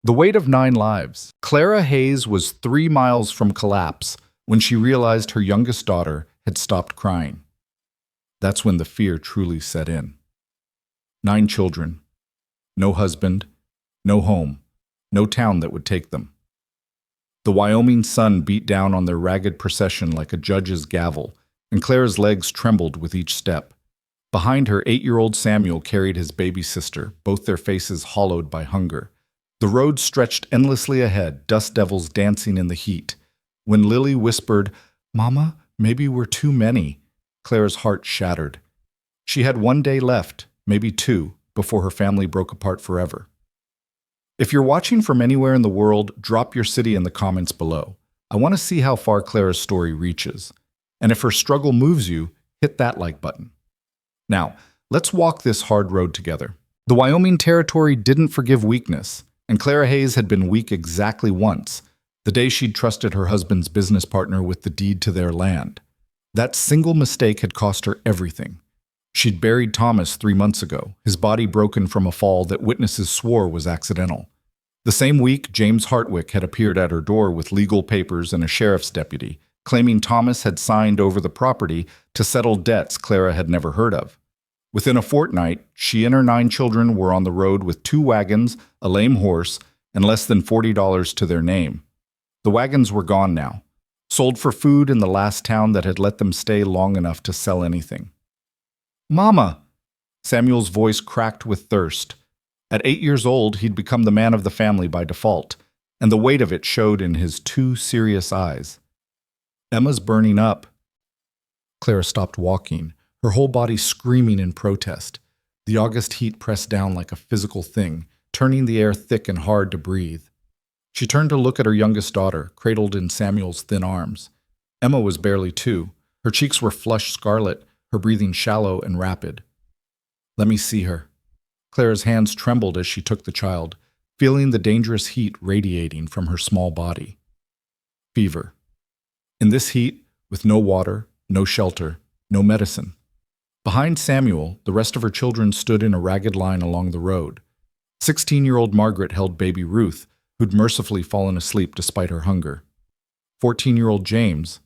The weight of 9 lives. Clara Hayes was 3 miles from collapse when she realized her youngest daughter had stopped crying. That's when the fear truly set in. 9 children, no husband, no home, no town that would take them. The Wyoming sun beat down on their ragged procession like a judge's gavel, and Clara's legs trembled with each step. Behind her, 8-year-old Samuel carried his baby sister, both their faces hollowed by hunger. The road stretched endlessly ahead, dust devils dancing in the heat. When Lily whispered, "Mama, maybe we're too many," Clara's heart shattered. She had 1 day left, maybe 2, before her family broke apart forever. If you're watching from anywhere in the world, drop your city in the comments below. I want to see how far Clara's story reaches. And if her struggle moves you, hit that like button. Now, let's walk this hard road together. The Wyoming Territory didn't forgive weakness, and Clara Hayes had been weak exactly once, the day she'd trusted her husband's business partner with the deed to their land. That single mistake had cost her everything. She'd buried Thomas 3 months ago, his body broken from a fall that witnesses swore was accidental. The same week, James Hartwick had appeared at her door with legal papers and a sheriff's deputy, claiming Thomas had signed over the property to settle debts Clara had never heard of. Within a fortnight, she and her 9 children were on the road with 2 wagons, a lame horse, and less than $40 to their name. The wagons were gone now, sold for food in the last town that had let them stay long enough to sell anything. "Mama!" Samuel's voice cracked with thirst. At 8 years old, he'd become the man of the family by default, and the weight of it showed in his 2 serious eyes. "Emma's burning up." Clara stopped walking, her whole body screaming in protest. The August heat pressed down like a physical thing, turning the air thick and hard to breathe. She turned to look at her youngest daughter, cradled in Samuel's thin arms. Emma was barely 2. Her cheeks were flushed scarlet, her breathing shallow and rapid. "Let me see her." Clara's hands trembled as she took the child, feeling the dangerous heat radiating from her small body. Fever. In this heat, with no water, no shelter, no medicine. Behind Samuel, the rest of her children stood in a ragged line along the road. 16-year-old Margaret held baby Ruth, who'd mercifully fallen asleep despite her hunger. 14-year-old James,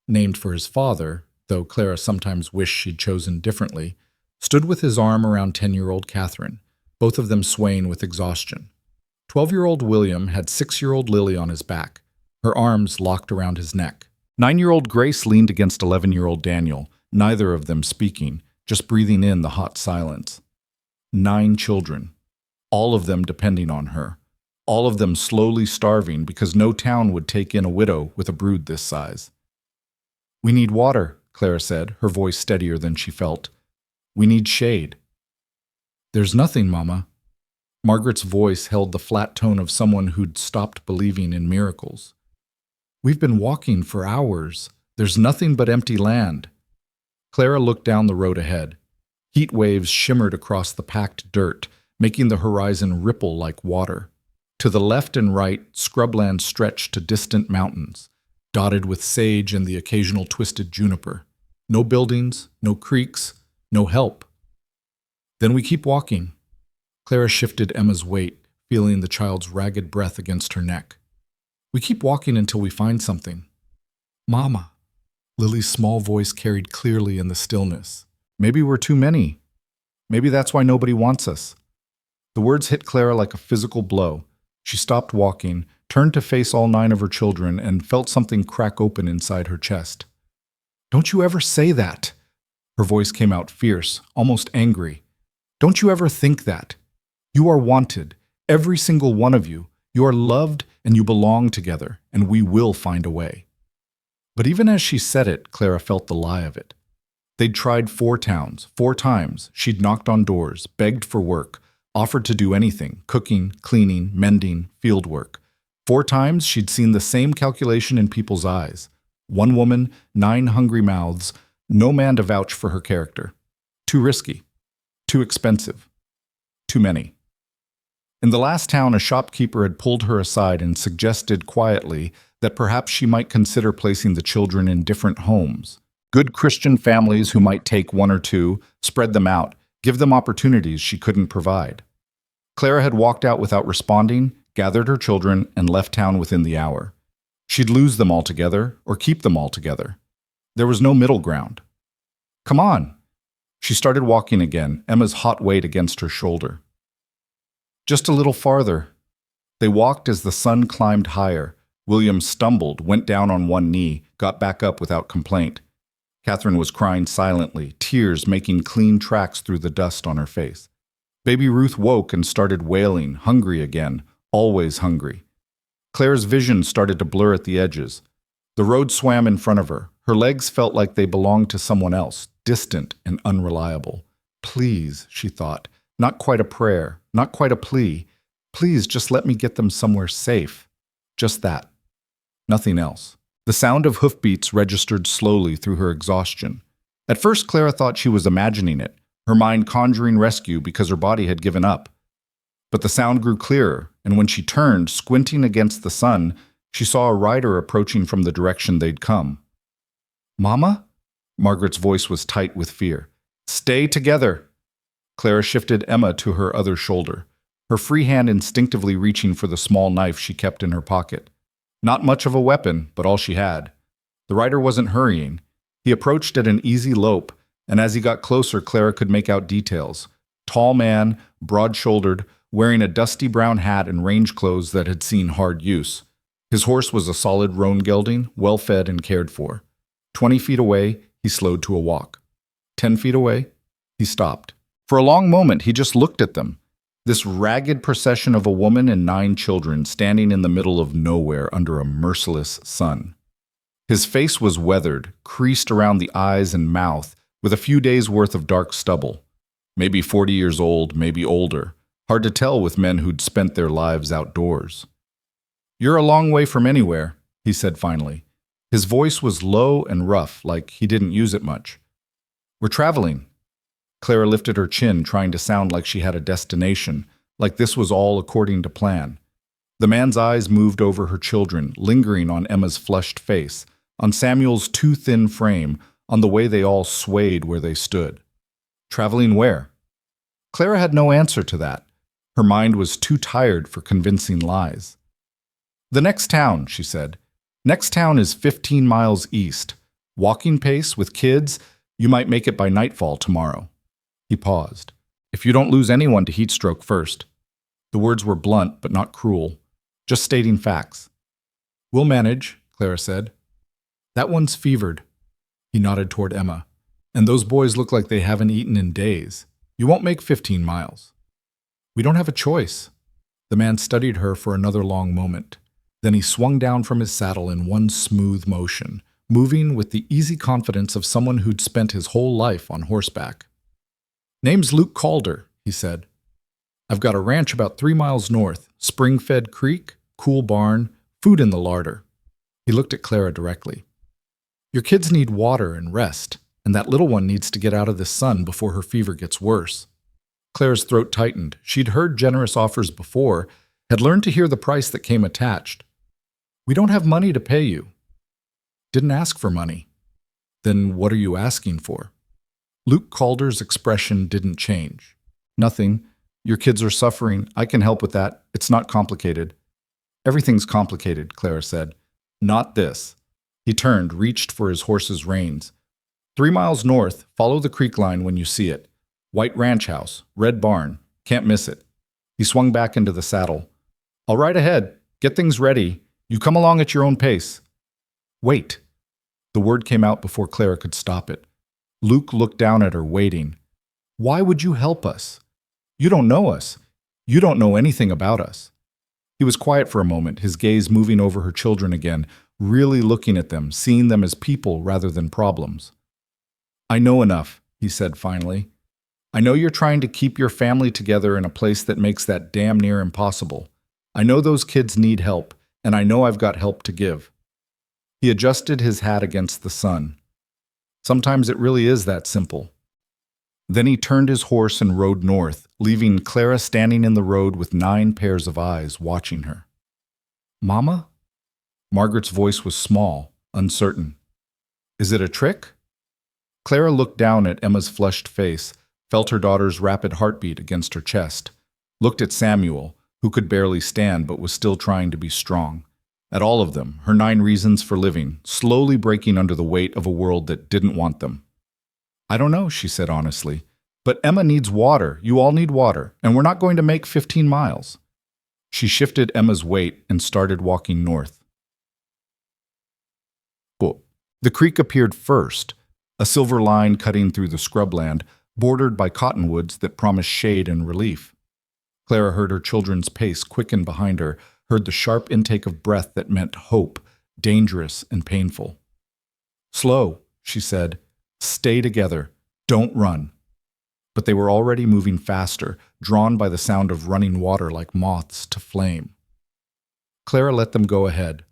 named for his father, though Clara sometimes wished she'd chosen differently, stood with his arm around 10-year-old Catherine, both of them swaying with exhaustion. 12-year-old William had 6-year-old Lily on his back, her arms locked around his neck. 9-year-old Grace leaned against 11-year-old Daniel, neither of them speaking, just breathing in the hot silence. 9 children, all of them depending on her, all of them slowly starving because no town would take in a widow with a brood this size. "We need water," Clara said, her voice steadier than she felt. "We need shade." "There's nothing, Mama." Margaret's voice held the flat tone of someone who'd stopped believing in miracles. "We've been walking for hours. There's nothing but empty land." Clara looked down the road ahead. Heat waves shimmered across the packed dirt, making the horizon ripple like water. To the left and right, scrubland stretched to distant mountains, dotted with sage and the occasional twisted juniper. No buildings, no creeks, no help. "Then we keep walking." Clara shifted Emma's weight, feeling the child's ragged breath against her neck. "We keep walking until we find something." "Mama." Lily's small voice carried clearly in the stillness. "Maybe we're too many. Maybe that's why nobody wants us." The words hit Clara like a physical blow. She stopped walking, turned to face all 9 of her children, and felt something crack open inside her chest. "Don't you ever say that!" Her voice came out fierce, almost angry. "Don't you ever think that! You are wanted, every single one of you. You are loved and you belong together, and we will find a way." But even as she said it, Clara felt the lie of it. They'd tried 4 towns, 4 times. She'd knocked on doors, begged for work, offered to do anything, cooking, cleaning, mending, field work. 4 times she'd seen the same calculation in people's eyes. 1 woman, 9 hungry mouths, no man to vouch for her character. Too risky. Too expensive. Too many. In the last town, a shopkeeper had pulled her aside and suggested quietly that perhaps she might consider placing the children in different homes. Good Christian families who might take 1 or 2, spread them out, give them opportunities she couldn't provide. Clara had walked out without responding, gathered her children, and left town within the hour. She'd lose them altogether or keep them all together. There was no middle ground. Come on. She started walking again, Emma's hot weight against her shoulder. Just a little farther. They walked as the sun climbed higher. William stumbled, went down on one knee, got back up without complaint. Catherine was crying silently, tears making clean tracks through the dust on her face. Baby Ruth woke and started wailing, hungry again, always hungry. Claire's vision started to blur at the edges. The road swam in front of her. Her legs felt like they belonged to someone else, distant and unreliable. Please, she thought, not quite a prayer, not quite a plea. Please just let me get them somewhere safe. Just that. Nothing else. The sound of hoofbeats registered slowly through her exhaustion. At first, Clara thought she was imagining it, her mind conjuring rescue because her body had given up. But the sound grew clearer, and when she turned, squinting against the sun, she saw a rider approaching from the direction they'd come. "Mama?" Margaret's voice was tight with fear. "Stay together!" Clara shifted Emma to her other shoulder, her free hand instinctively reaching for the small knife she kept in her pocket. Not much of a weapon, but all she had. The rider wasn't hurrying. He approached at an easy lope, and as he got closer, Clara could make out details. Tall man, broad-shouldered, wearing a dusty brown hat and range clothes that had seen hard use. His horse was a solid roan gelding, well-fed and cared for. 20 feet away, he slowed to a walk. 10 feet away, he stopped. For a long moment, he just looked at them. This ragged procession of a woman and 9 children standing in the middle of nowhere under a merciless sun. His face was weathered, creased around the eyes and mouth, with a few days' worth of dark stubble. Maybe 40 years old, maybe older. Hard to tell with men who'd spent their lives outdoors. "You're a long way from anywhere," he said finally. His voice was low and rough, like he didn't use it much. "We're traveling." Clara lifted her chin, trying to sound like she had a destination, like this was all according to plan. The man's eyes moved over her children, lingering on Emma's flushed face, on Samuel's too thin frame, on the way they all swayed where they stood. Traveling where? Clara had no answer to that. Her mind was too tired for convincing lies. "The next town," she said. "Next town is 15 miles east. Walking pace with kids, you might make it by nightfall tomorrow." He paused. "If you don't lose anyone to heat stroke first." The words were blunt but not cruel, just stating facts. "We'll manage," Clara said. "That one's fevered." He nodded toward Emma. "And those boys look like they haven't eaten in days. You won't make 15 miles. "We don't have a choice." The man studied her for another long moment. Then he swung down from his saddle in one smooth motion, moving with the easy confidence of someone who'd spent his whole life on horseback. "Name's Luke Calder," he said. "I've got a ranch about 3 miles north, spring-fed creek, cool barn, food in the larder." He looked at Clara directly. "Your kids need water and rest, and that little one needs to get out of the sun before her fever gets worse." Clara's throat tightened. She'd heard generous offers before, had learned to hear the price that came attached. "We don't have money to pay you." "Didn't ask for money." "Then what are you asking for?" Luke Calder's expression didn't change. "Nothing. Your kids are suffering. I can help with that. It's not complicated." "Everything's complicated," Clara said. "Not this." He turned, reached for his horse's reins. 3 miles north, follow the creek line when you see it. White ranch house, red barn. Can't miss it." He swung back into the saddle. "I'll ride ahead. Get things ready. You come along at your own pace." "Wait." The word came out before Clara could stop it. Luke looked down at her, waiting. "Why would you help us? You don't know us. You don't know anything about us." He was quiet for a moment, his gaze moving over her children again, really looking at them, seeing them as people rather than problems. "I know enough," he said finally. "I know you're trying to keep your family together in a place that makes that damn near impossible. I know those kids need help, and I know I've got help to give." He adjusted his hat against the sun. Sometimes it really is that simple. Then he turned his horse and rode north, leaving Clara standing in the road with 9 pairs of eyes watching her. "Mama?" Margaret's voice was small, uncertain. "Is it a trick?" Clara looked down at Emma's flushed face, felt her daughter's rapid heartbeat against her chest, looked at Samuel, who could barely stand but was still trying to be strong. At all of them, her 9 reasons for living, slowly breaking under the weight of a world that didn't want them. "I don't know," she said honestly, "but Emma needs water. You all need water, and we're not going to make 15 miles. She shifted Emma's weight and started walking north. The creek appeared first, a silver line cutting through the scrubland, bordered by cottonwoods that promised shade and relief. Clara heard her children's pace quicken behind her, heard the sharp intake of breath that meant hope, dangerous and painful. "Slow," she said. "Stay together. Don't run." But they were already moving faster, drawn by the sound of running water like moths to flame. Clara let them go ahead,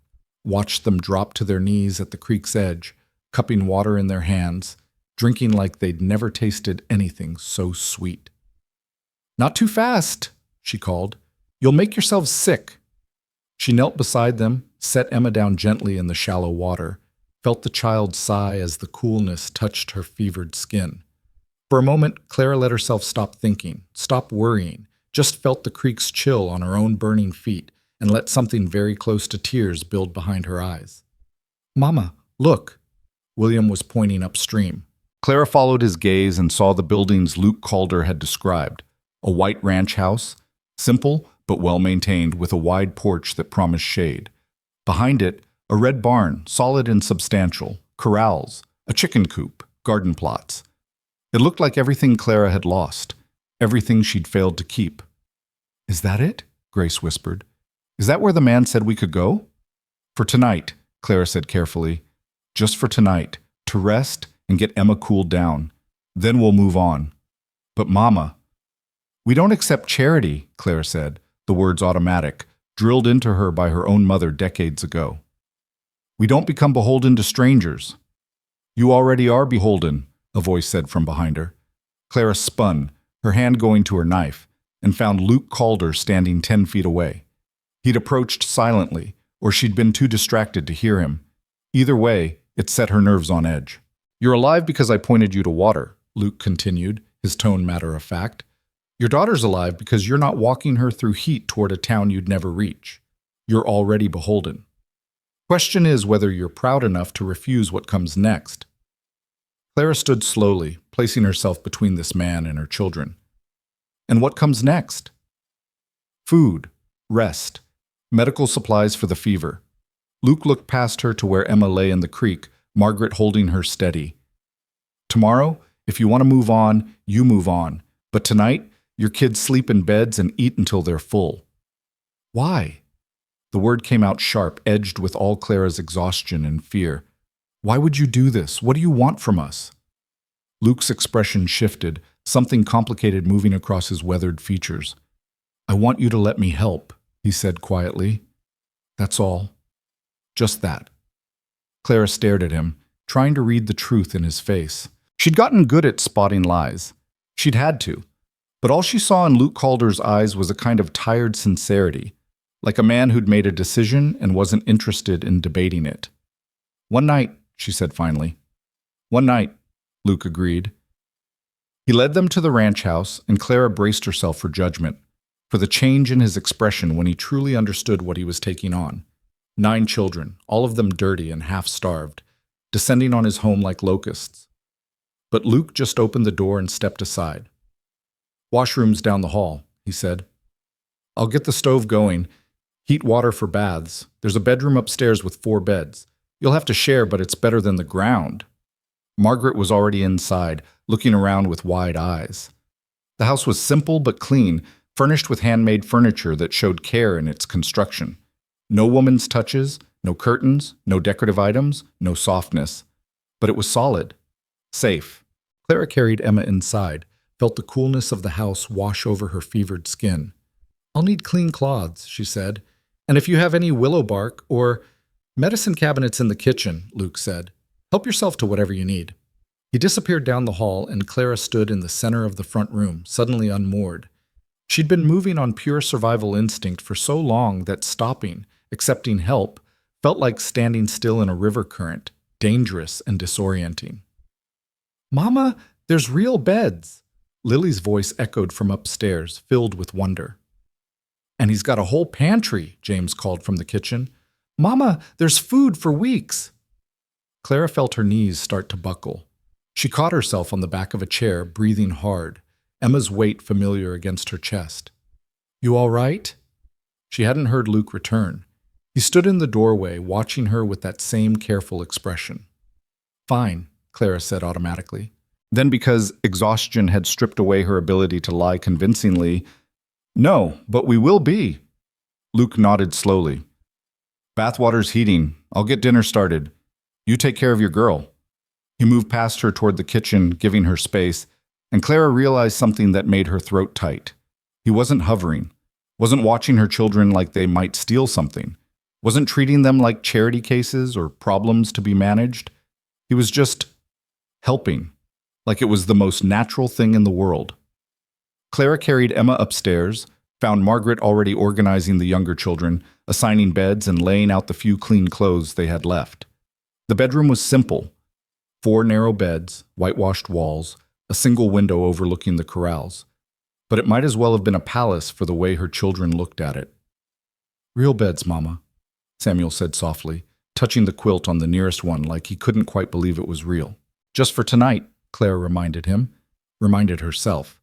watched them drop to their knees at the creek's edge, cupping water in their hands, drinking like they'd never tasted anything so sweet. "Not too fast," she called. "You'll make yourselves sick." She knelt beside them, set Emma down gently in the shallow water, felt the child sigh as the coolness touched her fevered skin. For a moment, Clara let herself stop thinking, stop worrying, just felt the creek's chill on her own burning feet, and let something very close to tears build behind her eyes. "Mama, look." William was pointing upstream. Clara followed his gaze and saw the buildings Luke Calder had described. A white ranch house, simple but well-maintained, with a wide porch that promised shade. Behind it, a red barn, solid and substantial, corrals, a chicken coop, garden plots. It looked like everything Clara had lost, everything she'd failed to keep. "Is that it?" Grace whispered. "Is that where the man said we could go?" "For tonight," Clara said carefully. "Just for tonight, to rest and get Emma cooled down. Then we'll move on." "But Mama—" "We don't accept charity," Clara said, the words automatic, drilled into her by her own mother decades ago. "We don't become beholden to strangers." "You already are beholden," a voice said from behind her. Clara spun, her hand going to her knife, and found Luke Calder standing 10 feet away. He'd approached silently, or she'd been too distracted to hear him. Either way, it set her nerves on edge. "You're alive because I pointed you to water," Luke continued, his tone matter-of-fact. "Your daughter's alive because you're not walking her through heat toward a town you'd never reach. You're already beholden. Question is whether you're proud enough to refuse what comes next." Clara stood slowly, placing herself between this man and her children. "And what comes next?" "Food, rest, medical supplies for the fever." Luke looked past her to where Emma lay in the creek, Margaret holding her steady. "Tomorrow, if you want to move on, you move on. But tonight, your kids sleep in beds and eat until they're full." "Why?" The word came out sharp, edged with all Clara's exhaustion and fear. "Why would you do this? What do you want from us?" Luke's expression shifted, something complicated moving across his weathered features. "I want you to let me help," he said quietly. "That's all. Just that." Clara stared at him, trying to read the truth in his face. She'd gotten good at spotting lies. She'd had to. But all she saw in Luke Calder's eyes was a kind of tired sincerity, like a man who'd made a decision and wasn't interested in debating it. "One night," she said finally. "One night," Luke agreed. He led them to the ranch house, and Clara braced herself for judgment, for the change in his expression when he truly understood what he was taking on. 9 children, all of them dirty and half-starved, descending on his home like locusts. But Luke just opened the door and stepped aside. "Washroom's down the hall," he said. "I'll get the stove going. Heat water for baths. There's a bedroom upstairs with 4 beds. You'll have to share, but it's better than the ground." Margaret was already inside, looking around with wide eyes. The house was simple but clean, furnished with handmade furniture that showed care in its construction. No woman's touches, no curtains, no decorative items, no softness. But it was solid. Safe. Clara carried Emma inside, felt the coolness of the house wash over her fevered skin. "I'll need clean cloths," she said. "And if you have any willow bark or—" "Medicine cabinets in the kitchen," Luke said. "Help yourself to whatever you need." He disappeared down the hall, and Clara stood in the center of the front room, suddenly unmoored. She'd been moving on pure survival instinct for so long that stopping, accepting help, felt like standing still in a river current, dangerous and disorienting. "Mama, there's real beds!" Lily's voice echoed from upstairs, filled with wonder. And he's got a whole pantry, James called from the kitchen. Mama, there's food for weeks. Clara felt her knees start to buckle. She caught herself on the back of a chair, breathing hard, Emma's weight familiar against her chest. You all right? She hadn't heard Luke return. He stood in the doorway, watching her with that same careful expression. Fine, Clara said automatically. Then, because exhaustion had stripped away her ability to lie convincingly, no, but we will be. Luke nodded slowly. Bathwater's heating. I'll get dinner started. You take care of your girl. He moved past her toward the kitchen, giving her space, and Clara realized something that made her throat tight. He wasn't hovering, wasn't watching her children like they might steal something, wasn't treating them like charity cases or problems to be managed. He was just helping, like it was the most natural thing in the world. Clara carried Emma upstairs, found Margaret already organizing the younger children, assigning beds and laying out the few clean clothes they had left. The bedroom was simple. 4 narrow beds, whitewashed walls, a single window overlooking the corrals. But it might as well have been a palace for the way her children looked at it. Real beds, Mama, Samuel said softly, touching the quilt on the nearest one like he couldn't quite believe it was real. Just for tonight, Clara reminded herself.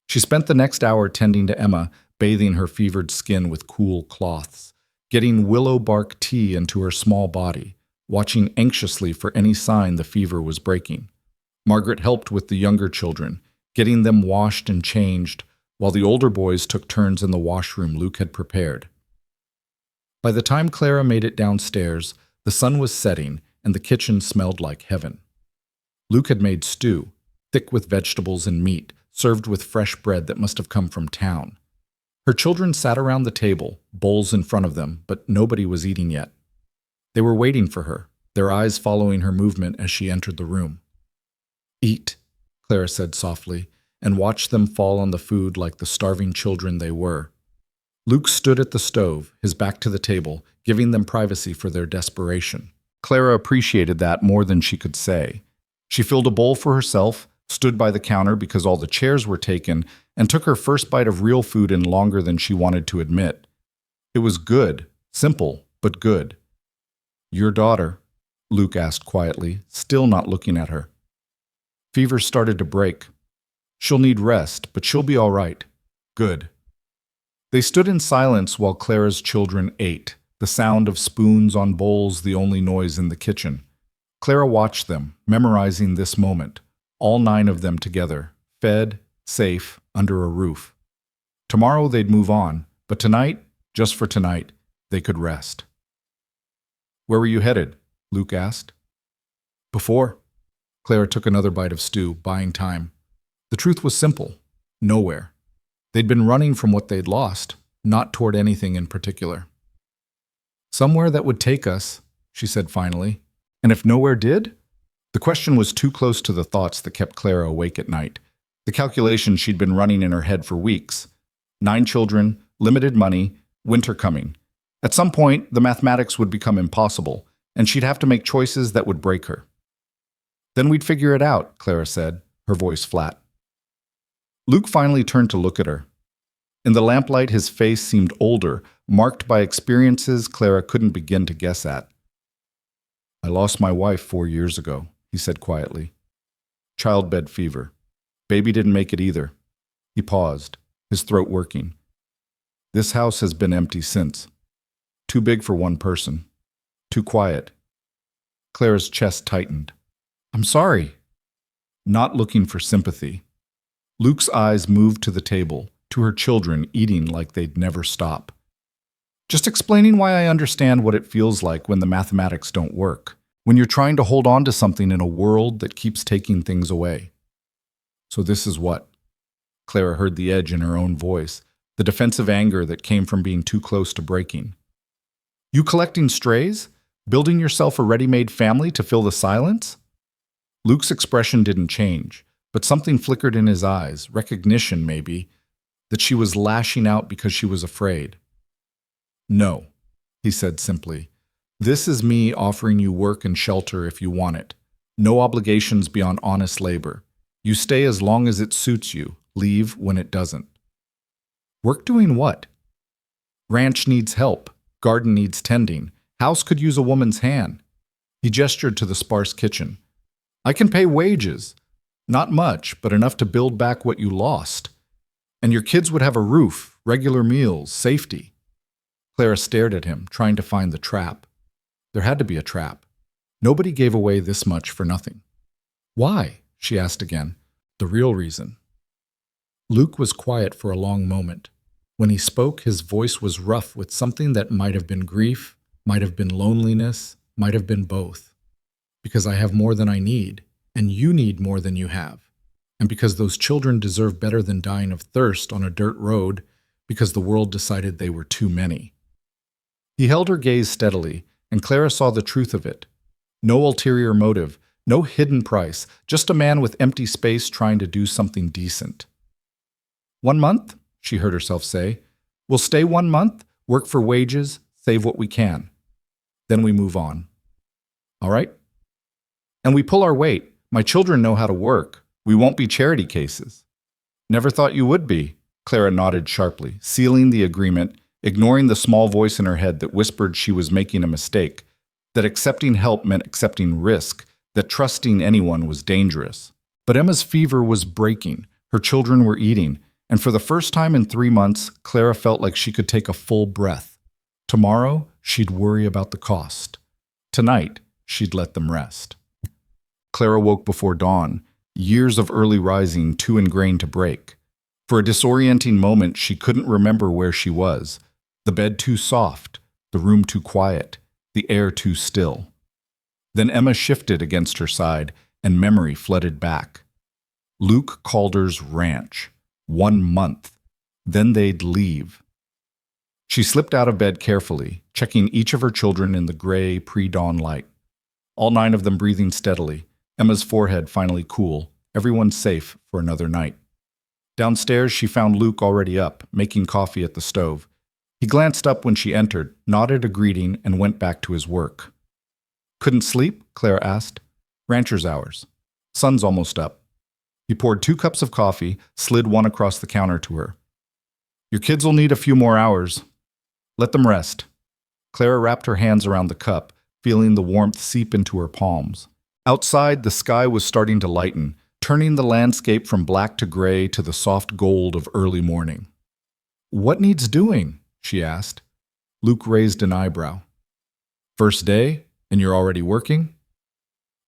She spent the next hour tending to Emma, bathing her fevered skin with cool cloths, getting willow bark tea into her small body, watching anxiously for any sign the fever was breaking. Margaret helped with the younger children, getting them washed and changed, while the older boys took turns in the washroom Luke had prepared. By the time Clara made it downstairs, the sun was setting and the kitchen smelled like heaven. Luke had made stew, thick with vegetables and meat, served with fresh bread that must have come from town. Her children sat around the table, bowls in front of them, but nobody was eating yet. They were waiting for her, their eyes following her movement as she entered the room. Eat, Clara said softly, and watched them fall on the food like the starving children they were. Luke stood at the stove, his back to the table, giving them privacy for their desperation. Clara appreciated that more than she could say. She filled a bowl for herself, stood by the counter because all the chairs were taken, and took her first bite of real food in longer than she wanted to admit. It was good, simple, but good. Your daughter? Luke asked quietly, still not looking at her. Fever started to break. She'll need rest, but she'll be all right. Good. They stood in silence while Clara's children ate, the sound of spoons on bowls the only noise in the kitchen. Clara watched them, memorizing this moment, all 9 of them together, fed, safe, under a roof. Tomorrow they'd move on, but tonight, just for tonight, they could rest. Where were you headed? Luke asked. Before. Clara took another bite of stew, buying time. The truth was simple. Nowhere. They'd been running from what they'd lost, not toward anything in particular. Somewhere that would take us, she said finally. And if nowhere did? The question was too close to the thoughts that kept Clara awake at night. The calculation she'd been running in her head for weeks. 9 children, limited money, winter coming. At some point, the mathematics would become impossible, and she'd have to make choices that would break her. Then we'd figure it out, Clara said, her voice flat. Luke finally turned to look at her. In the lamplight, his face seemed older, marked by experiences Clara couldn't begin to guess at. I lost my wife 4 years ago, he said quietly. Childbed fever. Baby didn't make it either. He paused, his throat working. This house has been empty since. Too big for one person. Too quiet. Clara's chest tightened. I'm sorry. Not looking for sympathy. Luke's eyes moved to the table, to her children eating like they'd never stop. Just explaining why I understand what it feels like when the mathematics don't work, when you're trying to hold on to something in a world that keeps taking things away. So this is what? Clara heard the edge in her own voice, the defensive anger that came from being too close to breaking. You collecting strays? Building yourself a ready-made family to fill the silence? Luke's expression didn't change, but something flickered in his eyes, recognition maybe, that she was lashing out because she was afraid. No, he said simply. This is me offering you work and shelter if you want it. No obligations beyond honest labor. You stay as long as it suits you, leave when it doesn't. Work doing what? Ranch needs help. Garden needs tending. House could use a woman's hand. He gestured to the sparse kitchen. I can pay wages. Not much, but enough to build back what you lost. And your kids would have a roof, regular meals, safety. Clara stared at him, trying to find the trap. There had to be a trap. Nobody gave away this much for nothing. Why? She asked again. The real reason. Luke was quiet for a long moment. When he spoke, his voice was rough with something that might have been grief, might have been loneliness, might have been both. Because I have more than I need, and you need more than you have. And because those children deserve better than dying of thirst on a dirt road, because the world decided they were too many. He held her gaze steadily, and Clara saw the truth of it. No ulterior motive, no hidden price, just a man with empty space trying to do something decent. 1 month, she heard herself say. We'll stay 1 month, work for wages, save what we can. Then we move on. All right? And we pull our weight. My children know how to work. We won't be charity cases. Never thought you would be, Clara nodded sharply, sealing the agreement, ignoring the small voice in her head that whispered she was making a mistake, that accepting help meant accepting risk, that trusting anyone was dangerous. But Emma's fever was breaking. Her children were eating. And for the first time in 3 months, Clara felt like she could take a full breath. Tomorrow, she'd worry about the cost. Tonight, she'd let them rest. Clara woke before dawn, years of early rising too ingrained to break. For a disorienting moment, she couldn't remember where she was. The bed too soft, the room too quiet, the air too still. Then Emma shifted against her side, and memory flooded back. Luke Calder's ranch. 1 month. Then they'd leave. She slipped out of bed carefully, checking each of her children in the gray, pre-dawn light. All 9 of them breathing steadily, Emma's forehead finally cool, everyone safe for another night. Downstairs, she found Luke already up, making coffee at the stove. He glanced up when she entered, nodded a greeting, and went back to his work. Couldn't sleep? Clara asked. Rancher's hours. Sun's almost up. He poured 2 cups of coffee, slid one across the counter to her. Your kids will need a few more hours. Let them rest. Clara wrapped her hands around the cup, feeling the warmth seep into her palms. Outside, the sky was starting to lighten, turning the landscape from black to gray to the soft gold of early morning. What needs doing? She asked. Luke raised an eyebrow. First day, and you're already working?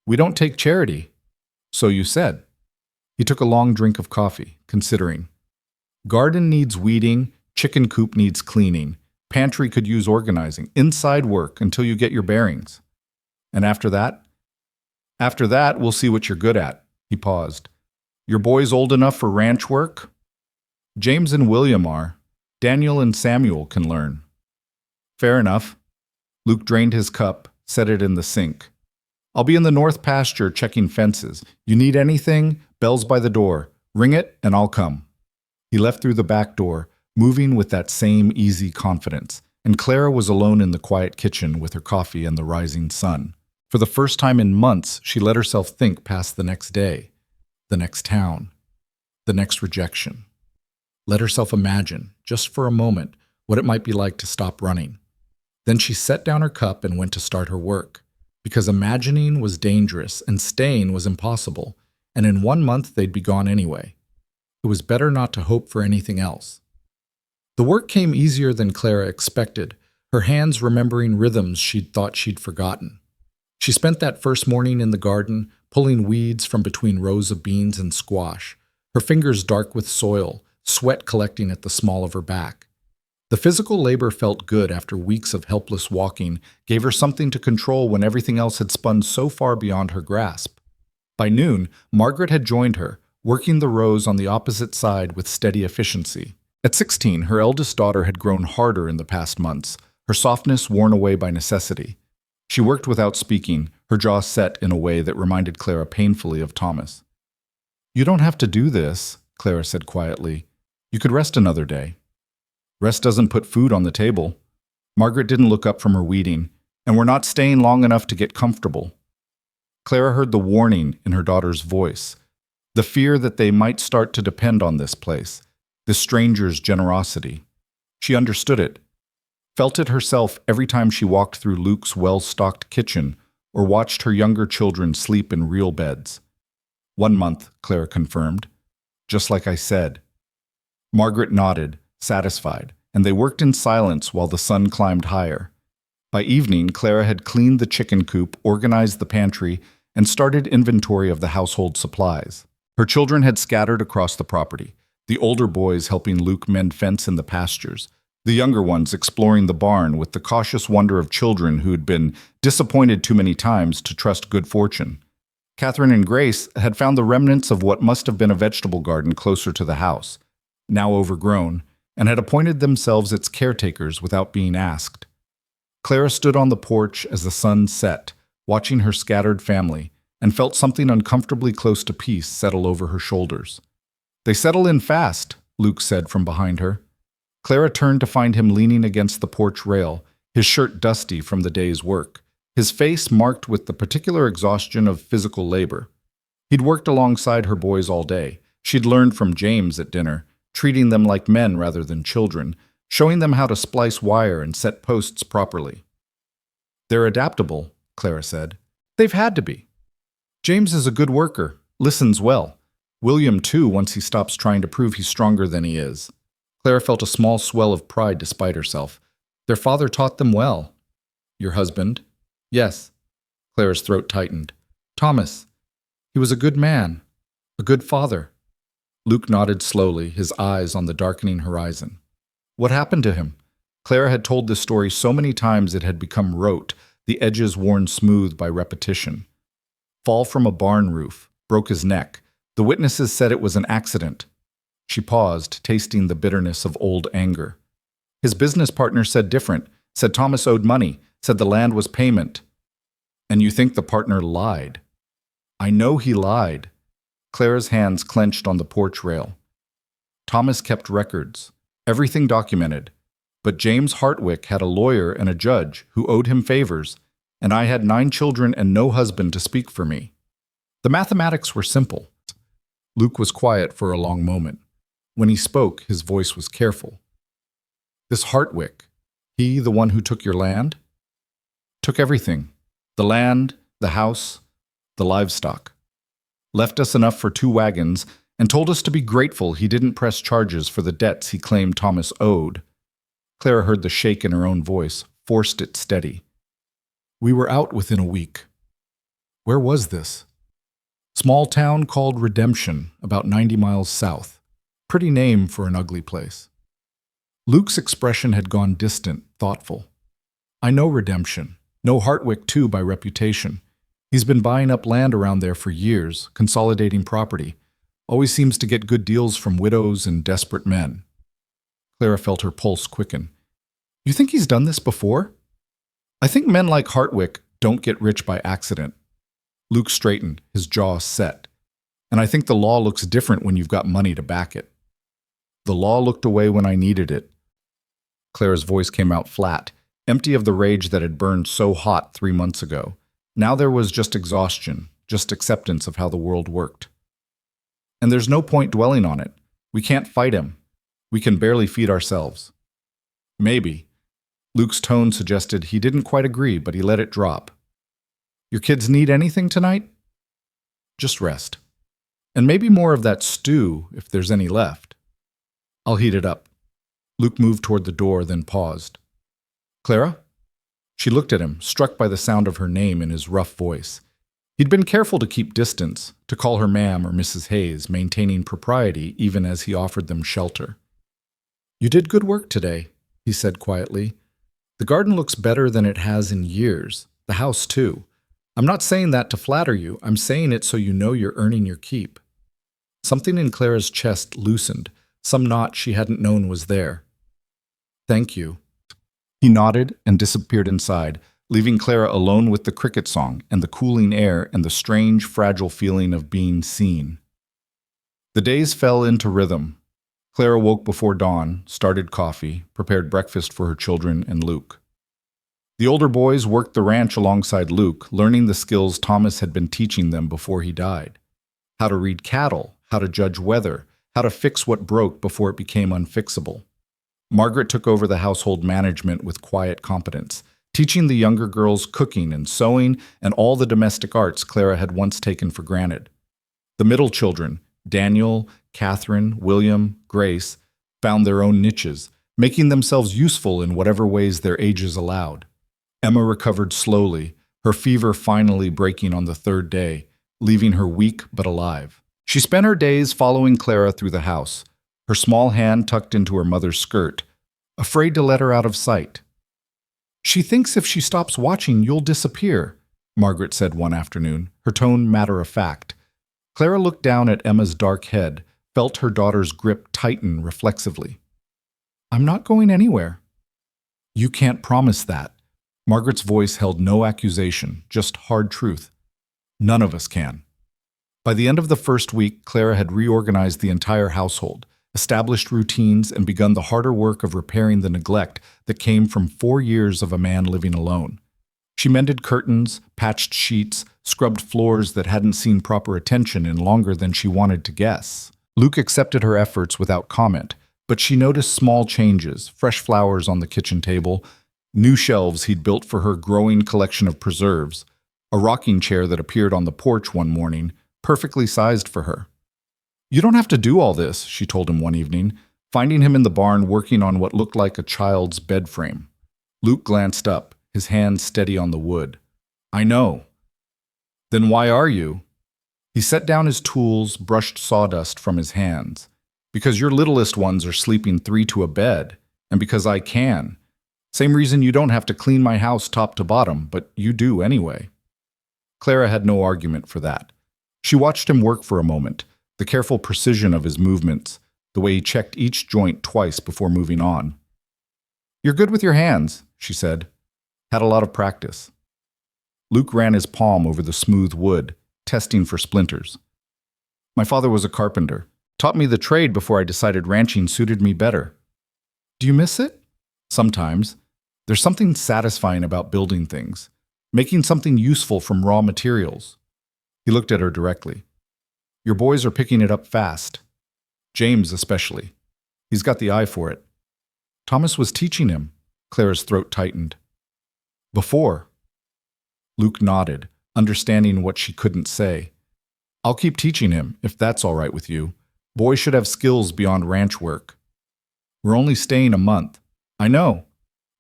We don't take charity. So you said. He took a long drink of coffee, considering. Garden needs weeding, chicken coop needs cleaning, pantry could use organizing, inside work until you get your bearings. And after that? After that, we'll see what you're good at. He paused. Your boys old enough for ranch work? James and William are. Daniel and Samuel can learn. Fair enough. Luke drained his cup, set it in the sink. I'll be in the north pasture checking fences. You need anything? Bell's by the door. Ring it, and I'll come. He left through the back door, moving with that same easy confidence, and Clara was alone in the quiet kitchen with her coffee and the rising sun. For the first time in months, she let herself think past the next day, the next town, the next rejection. Let herself imagine, just for a moment, what it might be like to stop running. Then she set down her cup and went to start her work, because imagining was dangerous and staying was impossible, and in 1 month they'd be gone anyway. It was better not to hope for anything else. The work came easier than Clara expected, her hands remembering rhythms she'd thought she'd forgotten. She spent that first morning in the garden, pulling weeds from between rows of beans and squash, her fingers dark with soil, sweat collecting at the small of her back. The physical labor felt good after weeks of helpless walking, gave her something to control when everything else had spun so far beyond her grasp. By noon, Margaret had joined her, working the rows on the opposite side with steady efficiency. At 16, her eldest daughter had grown harder in the past months, her softness worn away by necessity. She worked without speaking, her jaw set in a way that reminded Clara painfully of Thomas. You don't have to do this, Clara said quietly. You could rest another day. Rest doesn't put food on the table. Margaret didn't look up from her weeding, and we're not staying long enough to get comfortable. Clara heard the warning in her daughter's voice, the fear that they might start to depend on this place, this stranger's generosity. She understood it. felt it herself every time she walked through Luke's well-stocked kitchen or watched her younger children sleep in real beds. 1 month, Clara confirmed. Just like I said. Margaret nodded, satisfied, and they worked in silence while the sun climbed higher. By evening, Clara had cleaned the chicken coop, organized the pantry, and started inventory of the household supplies. Her children had scattered across the property, the older boys helping Luke mend fence in the pastures, the younger ones exploring the barn with the cautious wonder of children who had been disappointed too many times to trust good fortune. Catherine and Grace had found the remnants of what must have been a vegetable garden closer to the house, now overgrown, and had appointed themselves its caretakers without being asked. Clara stood on the porch as the sun set, watching her scattered family, and felt something uncomfortably close to peace settle over her shoulders. "They settle in fast," Luke said from behind her. Clara turned to find him leaning against the porch rail, his shirt dusty from the day's work, his face marked with the particular exhaustion of physical labor. He'd worked alongside her boys all day. She'd learned from James at dinner, treating them like men rather than children, showing them how to splice wire and set posts properly. "They're adaptable," Clara said. "They've had to be. James is a good worker, listens well. William, too, once he stops trying to prove he's stronger than he is." Clara felt a small swell of pride despite herself. Their father taught them well. "Your husband?" "Yes." Clara's throat tightened. "Thomas. He was a good man, a good father." Luke nodded slowly, his eyes on the darkening horizon. What happened to him? Clara had told this story so many times it had become rote, the edges worn smooth by repetition. Fall from a barn roof, broke his neck. The witnesses said it was an accident. She paused, tasting the bitterness of old anger. His business partner said different, said Thomas owed money, said the land was payment. "And you think the partner lied?" "I know he lied." Clara's hands clenched on the porch rail. "Thomas kept records, everything documented. But James Hartwick had a lawyer and a judge who owed him favors, and I had 9 children and no husband to speak for me. The mathematics were simple." Luke was quiet for a long moment. When he spoke, his voice was careful. "This Hartwick, he the one who took your land?" "Took everything. The land, the house, the livestock. Left us enough for 2 wagons and told us to be grateful he didn't press charges for the debts he claimed Thomas owed." Clara heard the shake in her own voice, forced it steady. "We were out within a week." "Where was this?" "Small town called Redemption, about 90 miles south. Pretty name for an ugly place." Luke's expression had gone distant, thoughtful. "I know Redemption. Know Hartwick, too, by reputation. He's been buying up land around there for years, consolidating property. Always seems to get good deals from widows and desperate men." Clara felt her pulse quicken. "You think he's done this before?" "I think men like Hartwick don't get rich by accident." Luke straightened, his jaw set. "And I think the law looks different when you've got money to back it." "The law looked away when I needed it." Clara's voice came out flat, empty of the rage that had burned so hot 3 months ago. Now there was just exhaustion, just acceptance of how the world worked. "And there's no point dwelling on it. We can't fight him. We can barely feed ourselves." "Maybe." Luke's tone suggested he didn't quite agree, but he let it drop. "Your kids need anything tonight?" "Just rest. And maybe more of that stew, if there's any left." "I'll heat it up." Luke moved toward the door, then paused. "Clara?" She looked at him, struck by the sound of her name in his rough voice. He'd been careful to keep distance, to call her ma'am or Mrs. Hayes, maintaining propriety even as he offered them shelter. "You did good work today," he said quietly. "The garden looks better than it has in years. The house, too. I'm not saying that to flatter you. I'm saying it so you know you're earning your keep." Something in Clara's chest loosened, some knot she hadn't known was there. "Thank you." He nodded and disappeared inside, leaving Clara alone with the cricket song and the cooling air and the strange, fragile feeling of being seen. The days fell into rhythm. Clara woke before dawn, started coffee, prepared breakfast for her children and Luke. The older boys worked the ranch alongside Luke, learning the skills Thomas had been teaching them before he died. How to read cattle, how to judge weather, how to fix what broke before it became unfixable. Margaret took over the household management with quiet competence, teaching the younger girls cooking and sewing and all the domestic arts Clara had once taken for granted. The middle children, Daniel, Catherine, William, Grace, found their own niches, making themselves useful in whatever ways their ages allowed. Emma recovered slowly, her fever finally breaking on the third day, leaving her weak but alive. She spent her days following Clara through the house, her small hand tucked into her mother's skirt, afraid to let her out of sight. "She thinks if she stops watching, you'll disappear," Margaret said one afternoon, her tone matter-of-fact. Clara looked down at Emma's dark head, felt her daughter's grip tighten reflexively. "I'm not going anywhere." "You can't promise that." Margaret's voice held no accusation, just hard truth. "None of us can." By the end of the first week, Clara had reorganized the entire household, established routines, and begun the harder work of repairing the neglect that came from 4 years of a man living alone. She mended curtains, patched sheets, scrubbed floors that hadn't seen proper attention in longer than she wanted to guess. Luke accepted her efforts without comment, but she noticed small changes: fresh flowers on the kitchen table, new shelves he'd built for her growing collection of preserves, a rocking chair that appeared on the porch one morning, perfectly sized for her. "You don't have to do all this," she told him one evening, finding him in the barn working on what looked like a child's bed frame. Luke glanced up, his hand steady on the wood. "I know." "Then why are you?" He set down his tools, brushed sawdust from his hands. "Because your littlest ones are sleeping 3 to a bed, and because I can. Same reason you don't have to clean my house top to bottom, but you do anyway." Clara had no argument for that. She watched him work for a moment, the careful precision of his movements, the way he checked each joint twice before moving on. "You're good with your hands," she said. "Had a lot of practice." Luke ran his palm over the smooth wood, testing for splinters. "My father was a carpenter. Taught me the trade before I decided ranching suited me better." "Do you miss it?" "Sometimes. There's something satisfying about building things, making something useful from raw materials." He looked at her directly. "Your boys are picking it up fast. James especially. He's got the eye for it." "Thomas was teaching him." Clara's throat tightened. "Before." Luke nodded, understanding what she couldn't say. "I'll keep teaching him, if that's all right with you. Boys should have skills beyond ranch work." "We're only staying a month." "I know."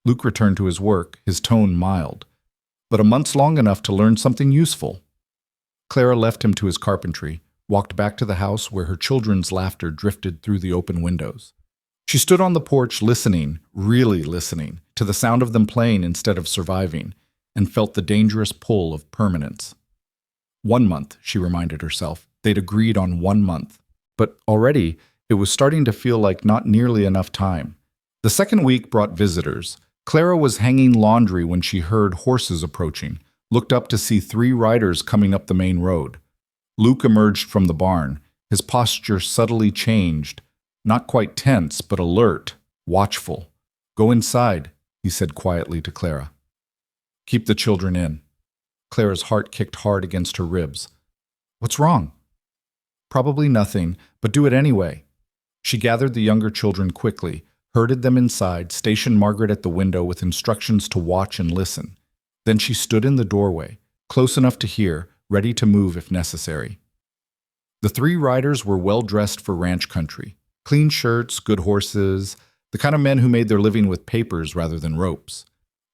Luke returned to his work, his tone mild. "But a month's long enough to learn something useful." Clara left him to his carpentry, walked back to the house where her children's laughter drifted through the open windows. She stood on the porch listening, really listening, to the sound of them playing instead of surviving, and felt the dangerous pull of permanence. 1 month, she reminded herself. They'd agreed on 1 month. But already, it was starting to feel like not nearly enough time. The second week brought visitors. Clara was hanging laundry when she heard horses approaching, looked up to see 3 riders coming up the main road. Luke emerged from the barn, his posture subtly changed, not quite tense, but alert, watchful. "Go inside," he said quietly to Clara. "Keep the children in." Clara's heart kicked hard against her ribs. "What's wrong?" "Probably nothing, but do it anyway." She gathered the younger children quickly, herded them inside, stationed Margaret at the window with instructions to watch and listen. Then she stood in the doorway, close enough to hear, ready to move if necessary. The 3 riders were well dressed for ranch country. Clean shirts, good horses, the kind of men who made their living with papers rather than ropes.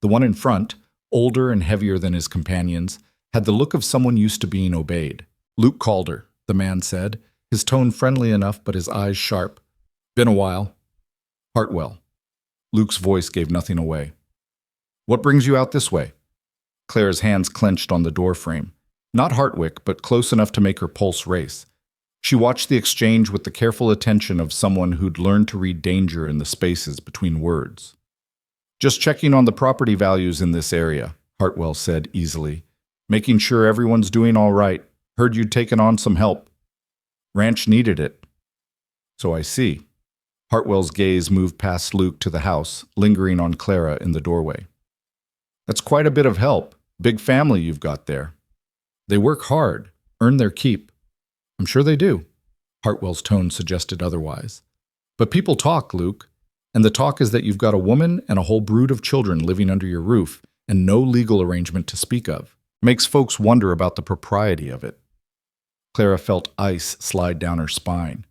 The one in front, older and heavier than his companions, had the look of someone used to being obeyed. "Luke Calder," the man said, his tone friendly enough but his eyes sharp. "Been a while." "Hartwell." Luke's voice gave nothing away. "What brings you out this way?" Clara's hands clenched on the doorframe. Not Hartwick, but close enough to make her pulse race. She watched the exchange with the careful attention of someone who'd learned to read danger in the spaces between words. "Just checking on the property values in this area," Hartwell said easily. "Making sure everyone's doing all right. Heard you'd taken on some help." "Ranch needed it." "So I see." Hartwell's gaze moved past Luke to the house, lingering on Clara in the doorway. "That's quite a bit of help. Big family you've got there." "They work hard, earn their keep." "I'm sure they do." Hartwell's tone suggested otherwise. "But people talk, Luke. And the talk is that you've got a woman and a whole brood of children living under your roof, and no legal arrangement to speak of. Makes folks wonder about the propriety of it. Clara felt ice slide down her spine.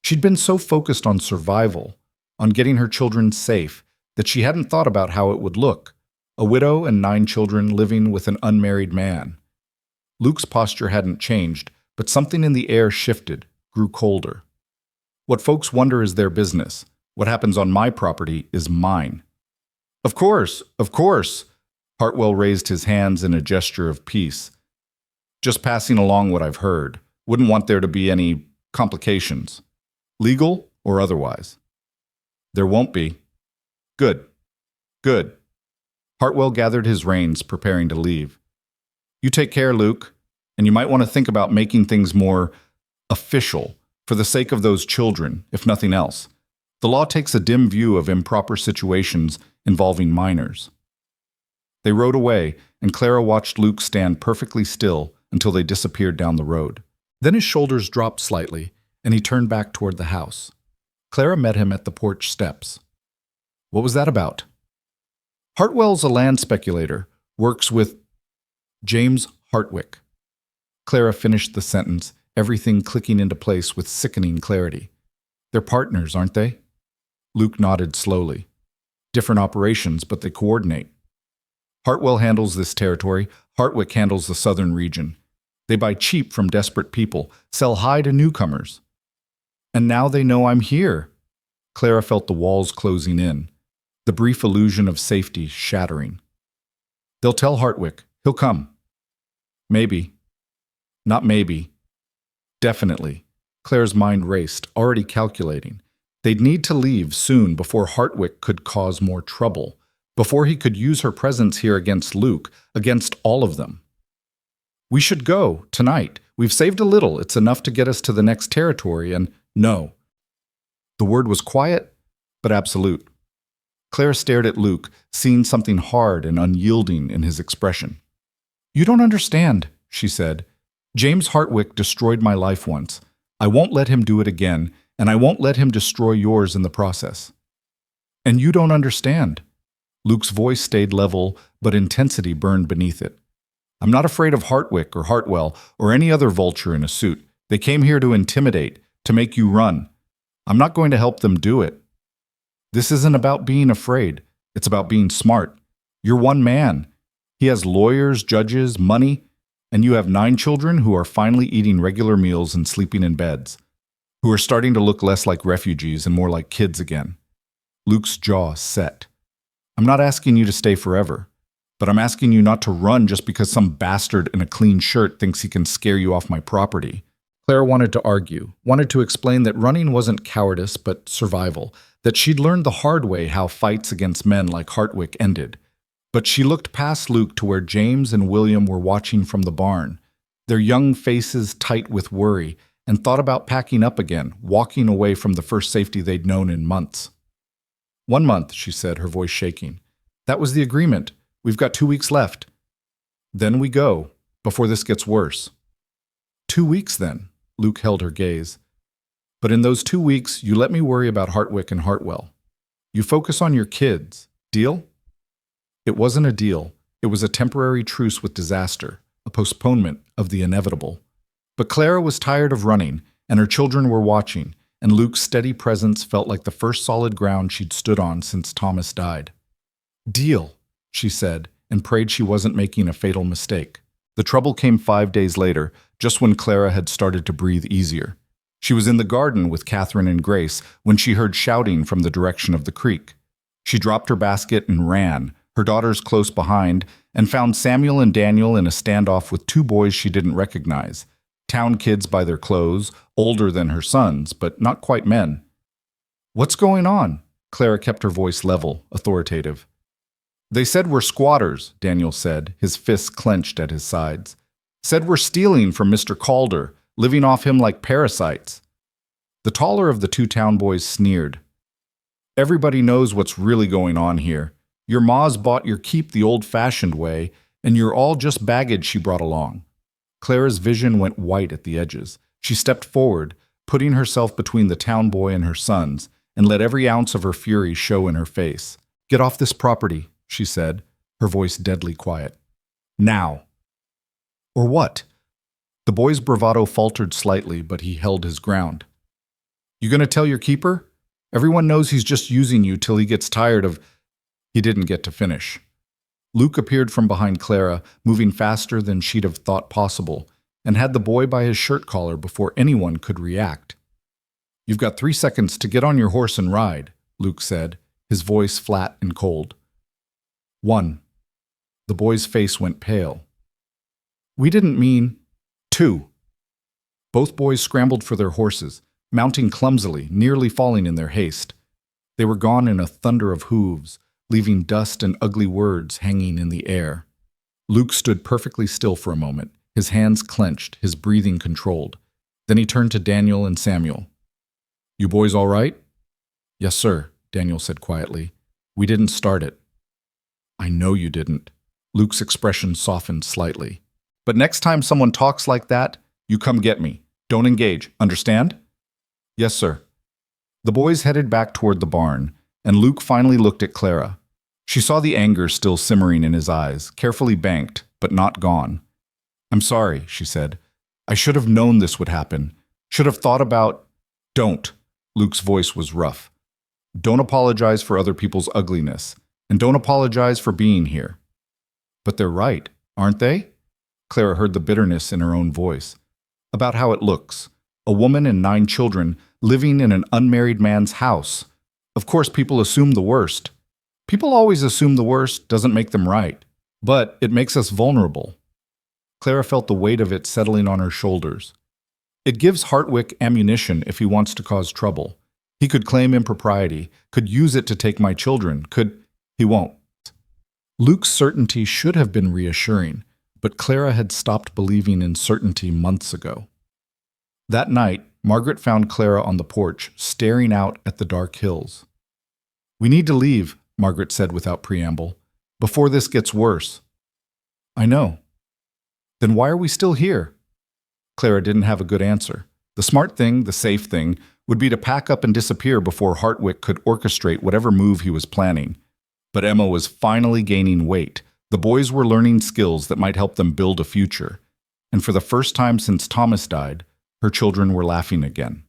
She'd been so focused on survival, on getting her children safe, that she hadn't thought about how it would look. A widow and 9 children living with an unmarried man. Luke's posture hadn't changed, but something in the air shifted, grew colder. What folks wonder is their business. What happens on my property is mine. Of course, of course. Hartwell raised his hands in a gesture of peace. Just passing along what I've heard. Wouldn't want there to be any complications. Legal or otherwise. There won't be. Good. Good. Hartwell gathered his reins, preparing to leave. You take care, Luke, and you might want to think about making things more official for the sake of those children, if nothing else. The law takes a dim view of improper situations involving minors. They rode away, and Clara watched Luke stand perfectly still until they disappeared down the road. Then his shoulders dropped slightly, and he turned back toward the house. Clara met him at the porch steps. What was that about? Hartwell's a land speculator, works with James Hartwick. Clara finished the sentence, everything clicking into place with sickening clarity. They're partners, aren't they? Luke nodded slowly. Different operations, but they coordinate. Hartwell handles this territory, Hartwick handles the southern region. They buy cheap from desperate people, sell high to newcomers. And now they know I'm here. Clara felt the walls closing in, the brief illusion of safety shattering. They'll tell Hartwick. He'll come. Maybe. Not maybe. Definitely. Clara's mind raced, already calculating. They'd need to leave soon before Hartwick could cause more trouble, before he could use her presence here against Luke, against all of them. We should go, tonight. We've saved a little. It's enough to get us to the next territory, and no. The word was quiet, but absolute. Clara stared at Luke, seeing something hard and unyielding in his expression. You don't understand, she said. James Hartwick destroyed my life once. I won't let him do it again, and I won't let him destroy yours in the process. And you don't understand. Luke's voice stayed level, but intensity burned beneath it. I'm not afraid of Hartwick or Hartwell or any other vulture in a suit. They came here to intimidate, to make you run. I'm not going to help them do it. This isn't about being afraid. It's about being smart. You're one man. He has lawyers, judges, money, and you have 9 children who are finally eating regular meals and sleeping in beds, who are starting to look less like refugees and more like kids again. Luke's jaw set. I'm not asking you to stay forever, but I'm asking you not to run just because some bastard in a clean shirt thinks he can scare you off my property. Clara wanted to argue, wanted to explain that running wasn't cowardice but survival, that she'd learned the hard way how fights against men like Hartwick ended. But she looked past Luke to where James and William were watching from the barn, their young faces tight with worry, and thought about packing up again, walking away from the first safety they'd known in months. 1 month, she said, her voice shaking. That was the agreement. We've got 2 weeks left. Then we go, before this gets worse. 2 weeks, then, Luke held her gaze. But in those 2 weeks, you let me worry about Hartwick and Hartwell. You focus on your kids. Deal? It wasn't a deal. It was a temporary truce with disaster, a postponement of the inevitable. But Clara was tired of running, and her children were watching, and Luke's steady presence felt like the first solid ground she'd stood on since Thomas died. Deal, she said, and prayed she wasn't making a fatal mistake. The trouble came 5 days later, just when Clara had started to breathe easier. She was in the garden with Catherine and Grace when she heard shouting from the direction of the creek. She dropped her basket and ran, her daughters close behind, and found Samuel and Daniel in a standoff with 2 boys she didn't recognize. Town kids by their clothes, older than her sons, but not quite men. What's going on? Clara kept her voice level, authoritative. They said we're squatters, Daniel said, his fists clenched at his sides. Said we're stealing from Mr. Calder, living off him like parasites. The taller of the 2 town boys sneered. Everybody knows what's really going on here. Your ma's bought your keep the old-fashioned way, and you're all just baggage she brought along. Clara's vision went white at the edges. She stepped forward, putting herself between the town boy and her sons, and let every ounce of her fury show in her face. "Get off this property," she said, her voice deadly quiet. "Now." "Or what?" The boy's bravado faltered slightly, but he held his ground. "You gonna tell your keeper? Everyone knows he's just using you till he gets tired of—" He didn't get to finish. Luke appeared from behind Clara, moving faster than she'd have thought possible, and had the boy by his shirt collar before anyone could react. "You've got 3 seconds to get on your horse and ride," Luke said, his voice flat and cold. 1. The boy's face went pale. "We didn't mean—" 2. Both boys scrambled for their horses, mounting clumsily, nearly falling in their haste. They were gone in a thunder of hooves, leaving dust and ugly words hanging in the air. Luke stood perfectly still for a moment, his hands clenched, his breathing controlled. Then he turned to Daniel and Samuel. "You boys all right?" "Yes, sir," Daniel said quietly. "We didn't start it." "I know you didn't." Luke's expression softened slightly. "But next time someone talks like that, you come get me. Don't engage, understand?" "Yes, sir." The boys headed back toward the barn, and Luke finally looked at Clara. She saw the anger still simmering in his eyes, carefully banked, but not gone. "I'm sorry," she said. "I should have known this would happen. Should have thought about—" "Don't." Luke's voice was rough. "Don't apologize for other people's ugliness, and don't apologize for being here." "But they're right, aren't they?" Clara heard the bitterness in her own voice. "About how it looks. A woman and 9 children living in an unmarried man's house. Of course, people assume the worst. People always assume the worst doesn't make them right, but it makes us vulnerable." Clara felt the weight of it settling on her shoulders. "It gives Hartwick ammunition if he wants to cause trouble. He could claim impropriety, could use it to take my children, could— He won't." Luke's certainty should have been reassuring, but Clara had stopped believing in certainty months ago. That night, Margaret found Clara on the porch, staring out at the dark hills. "We need to leave," Margaret said without preamble, "before this gets worse." "I know." "Then why are we still here?" Clara didn't have a good answer. The smart thing, the safe thing, would be to pack up and disappear before Hartwick could orchestrate whatever move he was planning. But Emma was finally gaining weight. The boys were learning skills that might help them build a future. And for the first time since Thomas died, her children were laughing again.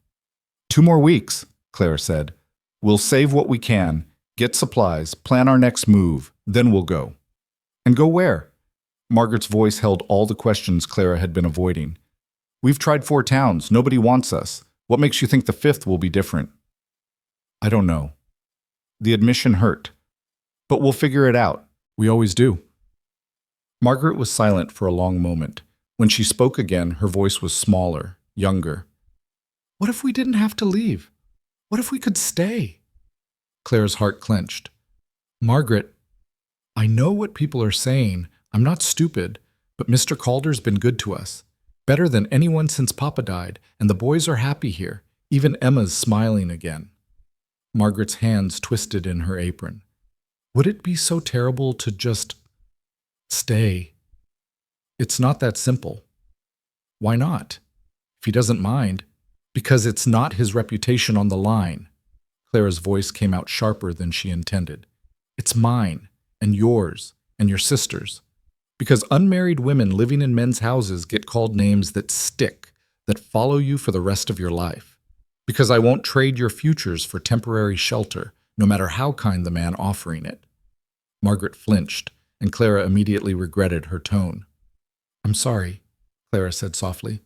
2 more weeks, Clara said. "We'll save what we can, get supplies, plan our next move, then we'll go." "And go where?" Margaret's voice held all the questions Clara had been avoiding. "We've tried 4 towns. Nobody wants us. What makes you think the 5th will be different?" "I don't know." The admission hurt. "But we'll figure it out. We always do." Margaret was silent for a long moment. When she spoke again, her voice was smaller, younger. "What if we didn't have to leave? What if we could stay?" Clara's heart clenched. "Margaret, I know what people are saying. I'm not stupid, but Mr. Calder's been good to us. Better than anyone since Papa died, and the boys are happy here. Even Emma's smiling again." Margaret's hands twisted in her apron. "Would it be so terrible to just stay?" "It's not that simple." "Why not?" "If he doesn't mind." "Because it's not his reputation on the line." Clara's voice came out sharper than she intended. "It's mine, and yours, and your sister's. Because unmarried women living in men's houses get called names that stick, that follow you for the rest of your life. Because I won't trade your futures for temporary shelter, no matter how kind the man offering it." Margaret flinched, and Clara immediately regretted her tone. "I'm sorry," Clara said softly.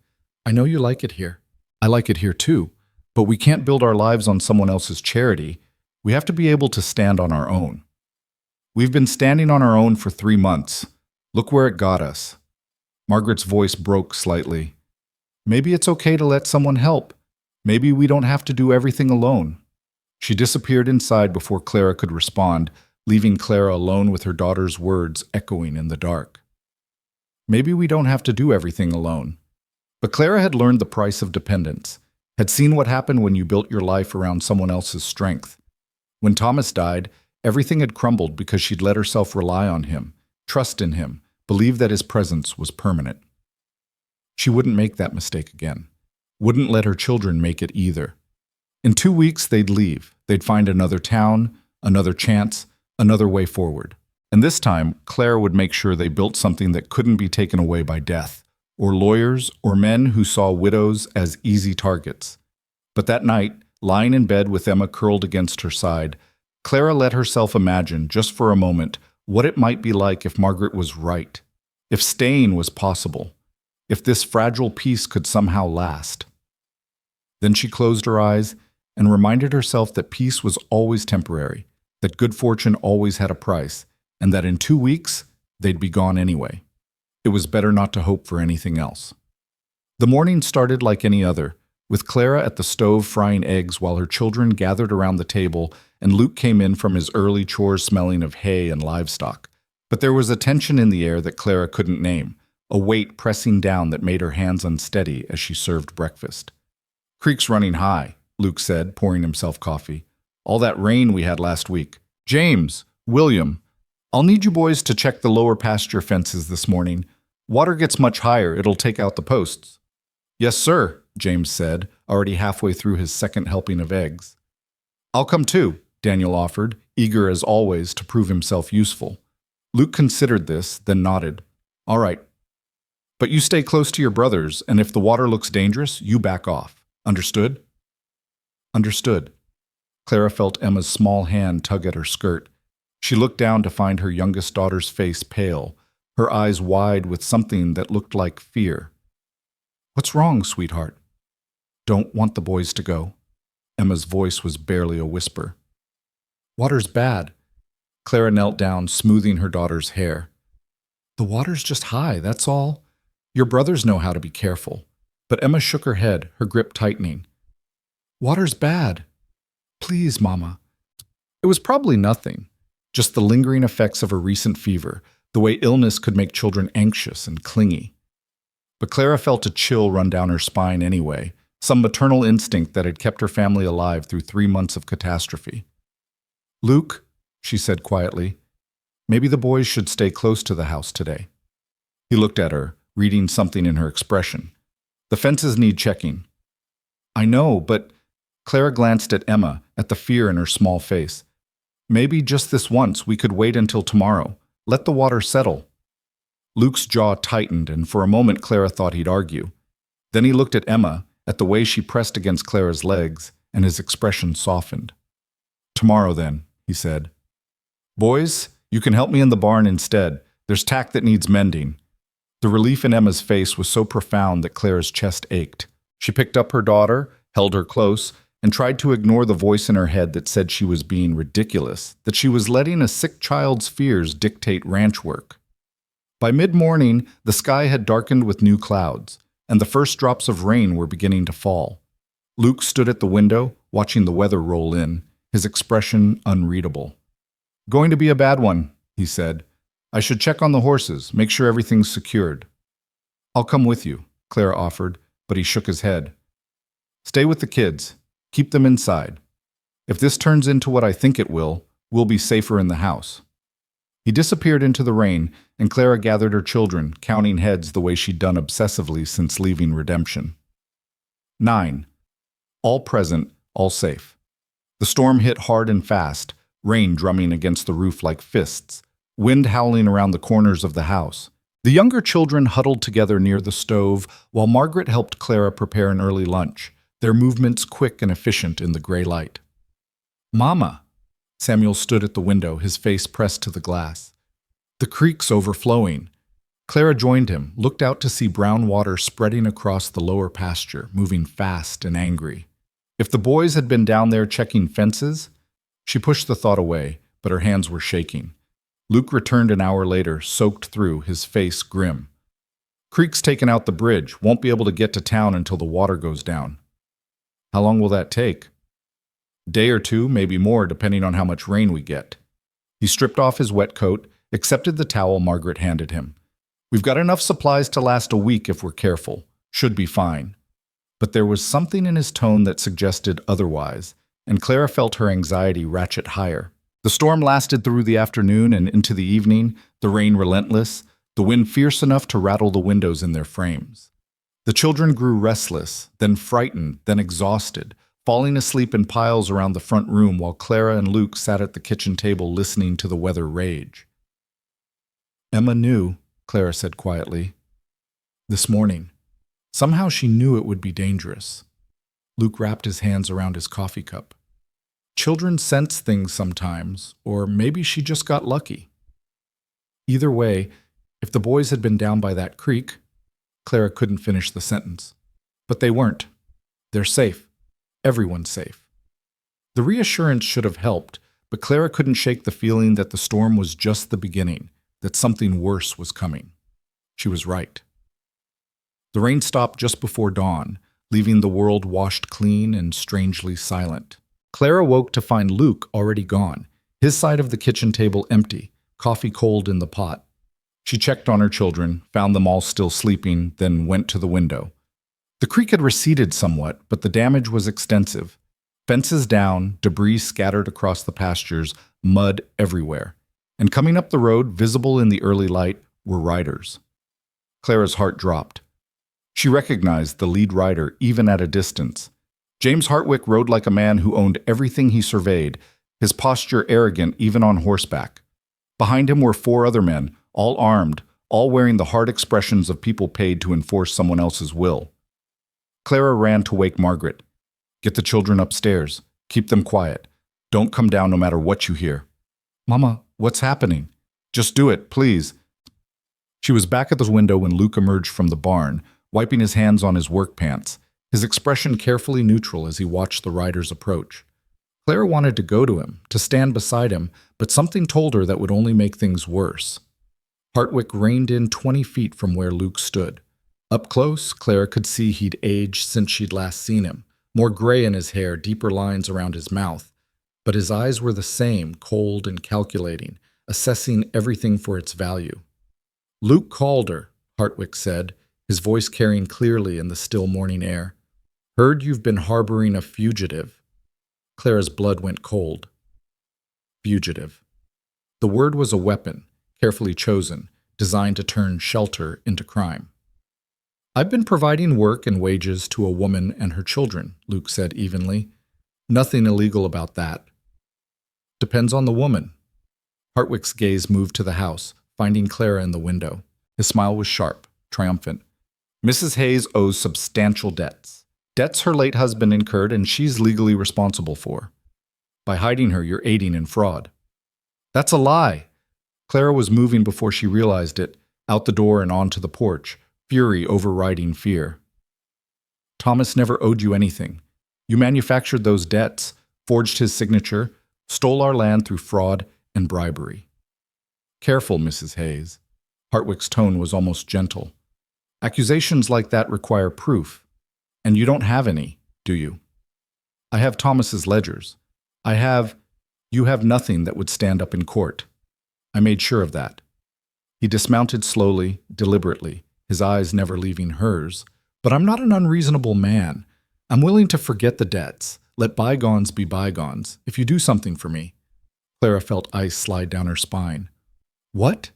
"I know you like it here. I like it here too, but we can't build our lives on someone else's charity. We have to be able to stand on our own. We've been standing on our own for 3 months. Look where it got us." Margaret's voice broke slightly. "Maybe it's okay to let someone help. Maybe we don't have to do everything alone." She disappeared inside before Clara could respond, leaving Clara alone with her daughter's words echoing in the dark. Maybe we don't have to do everything alone. But Clara had learned the price of dependence, had seen what happened when you built your life around someone else's strength. When Thomas died, everything had crumbled because she'd let herself rely on him, trust in him, believe that his presence was permanent. She wouldn't make that mistake again. Wouldn't let her children make it either. In 2 weeks, they'd leave. They'd find another town, another chance, another way forward. And this time, Clara would make sure they built something that couldn't be taken away by death, or lawyers, or men who saw widows as easy targets. But that night, lying in bed with Emma curled against her side, Clara let herself imagine, just for a moment, what it might be like if Margaret was right, if staying was possible, if this fragile peace could somehow last. Then she closed her eyes and reminded herself that peace was always temporary, that good fortune always had a price, and that in 2 weeks, they'd be gone anyway. It was better not to hope for anything else. The morning started like any other, with Clara at the stove frying eggs while her children gathered around the table and Luke came in from his early chores smelling of hay and livestock. But there was a tension in the air that Clara couldn't name, a weight pressing down that made her hands unsteady as she served breakfast. "Creek's running high," Luke said, pouring himself coffee. "All that rain we had last week. James, William, I'll need you boys to check the lower pasture fences this morning. Water gets much higher, it'll take out the posts." "Yes, sir," James said, already halfway through his second helping of eggs. "I'll come too," Daniel offered, eager as always to prove himself useful. Luke considered this, then nodded. "All right. But you stay close to your brothers, and if the water looks dangerous, you back off. Understood?" "Understood." Clara felt Emma's small hand tug at her skirt. She looked down to find her youngest daughter's face pale, her eyes wide with something that looked like fear. "What's wrong, sweetheart?" "Don't want the boys to go." Emma's voice was barely a whisper. "Water's bad." Clara knelt down, smoothing her daughter's hair. "The water's just high, that's all. Your brothers know how to be careful." But Emma shook her head, her grip tightening. "Water's bad. Please, Mama." It was probably nothing, just the lingering effects of a recent fever, the way illness could make children anxious and clingy. But Clara felt a chill run down her spine anyway, some maternal instinct that had kept her family alive through 3 months of catastrophe. "Luke," she said quietly, "maybe the boys should stay close to the house today." He looked at her, reading something in her expression. "The fences need checking." "I know, but—" Clara glanced at Emma, at the fear in her small face. "Maybe just this once we could wait until tomorrow. Let the water settle." Luke's jaw tightened, and for a moment Clara thought he'd argue. Then he looked at Emma, at the way she pressed against Clara's legs, and his expression softened. "Tomorrow, then," he said. "Boys, you can help me in the barn instead. There's tack that needs mending." The relief in Emma's face was so profound that Clara's chest ached. She picked up her daughter, held her close, and tried to ignore the voice in her head that said she was being ridiculous, that she was letting a sick child's fears dictate ranch work. By mid-morning, the sky had darkened with new clouds, and the first drops of rain were beginning to fall. Luke stood at the window, watching the weather roll in, his expression unreadable. "Going to be a bad one," he said. "I should check on the horses, make sure everything's secured." "I'll come with you," Clara offered, but he shook his head. "Stay with the kids. Keep them inside. If this turns into what I think it will, we'll be safer in the house." He disappeared into the rain, and Clara gathered her children, counting heads the way she'd done obsessively since leaving Redemption. 9. All present, all safe. The storm hit hard and fast, rain drumming against the roof like fists, wind howling around the corners of the house. The younger children huddled together near the stove while Margaret helped Clara prepare an early lunch, their movements quick and efficient in the gray light. "Mama!" Samuel stood at the window, his face pressed to the glass. "The creek's overflowing." Clara joined him, looked out to see brown water spreading across the lower pasture, moving fast and angry. If the boys had been down there checking fences, she pushed the thought away, but her hands were shaking. Luke returned an hour later, soaked through, his face grim. "Creek's taken out the bridge, won't be able to get to town until the water goes down." "How long will that take?" "Day or two, maybe more, depending on how much rain we get." He stripped off his wet coat, accepted the towel Margaret handed him. "We've got enough supplies to last a week if we're careful. Should be fine." But there was something in his tone that suggested otherwise, and Clara felt her anxiety ratchet higher. The storm lasted through the afternoon and into the evening, the rain relentless, the wind fierce enough to rattle the windows in their frames. The children grew restless, then frightened, then exhausted, falling asleep in piles around the front room while Clara and Luke sat at the kitchen table listening to the weather rage. Emma knew, Clara said quietly. This morning. Somehow she knew it would be dangerous. Luke wrapped his hands around his coffee cup. Children sense things sometimes, or maybe she just got lucky. Either way, if the boys had been down by that creek, Clara couldn't finish the sentence. But they weren't. They're safe. Everyone's safe. The reassurance should have helped, but Clara couldn't shake the feeling that the storm was just the beginning, that something worse was coming. She was right. The rain stopped just before dawn, leaving the world washed clean and strangely silent. Clara woke to find Luke already gone, his side of the kitchen table empty, coffee cold in the pot. She checked on her children, found them all still sleeping, then went to the window. The creek had receded somewhat, but the damage was extensive. Fences down, debris scattered across the pastures, mud everywhere. And coming up the road, visible in the early light, were riders. Clara's heart dropped. She recognized the lead rider even at a distance. James Hartwick rode like a man who owned everything he surveyed, his posture arrogant even on horseback. Behind him were 4 other men, all armed, all wearing the hard expressions of people paid to enforce someone else's will. Clara ran to wake Margaret. Get the children upstairs. Keep them quiet. Don't come down no matter what you hear. Mama, what's happening? Just do it, please. She was back at the window when Luke emerged from the barn, wiping his hands on his work pants, his expression carefully neutral as he watched the riders approach. Clara wanted to go to him, to stand beside him, but something told her that would only make things worse. Hartwick reined in 20 feet from where Luke stood. Up close, Clara could see he'd aged since she'd last seen him, more gray in his hair, deeper lines around his mouth. But his eyes were the same, cold and calculating, assessing everything for its value. Luke called her, Hartwick said, his voice carrying clearly in the still morning air. Heard you've been harboring a fugitive. Clara's blood went cold. Fugitive. The word was a weapon, carefully chosen, designed to turn shelter into crime. I've been providing work and wages to a woman and her children, Luke said evenly. Nothing illegal about that. Depends on the woman. Hartwick's gaze moved to the house, finding Clara in the window. His smile was sharp, triumphant. Mrs. Hayes owes substantial debts. Debts her late husband incurred and she's legally responsible for. By hiding her, you're aiding in fraud. That's a lie. Clara was moving before she realized it, out the door and onto the porch, fury overriding fear. Thomas never owed you anything. You manufactured those debts, forged his signature, stole our land through fraud and bribery. Careful, Mrs. Hayes. Hartwick's tone was almost gentle. Accusations like that require proof. And you don't have any, do you? I have Thomas's ledgers. You have nothing that would stand up in court. I made sure of that. He dismounted slowly, deliberately, his eyes never leaving hers. But I'm not an unreasonable man. I'm willing to forget the debts, let bygones be bygones, if you do something for me. Clara felt ice slide down her spine. What?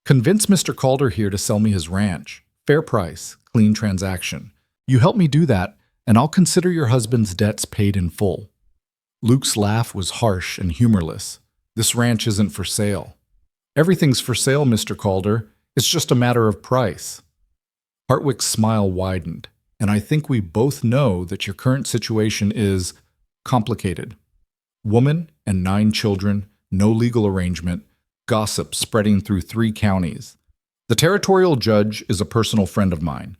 Convince Mr. Calder here to sell me his ranch. Fair price, clean transaction. You help me do that, and I'll consider your husband's debts paid in full. Luke's laugh was harsh and humorless. This ranch isn't for sale. Everything's for sale, Mr. Calder. It's just a matter of price. Hartwick's smile widened, and I think we both know that your current situation is complicated. Woman and 9 children, no legal arrangement, gossip spreading through 3 counties. The territorial judge is a personal friend of mine.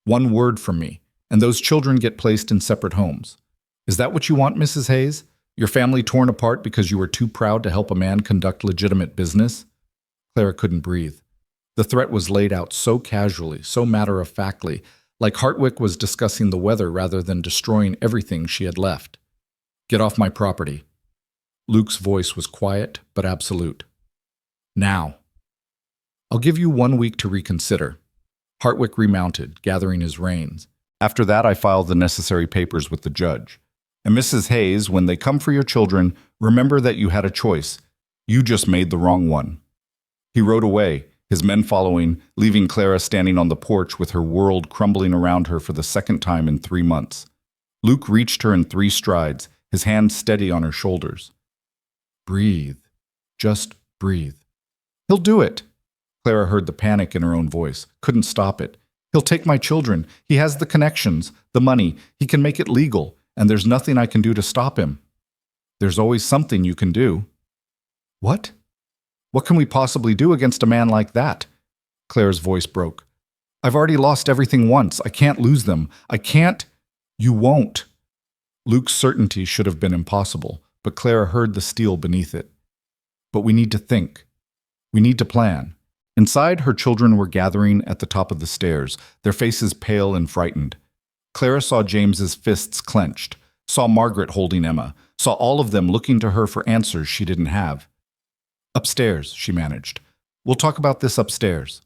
1 word from me, and those children get placed in separate homes. Is that what you want, Mrs. Hayes? Your family torn apart because you were too proud to help a man conduct legitimate business? Clara couldn't breathe. The threat was laid out so casually, so matter-of-factly, like Hartwick was discussing the weather rather than destroying everything she had left. Get off my property. Luke's voice was quiet but absolute. Now. I'll give you 1 week to reconsider. Hartwick remounted, gathering his reins. After that, I filed the necessary papers with the judge. And Mrs. Hayes, when they come for your children, remember that you had a choice. You just made the wrong one. He rode away, his men following, leaving Clara standing on the porch with her world crumbling around her for the second time in 3 months. Luke reached her in 3 strides, his hand steady on her shoulders. Breathe. Just breathe. He'll do it. Clara heard the panic in her own voice, couldn't stop it. He'll take my children. He has the connections, the money. He can make it legal, and there's nothing I can do to stop him. There's always something you can do. What? What can we possibly do against a man like that? Claire's voice broke. I've already lost everything once. I can't lose them. I can't. You won't. Luke's certainty should have been impossible, but Clara heard the steel beneath it. But we need to think. We need to plan. Inside, her children were gathering at the top of the stairs, their faces pale and frightened. Clara saw James's fists clenched, saw Margaret holding Emma, saw all of them looking to her for answers she didn't have. Upstairs, she managed. We'll talk about this upstairs.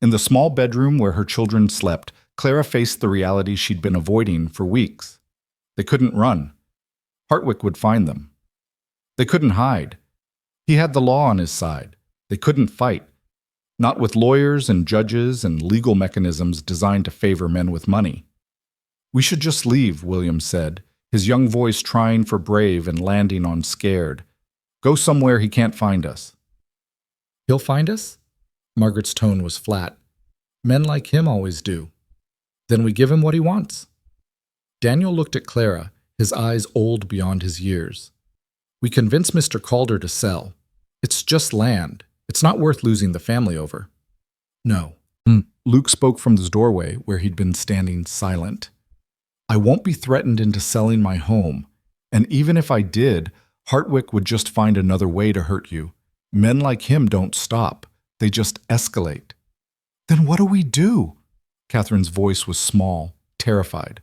In the small bedroom where her children slept, Clara faced the reality she'd been avoiding for weeks. They couldn't run. Hartwick would find them. They couldn't hide. He had the law on his side. They couldn't fight. Not with lawyers and judges and legal mechanisms designed to favor men with money. We should just leave, William said, his young voice trying for brave and landing on scared. Go somewhere he can't find us. He'll find us? Margaret's tone was flat. Men like him always do. Then we give him what he wants. Daniel looked at Clara, his eyes old beyond his years. We convince Mr. Calder to sell. It's just land. It's not worth losing the family over. No. Luke spoke from the doorway where he'd been standing silent. I won't be threatened into selling my home. And even if I did, Hartwick would just find another way to hurt you. Men like him don't stop. They just escalate. Then what do we do? Catherine's voice was small, terrified.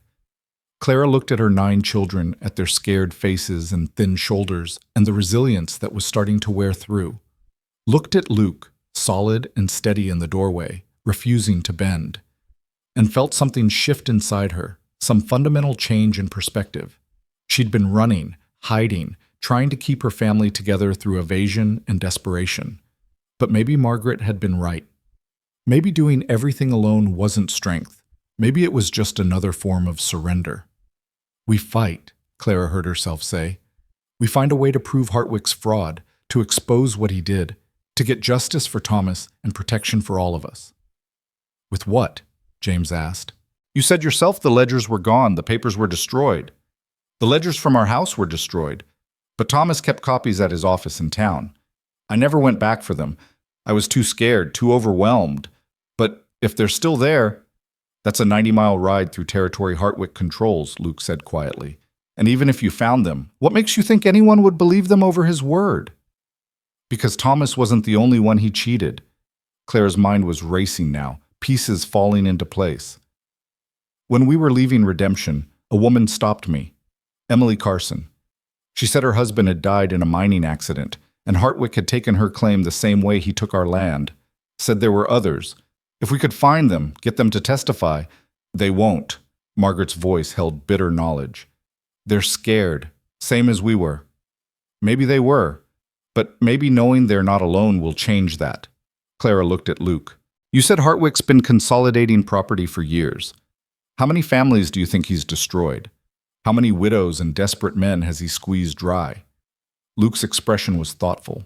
Clara looked at her 9 children, at their scared faces and thin shoulders, and the resilience that was starting to wear through. Looked at Luke, solid and steady in the doorway, refusing to bend, and felt something shift inside her, some fundamental change in perspective. She'd been running, hiding, trying to keep her family together through evasion and desperation. But maybe Margaret had been right. Maybe doing everything alone wasn't strength. Maybe it was just another form of surrender. We fight, Clara heard herself say. We find a way to prove Hartwick's fraud, to expose what he did, to get justice for Thomas and protection for all of us. With what? James asked. You said yourself the ledgers were gone, the papers were destroyed. The ledgers from our house were destroyed, but Thomas kept copies at his office in town. I never went back for them. I was too scared, too overwhelmed. But if they're still there, that's a 90-mile ride through territory Hartwick controls, Luke said quietly. And even if you found them, what makes you think anyone would believe them over his word? Because Thomas wasn't the only one he cheated. Clara's mind was racing now, pieces falling into place. When we were leaving Redemption, a woman stopped me. Emily Carson. She said her husband had died in a mining accident, and Hartwick had taken her claim the same way he took our land. Said there were others. If we could find them, get them to testify. They won't. Margaret's voice held bitter knowledge. They're scared, same as we were. Maybe they were, but maybe knowing they're not alone will change that. Clara looked at Luke. You said Hartwick's been consolidating property for years. How many families do you think he's destroyed? How many widows and desperate men has he squeezed dry? Luke's expression was thoughtful.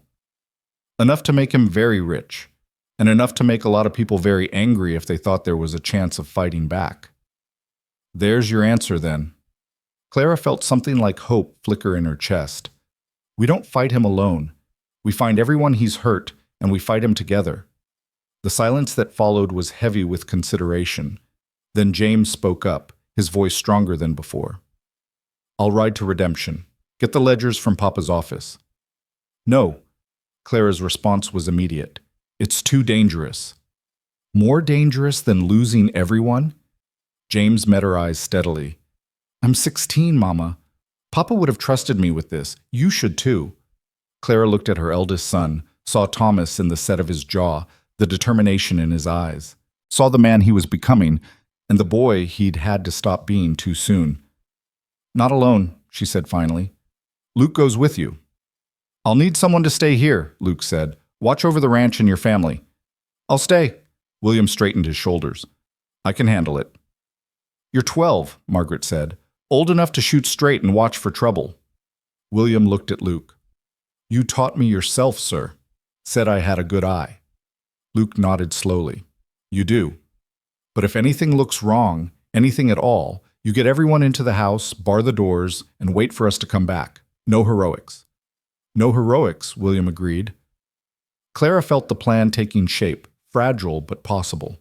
Enough to make him very rich, and enough to make a lot of people very angry if they thought there was a chance of fighting back. There's your answer, then. Clara felt something like hope flicker in her chest. We don't fight him alone. We find everyone he's hurt, and we fight him together. The silence that followed was heavy with consideration. Then James spoke up, his voice stronger than before. I'll ride to Redemption. Get the ledgers from Papa's office. No. Clara's response was immediate. It's too dangerous. More dangerous than losing everyone? James met her eyes steadily. I'm 16, Mama. Papa would have trusted me with this. You should too. Clara looked at her eldest son, saw Thomas in the set of his jaw, the determination in his eyes, saw the man he was becoming, and the boy he'd had to stop being too soon. Not alone, she said finally. Luke goes with you. I'll need someone to stay here, Luke said. Watch over the ranch and your family. I'll stay. William straightened his shoulders. I can handle it. You're 12, Margaret said. Old enough to shoot straight and watch for trouble. William looked at Luke. You taught me yourself, sir. Said I had a good eye. Luke nodded slowly. You do. But if anything looks wrong, anything at all, you get everyone into the house, bar the doors, and wait for us to come back. No heroics. No heroics, William agreed. Clara felt the plan taking shape, fragile but possible.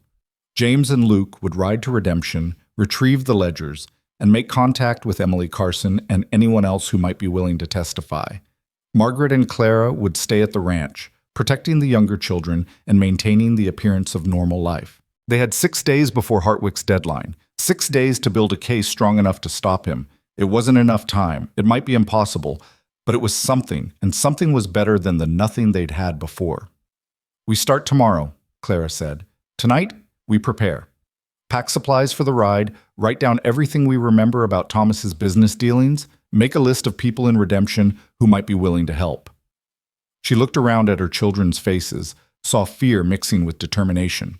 James and Luke would ride to Redemption, retrieve the ledgers, and make contact with Emily Carson and anyone else who might be willing to testify. Margaret and Clara would stay at the ranch, protecting the younger children and maintaining the appearance of normal life. They had 6 days before Hartwick's deadline, 6 days to build a case strong enough to stop him. It wasn't enough time. It might be impossible, but it was something, and something was better than the nothing they'd had before. We start tomorrow, Clara said. Tonight, we prepare. Pack supplies for the ride, write down everything we remember about Thomas's business dealings, make a list of people in Redemption who might be willing to help. She looked around at her children's faces, saw fear mixing with determination.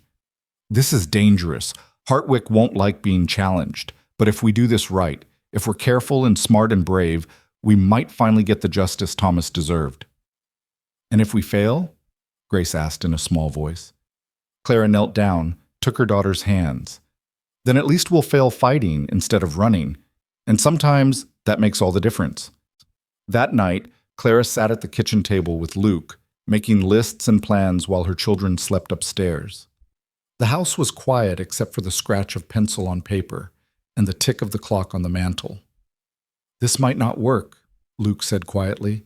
This is dangerous. Hartwick won't like being challenged, but if we do this right, if we're careful and smart and brave, we might finally get the justice Thomas deserved. And if we fail? Grace asked in a small voice. Clara knelt down, took her daughter's hands. Then at least we'll fail fighting instead of running, and sometimes that makes all the difference. That night, Clara sat at the kitchen table with Luke, making lists and plans while her children slept upstairs. The house was quiet except for the scratch of pencil on paper and the tick of the clock on the mantel. This might not work, Luke said quietly.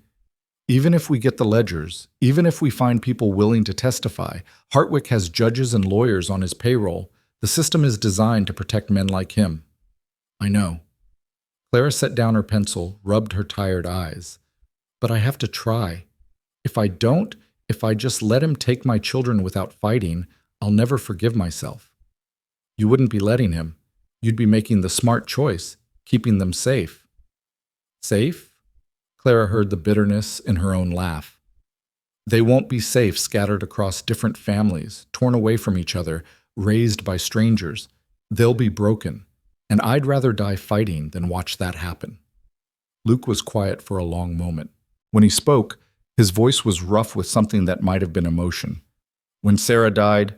Even if we get the ledgers, even if we find people willing to testify, Hartwick has judges and lawyers on his payroll. The system is designed to protect men like him. I know. Clara set down her pencil, rubbed her tired eyes. But I have to try. If I don't, if I just let him take my children without fighting, I'll never forgive myself. You wouldn't be letting him. You'd be making the smart choice, keeping them safe. Safe? Clara heard the bitterness in her own laugh. They won't be safe scattered across different families, torn away from each other, raised by strangers. They'll be broken, and I'd rather die fighting than watch that happen. Luke was quiet for a long moment. When he spoke, his voice was rough with something that might have been emotion. When Sarah died,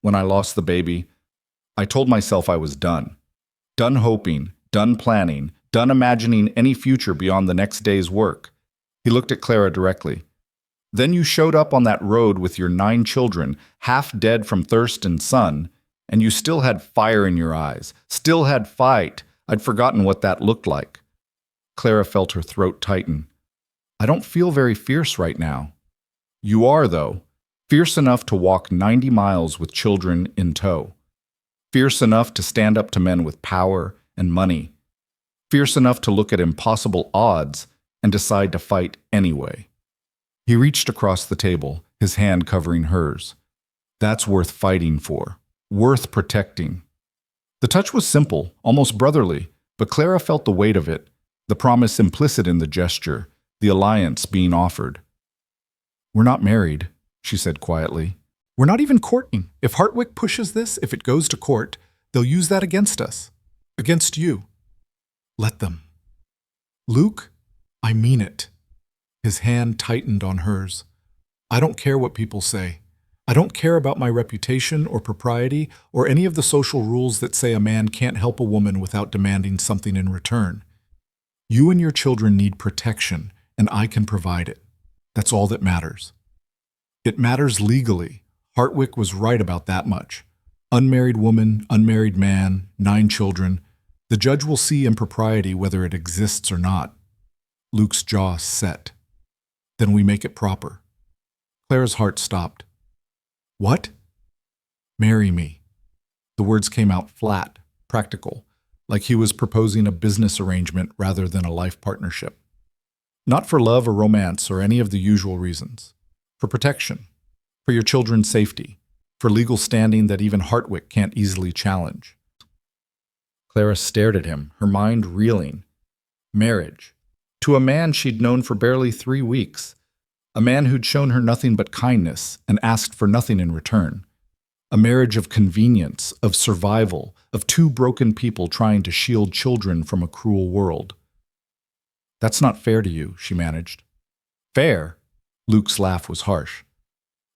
when I lost the baby, I told myself I was done. Done hoping, done planning, done imagining any future beyond the next day's work. He looked at Clara directly. Then you showed up on that road with your 9 children, half dead from thirst and sun, and you still had fire in your eyes, still had fight. I'd forgotten what that looked like. Clara felt her throat tighten. I don't feel very fierce right now. You are, though. Fierce enough to walk 90 miles with children in tow. Fierce enough to stand up to men with power and money. Fierce enough to look at impossible odds and decide to fight anyway. He reached across the table, his hand covering hers. That's worth fighting for. Worth protecting. The touch was simple, almost brotherly, but Clara felt the weight of it, the promise implicit in the gesture, the alliance being offered. We're not married, she said quietly. We're not even courting. If Hartwick pushes this, if it goes to court, they'll use that against us. Against you. Let them. Luke, I mean it. His hand tightened on hers. I don't care what people say. I don't care about my reputation or propriety or any of the social rules that say a man can't help a woman without demanding something in return. You and your children need protection, and I can provide it. That's all that matters. It matters legally. Hartwick was right about that much. Unmarried woman, unmarried man, 9 children. The judge will see impropriety whether it exists or not. Luke's jaw set. Then we make it proper. Clara's heart stopped. What? Marry me. The words came out flat, practical, like he was proposing a business arrangement rather than a life partnership. Not for love or romance or any of the usual reasons. For protection. For your children's safety. For legal standing that even Hartwick can't easily challenge. Clara stared at him, her mind reeling. Marriage. To a man she'd known for barely 3 weeks. A man who'd shown her nothing but kindness and asked for nothing in return. A marriage of convenience, of survival, of two broken people trying to shield children from a cruel world. That's not fair to you, she managed. Fair? Luke's laugh was harsh.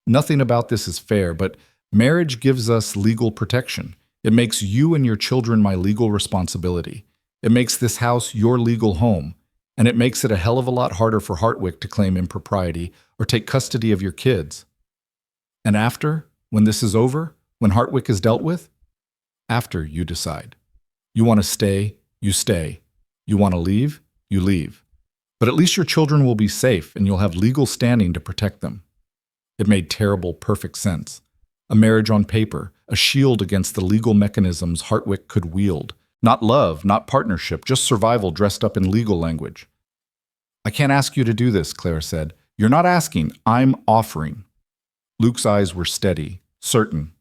Nothing about this is fair, but marriage gives us legal protection. It makes you and your children my legal responsibility. It makes this house your legal home, and it makes it a hell of a lot harder for Hartwick to claim impropriety or take custody of your kids. And after, when this is over, when Hartwick is dealt with? After, you decide. You want to stay, you stay. You want to leave, you leave. But at least your children will be safe and you'll have legal standing to protect them. It made terrible, perfect sense. A marriage on paper, a shield against the legal mechanisms Hartwick could wield. Not love, not partnership, just survival dressed up in legal language. I can't ask you to do this, Clara said. You're not asking, I'm offering. Luke's eyes were steady, certain.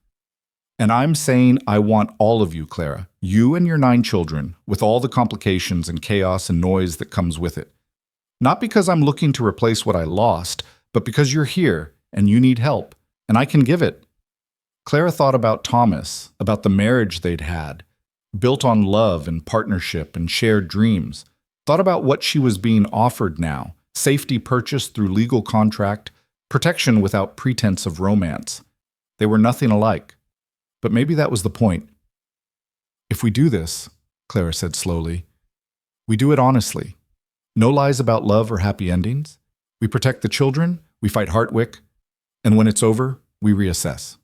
And I'm saying I want all of you, Clara, you and your 9 children, with all the complications and chaos and noise that comes with it. Not because I'm looking to replace what I lost, but because you're here and you need help, and I can give it. Clara thought about Thomas, about the marriage they'd had, built on love and partnership and shared dreams. Thought about what she was being offered now, safety purchased through legal contract, protection without pretense of romance. They were nothing alike. But maybe that was the point. If we do this, Clara said slowly, we do it honestly. No lies about love or happy endings. We protect the children, we fight Hartwick, and when it's over, we reassess.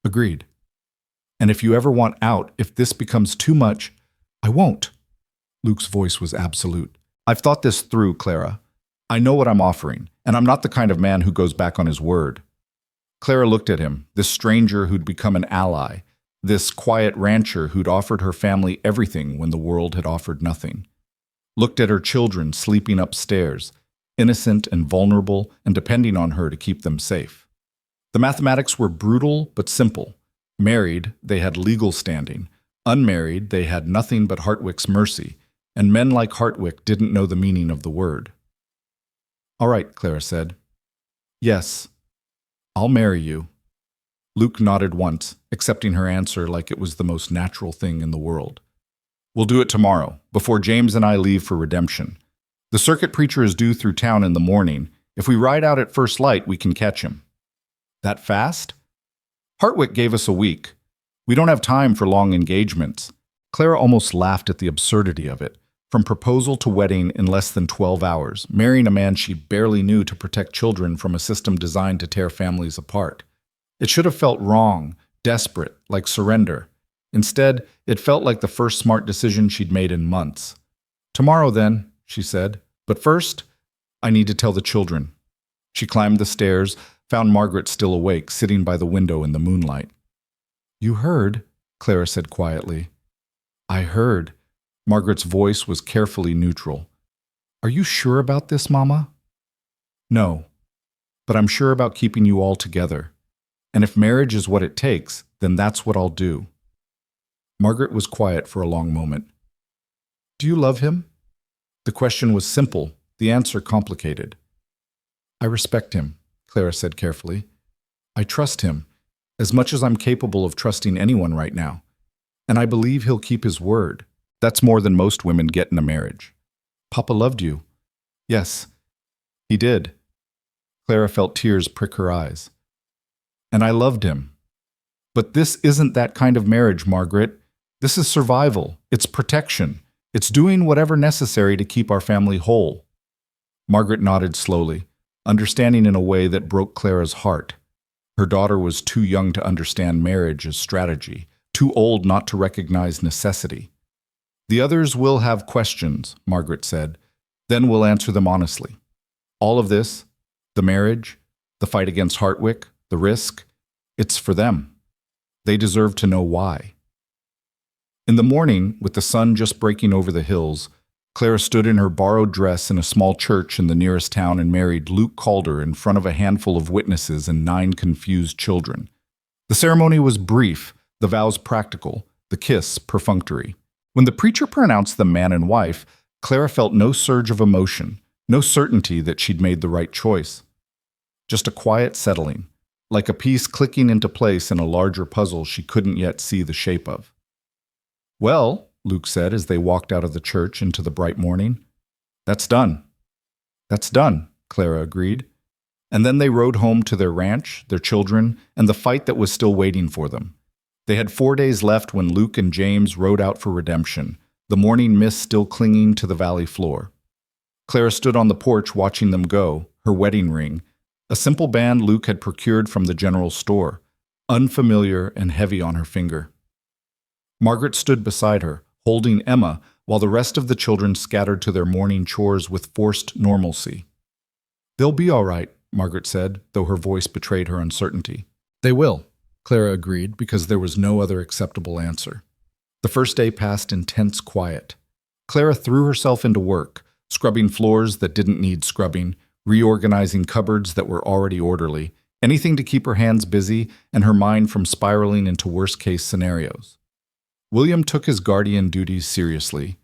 Agreed. And if you ever want out, if this becomes too much, I won't. Luke's voice was absolute. I've thought this through, Clara. I know what I'm offering, and I'm not the kind of man who goes back on his word. Clara looked at him, this stranger who'd become an ally, this quiet rancher who'd offered her family everything when the world had offered nothing. Looked at her children sleeping upstairs, innocent and vulnerable and depending on her to keep them safe. The mathematics were brutal but simple. Married, they had legal standing. Unmarried, they had nothing but Hartwick's mercy, and men like Hartwick didn't know the meaning of the word. All right, Clara said. Yes, I'll marry you. Luke nodded once, accepting her answer like it was the most natural thing in the world. We'll do it tomorrow, before James and I leave for redemption. The circuit preacher is due through town in the morning. If we ride out at first light, we can catch him. That fast? Hartwick gave us a week. We don't have time for long engagements. Clara almost laughed at the absurdity of it. From proposal to wedding in less than 12 hours, marrying a man she barely knew to protect children from a system designed to tear families apart. It should have felt wrong, desperate, like surrender. Instead, it felt like the first smart decision she'd made in months. Tomorrow then, she said. But first, I need to tell the children. She climbed the stairs, found Margaret still awake, sitting by the window in the moonlight. You heard, Clara said quietly. I heard. Margaret's voice was carefully neutral. Are you sure about this, Mama? No, but I'm sure about keeping you all together. And if marriage is what it takes, then that's what I'll do. Margaret was quiet for a long moment. Do you love him? The question was simple, the answer complicated. I respect him, Clara said carefully. I trust him, as much as I'm capable of trusting anyone right now. And I believe he'll keep his word. That's more than most women get in a marriage. Papa loved you. Yes, he did. Clara felt tears prick her eyes. And I loved him. But this isn't that kind of marriage, Margaret. This is survival. It's protection. It's doing whatever necessary to keep our family whole. Margaret nodded slowly, understanding in a way that broke Clara's heart. Her daughter was too young to understand marriage as strategy, too old not to recognize necessity. The others will have questions, Margaret said. Then we'll answer them honestly. All of this, the marriage, the fight against Hartwick, the risk, it's for them. They deserve to know why. In the morning, with the sun just breaking over the hills, Clara stood in her borrowed dress in a small church in the nearest town and married Luke Calder in front of a handful of witnesses and 9 confused children. The ceremony was brief, the vows practical, the kiss perfunctory. When the preacher pronounced them man and wife, Clara felt no surge of emotion, no certainty that she'd made the right choice. Just a quiet settling, like a piece clicking into place in a larger puzzle she couldn't yet see the shape of. "Well," Luke said as they walked out of the church into the bright morning, "that's done." "That's done," Clara agreed. And then they rode home to their ranch, their children, and the fight that was still waiting for them. They had 4 days left when Luke and James rode out for redemption, the morning mist still clinging to the valley floor. Clara stood on the porch watching them go, her wedding ring, a simple band Luke had procured from the general store, unfamiliar and heavy on her finger. Margaret stood beside her, holding Emma, while the rest of the children scattered to their morning chores with forced normalcy. "They'll be all right," Margaret said, though her voice betrayed her uncertainty. "They will," Clara agreed, because there was no other acceptable answer. The first day passed in tense quiet. Clara threw herself into work, scrubbing floors that didn't need scrubbing, reorganizing cupboards that were already orderly, anything to keep her hands busy and her mind from spiraling into worst-case scenarios. William took his guardian duties seriously,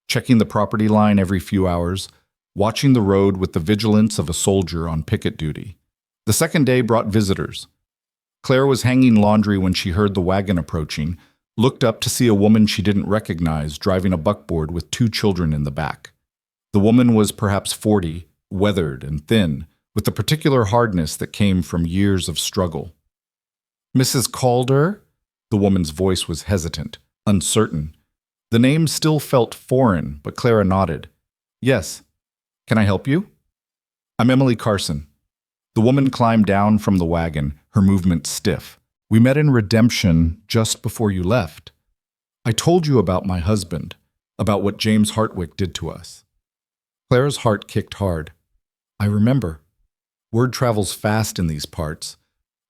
checking the property line every few hours, watching the road with the vigilance of a soldier on picket duty. The second day brought visitors. Claire was hanging laundry when she heard the wagon approaching, looked up to see a woman she didn't recognize driving a buckboard with 2 children in the back. The woman was perhaps 40, weathered and thin, with the particular hardness that came from years of struggle. "Mrs. Calder?" The woman's voice was hesitant, uncertain. The name still felt foreign, but Clara nodded. "Yes. Can I help you?" "I'm Emily Carson." The woman climbed down from the wagon, her movement stiff. "We met in Redemption just before you left. I told you about my husband, about what James Hartwick did to us." Clara's heart kicked hard. "I remember. Word travels fast in these parts.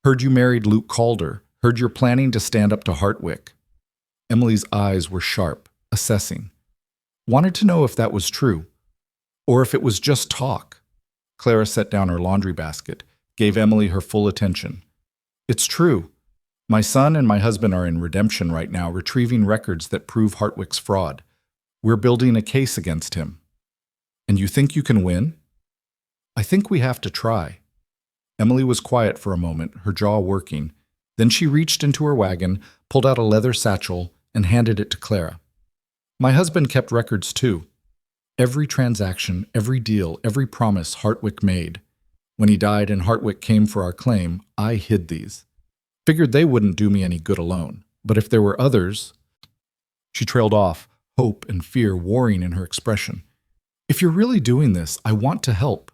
Heard you married Luke Calder. Heard you're planning to stand up to Hartwick." Emily's eyes were sharp, assessing. Wanted to know if that was true, or if it was just talk. Clara set down her laundry basket, gave Emily her full attention. "It's true. My son and my husband are in Redemption right now, retrieving records that prove Hartwick's fraud. We're building a case against him." "And you think you can win?" "I think we have to try." Emily was quiet for a moment, her jaw working. Then she reached into her wagon, pulled out a leather satchel, and handed it to Clara. "My husband kept records too. Every transaction, every deal, every promise Hartwick made. When he died and Hartwick came for our claim, I hid these. Figured they wouldn't do me any good alone. But if there were others—" She trailed off, hope and fear warring in her expression. "If you're really doing this, I want to help."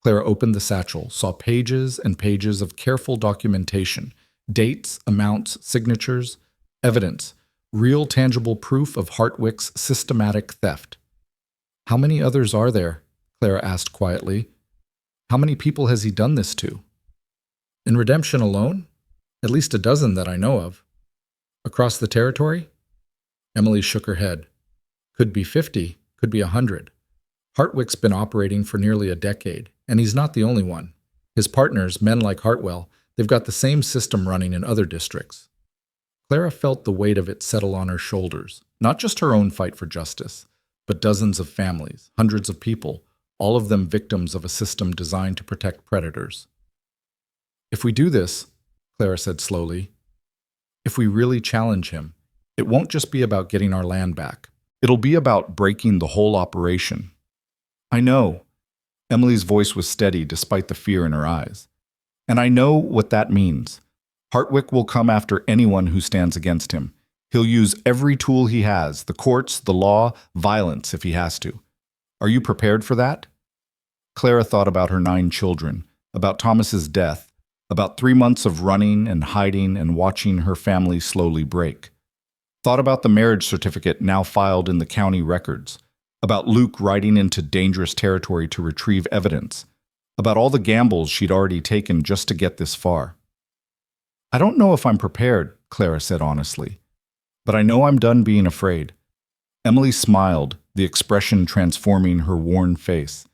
Clara opened the satchel, saw pages and pages of careful documentation, dates, amounts, signatures, evidence, real tangible proof of Hartwick's systematic theft. "How many others are there?" Clara asked quietly. "How many people has he done this to?" "In Redemption alone? At least a dozen that I know of." "Across the territory?" Emily shook her head. "Could be 50, could be 100. Hartwick's been operating for nearly a decade, and he's not the only one. His partners, men like Hartwell, they've got the same system running in other districts." Clara felt the weight of it settle on her shoulders, not just her own fight for justice, but dozens of families, hundreds of people, all of them victims of a system designed to protect predators. "If we do this," Clara said slowly, "if we really challenge him, it won't just be about getting our land back. It'll be about breaking the whole operation." "I know." Emily's voice was steady despite the fear in her eyes. "And I know what that means. Hartwick will come after anyone who stands against him. He'll use every tool he has, the courts, the law, violence if he has to. Are you prepared for that?" Clara thought about her 9 children, about Thomas's death, about 3 months of running and hiding and watching her family slowly break. Thought about the marriage certificate now filed in the county records, about Luke riding into dangerous territory to retrieve evidence, about all the gambles she'd already taken just to get this far. "I don't know if I'm prepared," Clara said honestly, "but I know I'm done being afraid." Emily smiled, the expression transforming her worn face.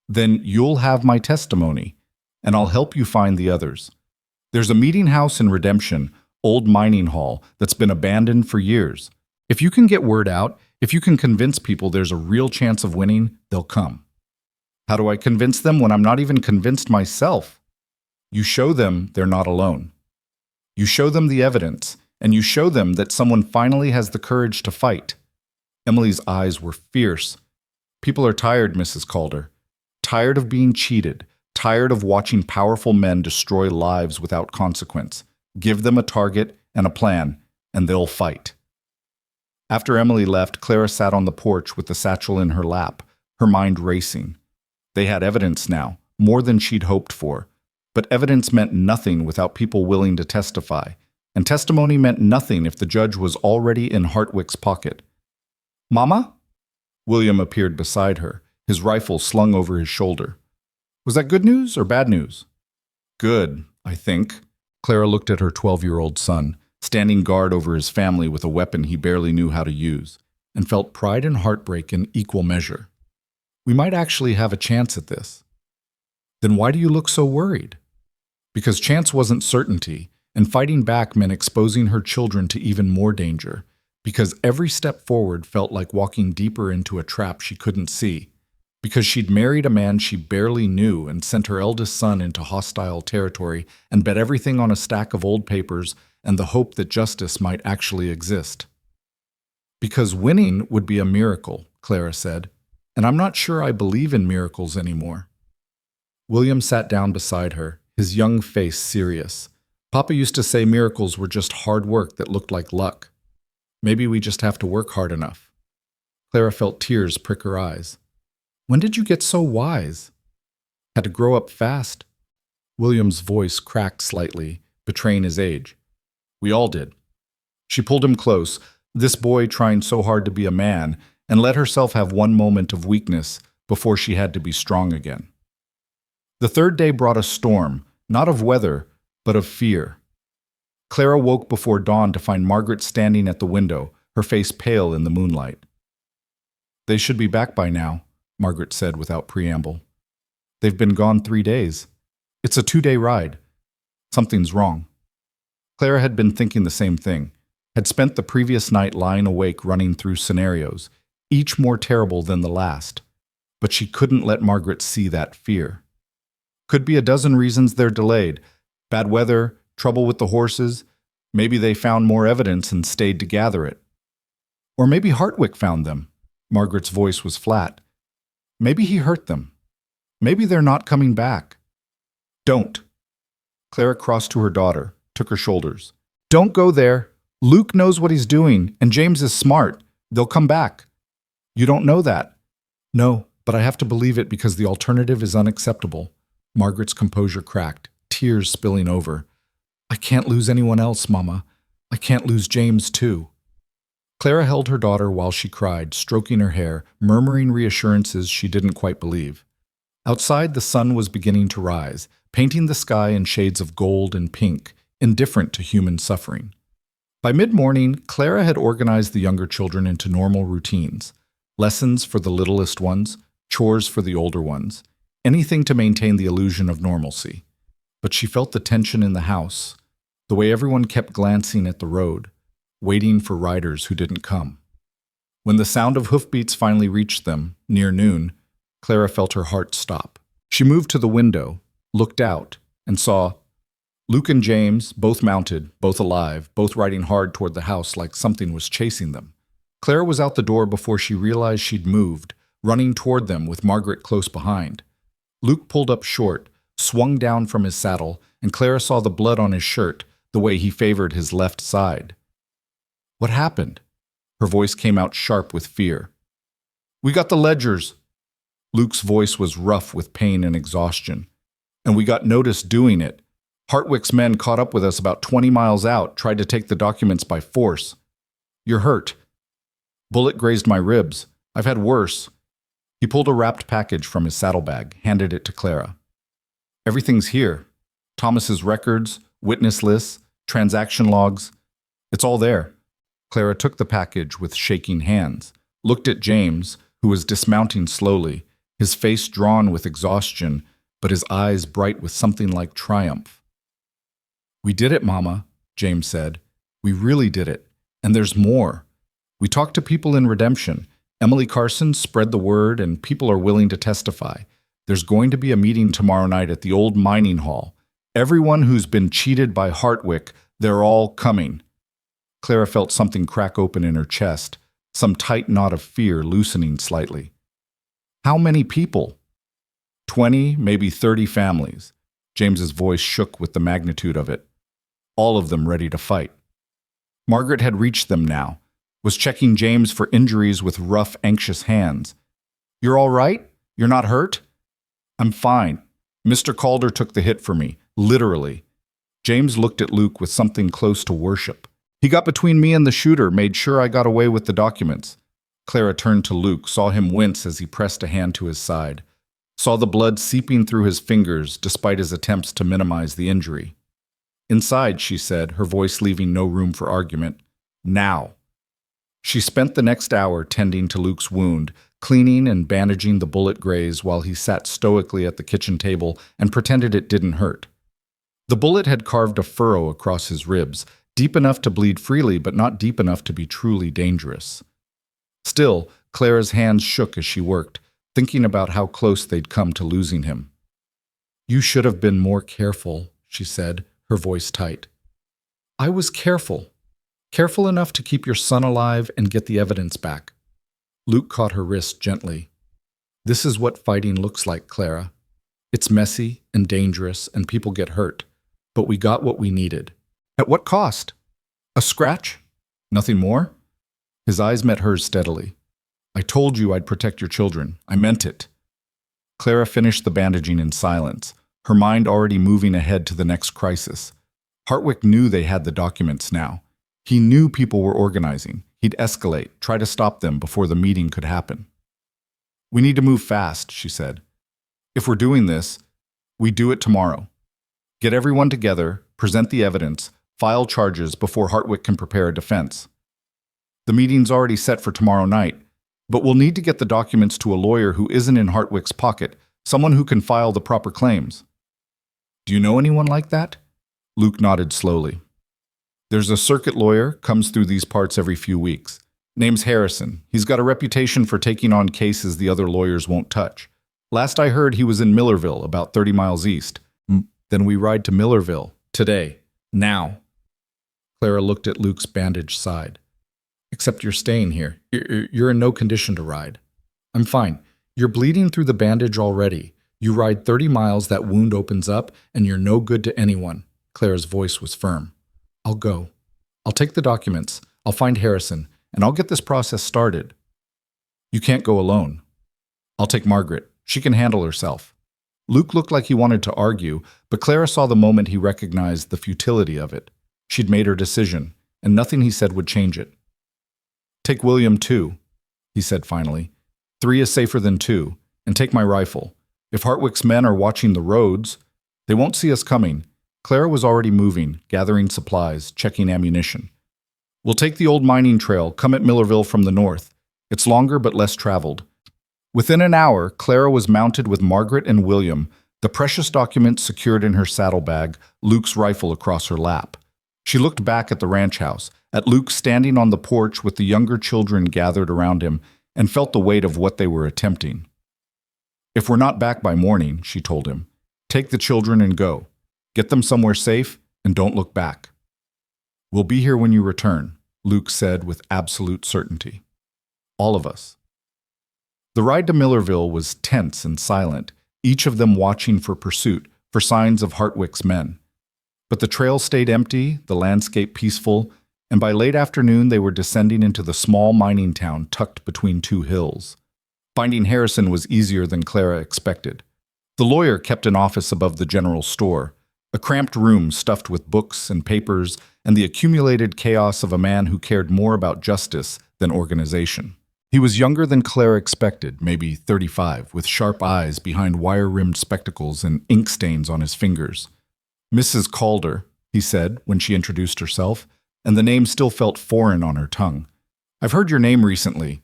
"Then you'll have my testimony, and I'll help you find the others. There's a meeting house in Redemption, old mining hall, that's been abandoned for years. If you can get word out, if you can convince people there's a real chance of winning, they'll come." "How do I convince them when I'm not even convinced myself?" You show them they're not alone. You show them the evidence, and you show them that someone finally has the courage to fight. Emily's eyes were fierce. People are tired, Mrs. Calder. Tired of being cheated. Tired of watching powerful men destroy lives without consequence. Give them a target and a plan, and they'll fight. After Emily left, Clara sat on the porch with the satchel in her lap, her mind racing. They had evidence now, more than she'd hoped for. But evidence meant nothing without people willing to testify, and testimony meant nothing if the judge was already in Hartwick's pocket. "Mama?" William appeared beside her, his rifle slung over his shoulder. "Was that good news or bad news?" "Good, I think." Clara looked at her 12-year-old son, standing guard over his family with a weapon he barely knew how to use, and felt pride and heartbreak in equal measure. "We might actually have a chance at this." "Then why do you look so worried?" Because chance wasn't certainty, and fighting back meant exposing her children to even more danger, because every step forward felt like walking deeper into a trap she couldn't see, because she'd married a man she barely knew and sent her eldest son into hostile territory and bet everything on a stack of old papers and the hope that justice might actually exist. "Because winning would be a miracle," Clara said, "and I'm not sure I believe in miracles anymore." William sat down beside her, his young face serious. "Papa used to say miracles were just hard work that looked like luck. Maybe we just have to work hard enough." Clara felt tears prick her eyes. "When did you get so wise?" "Had to grow up fast." William's voice cracked slightly, betraying his age. "We all did." She pulled him close, this boy trying so hard to be a man, and let herself have one moment of weakness before she had to be strong again. The third day brought a storm, not of weather, but of fear. Clara woke before dawn to find Margaret standing at the window, her face pale in the moonlight. "They should be back by now," Margaret said without preamble. "They've been gone 3 days. It's a 2-day ride. Something's wrong." Clara had been thinking the same thing, had spent the previous night lying awake running through scenarios, each more terrible than the last, but she couldn't let Margaret see that fear. Could be a dozen reasons they're delayed. Bad weather, trouble with the horses. Maybe they found more evidence and stayed to gather it. Or maybe Hartwick found them. Margaret's voice was flat. Maybe he hurt them. Maybe they're not coming back. "Don't." Clara crossed to her daughter, took her shoulders. "Don't go there. Luke knows what he's doing, and James is smart. They'll come back." "You don't know that." "No, but I have to believe it because the alternative is unacceptable." Margaret's composure cracked, tears spilling over. "I can't lose anyone else, Mama. I can't lose James, too." Clara held her daughter while she cried, stroking her hair, murmuring reassurances she didn't quite believe. Outside, the sun was beginning to rise, painting the sky in shades of gold and pink, indifferent to human suffering. By mid-morning, Clara had organized the younger children into normal routines. Lessons for the littlest ones, chores for the older ones. Anything to maintain the illusion of normalcy. But she felt the tension in the house, the way everyone kept glancing at the road, waiting for riders who didn't come. When the sound of hoofbeats finally reached them, near noon, Clara felt her heart stop. She moved to the window, looked out, and saw Luke and James, both mounted, both alive, both riding hard toward the house like something was chasing them. Clara was out the door before she realized she'd moved, running toward them with Margaret close behind. Luke pulled up short, swung down from his saddle, and Clara saw the blood on his shirt, the way he favored his left side. "What happened?" Her voice came out sharp with fear. "We got the ledgers." Luke's voice was rough with pain and exhaustion. "And we got notice doing it. Hartwick's men caught up with us about 20 miles out, tried to take the documents by force. You're hurt." "Bullet grazed my ribs. I've had worse." He pulled a wrapped package from his saddlebag, handed it to Clara. "Everything's here. Thomas's records, witness lists, transaction logs. It's all there." Clara took the package with shaking hands, looked at James, who was dismounting slowly, his face drawn with exhaustion, but his eyes bright with something like triumph. "We did it, Mama," James said. "We really did it. And there's more. We talked to people in Redemption. Emily Carson spread the word, and people are willing to testify. There's going to be a meeting tomorrow night at the old mining hall. Everyone who's been cheated by Hartwick, they're all coming. Clara felt something crack open in her chest, some tight knot of fear loosening slightly. How many people? 20, maybe 30 families. James's voice shook with the magnitude of it. All of them ready to fight. Margaret had reached them now, was checking James for injuries with rough, anxious hands. You're all right? You're not hurt? I'm fine. Mr. Calder took the hit for me, literally. James looked at Luke with something close to worship. He got between me and the shooter, made sure I got away with the documents. Clara turned to Luke, saw him wince as he pressed a hand to his side, saw the blood seeping through his fingers despite his attempts to minimize the injury. Inside, she said, her voice leaving no room for argument. Now. She spent the next hour tending to Luke's wound, cleaning and bandaging the bullet graze while he sat stoically at the kitchen table and pretended it didn't hurt. The bullet had carved a furrow across his ribs, deep enough to bleed freely but not deep enough to be truly dangerous. Still, Clara's hands shook as she worked, thinking about how close they'd come to losing him. You should have been more careful, she said, her voice tight. I was careful. Careful enough to keep your son alive and get the evidence back. Luke caught her wrist gently. This is what fighting looks like, Clara. It's messy and dangerous and people get hurt. But we got what we needed. At what cost? A scratch? Nothing more? His eyes met hers steadily. I told you I'd protect your children. I meant it. Clara finished the bandaging in silence, her mind already moving ahead to the next crisis. Hartwick knew they had the documents now. He knew people were organizing. He'd escalate, try to stop them before the meeting could happen. We need to move fast, she said. If we're doing this, we do it tomorrow. Get everyone together, present the evidence, file charges before Hartwick can prepare a defense. The meeting's already set for tomorrow night, but we'll need to get the documents to a lawyer who isn't in Hartwick's pocket, someone who can file the proper claims. Do you know anyone like that? Luke nodded slowly. There's a circuit lawyer, comes through these parts every few weeks. Name's Harrison. He's got a reputation for taking on cases the other lawyers won't touch. Last I heard, he was in Millerville, about 30 miles east. Then we ride to Millerville. Today. Now. Clara looked at Luke's bandaged side. Except you're staying here. You're in no condition to ride. I'm fine. You're bleeding through the bandage already. You ride 30 miles, that wound opens up, and you're no good to anyone. Clara's voice was firm. I'll go. I'll take the documents. I'll find Harrison, and I'll get this process started. You can't go alone. I'll take Margaret. She can handle herself. Luke looked like he wanted to argue, but Clara saw the moment he recognized the futility of it. She'd made her decision, and nothing he said would change it. Take William, too, he said finally. 3 is safer than 2, and take my rifle. If Hartwick's men are watching the roads, they won't see us coming. Clara was already moving, gathering supplies, checking ammunition. We'll take the old mining trail, come at Millerville from the north. It's longer but less traveled. Within an hour, Clara was mounted with Margaret and William, the precious documents secured in her saddlebag, Luke's rifle across her lap. She looked back at the ranch house, at Luke standing on the porch with the younger children gathered around him, and felt the weight of what they were attempting. If we're not back by morning, she told him, take the children and go. Get them somewhere safe, and don't look back. We'll be here when you return, Luke said with absolute certainty. All of us. The ride to Millerville was tense and silent, each of them watching for pursuit, for signs of Hartwick's men. But the trail stayed empty, the landscape peaceful, and by late afternoon they were descending into the small mining town tucked between 2 hills. Finding Harrison was easier than Clara expected. The lawyer kept an office above the general store, a cramped room stuffed with books and papers and the accumulated chaos of a man who cared more about justice than organization. He was younger than Clara expected, maybe 35, with sharp eyes behind wire-rimmed spectacles and ink stains on his fingers. Mrs. Calder, he said when she introduced herself, and the name still felt foreign on her tongue. I've heard your name recently.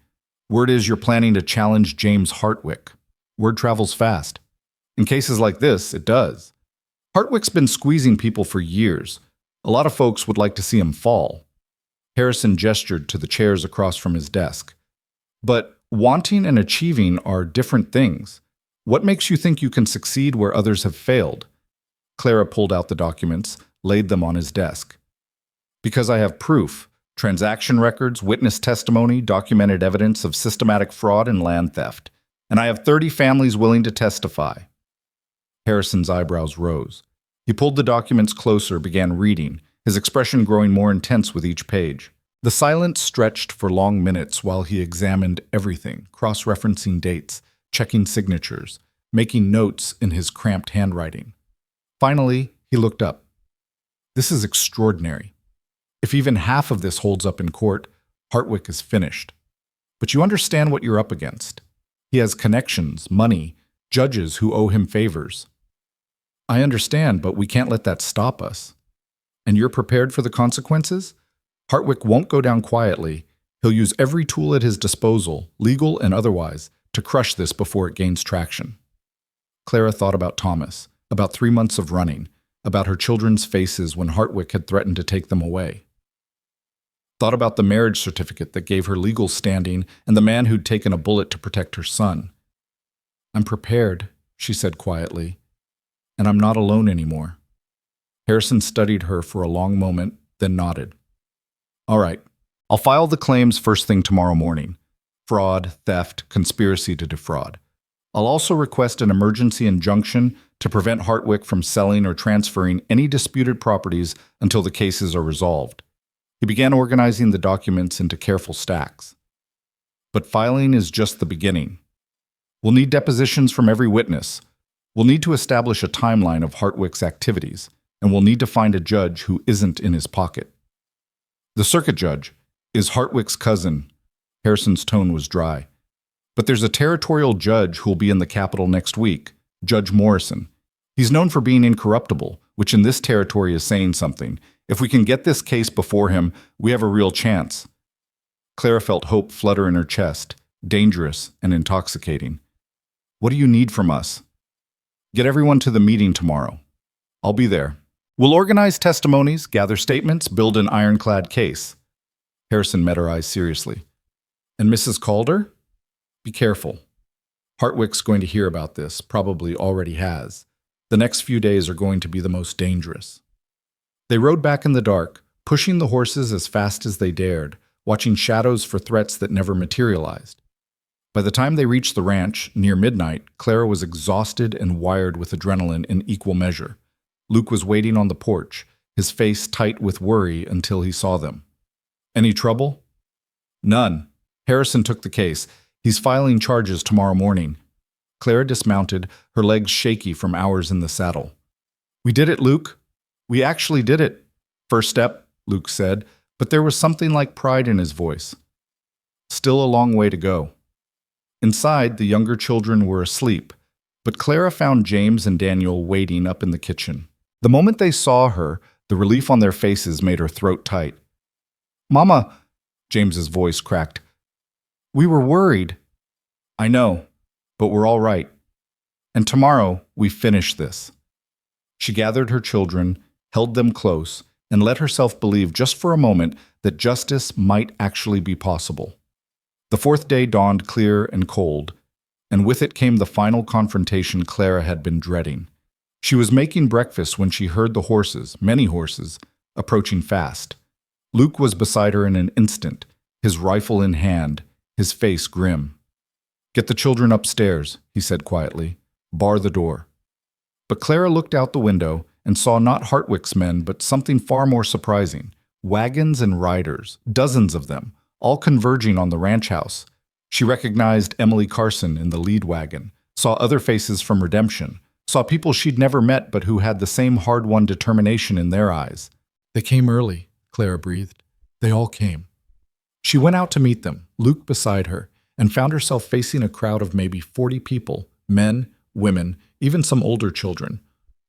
Word is you're planning to challenge James Hartwick. Word travels fast. In cases like this, it does. Hartwick's been squeezing people for years. A lot of folks would like to see him fall. Harrison gestured to the chairs across from his desk. But wanting and achieving are different things. What makes you think you can succeed where others have failed? Clara pulled out the documents, laid them on his desk. Because I have proof, transaction records, witness testimony, documented evidence of systematic fraud and land theft. And I have 30 families willing to testify. Harrison's eyebrows rose. He pulled the documents closer, began reading, his expression growing more intense with each page. The silence stretched for long minutes while he examined everything, cross-referencing dates, checking signatures, making notes in his cramped handwriting. Finally, he looked up. This is extraordinary. If even half of this holds up in court, Hartwick is finished. But you understand what you're up against. He has connections, money, judges who owe him favors. I understand, but we can't let that stop us. And you're prepared for the consequences? Hartwick won't go down quietly. He'll use every tool at his disposal, legal and otherwise, to crush this before it gains traction. Clara thought about Thomas, about 3 months of running, about her children's faces when Hartwick had threatened to take them away. Thought about the marriage certificate that gave her legal standing and the man who'd taken a bullet to protect her son. I'm prepared, she said quietly, and I'm not alone anymore. Harrison studied her for a long moment, then nodded. All right, I'll file the claims first thing tomorrow morning. Fraud, theft, conspiracy to defraud. I'll also request an emergency injunction to prevent Hartwick from selling or transferring any disputed properties until the cases are resolved. He began organizing the documents into careful stacks. But filing is just the beginning. We'll need depositions from every witness. We'll need to establish a timeline of Hartwick's activities, and we'll need to find a judge who isn't in his pocket. The circuit judge is Hartwick's cousin. Harrison's tone was dry. But there's a territorial judge who'll be in the capital next week, Judge Morrison. He's known for being incorruptible, which in this territory is saying something. If we can get this case before him, we have a real chance. Clara felt hope flutter in her chest, dangerous and intoxicating. What do you need from us? Get everyone to the meeting tomorrow. I'll be there. We'll organize testimonies, gather statements, build an ironclad case. Harrison met her eyes seriously. And Mrs. Calder? Be careful. Hartwick's going to hear about this, probably already has. The next few days are going to be the most dangerous. They rode back in the dark, pushing the horses as fast as they dared, watching shadows for threats that never materialized. By the time they reached the ranch, near midnight, Clara was exhausted and wired with adrenaline in equal measure. Luke was waiting on the porch, his face tight with worry until he saw them. Any trouble? None. Harrison took the case. He's filing charges tomorrow morning. Clara dismounted, her legs shaky from hours in the saddle. We did it, Luke. We actually did it. First step, Luke said, but there was something like pride in his voice. Still a long way to go. Inside, the younger children were asleep, but Clara found James and Daniel waiting up in the kitchen. The moment they saw her, the relief on their faces made her throat tight. Mama, James's voice cracked. We were worried. I know, but we're all right. And tomorrow, we finish this. She gathered her children, held them close, and let herself believe just for a moment that justice might actually be possible. The fourth day dawned clear and cold, and with it came the final confrontation Clara had been dreading. She was making breakfast when she heard the horses, many horses, approaching fast. Luke was beside her in an instant, his rifle in hand, his face grim. Get the children upstairs, he said quietly. Bar the door. But Clara looked out the window and saw not Hartwick's men, but something far more surprising. Wagons and riders, dozens of them, all converging on the ranch house. She recognized Emily Carson in the lead wagon, saw other faces from Redemption, saw people she'd never met but who had the same hard-won determination in their eyes. They came early, Clara breathed. They all came. She went out to meet them, Luke beside her, and found herself facing a crowd of maybe 40 people, men, women, even some older children,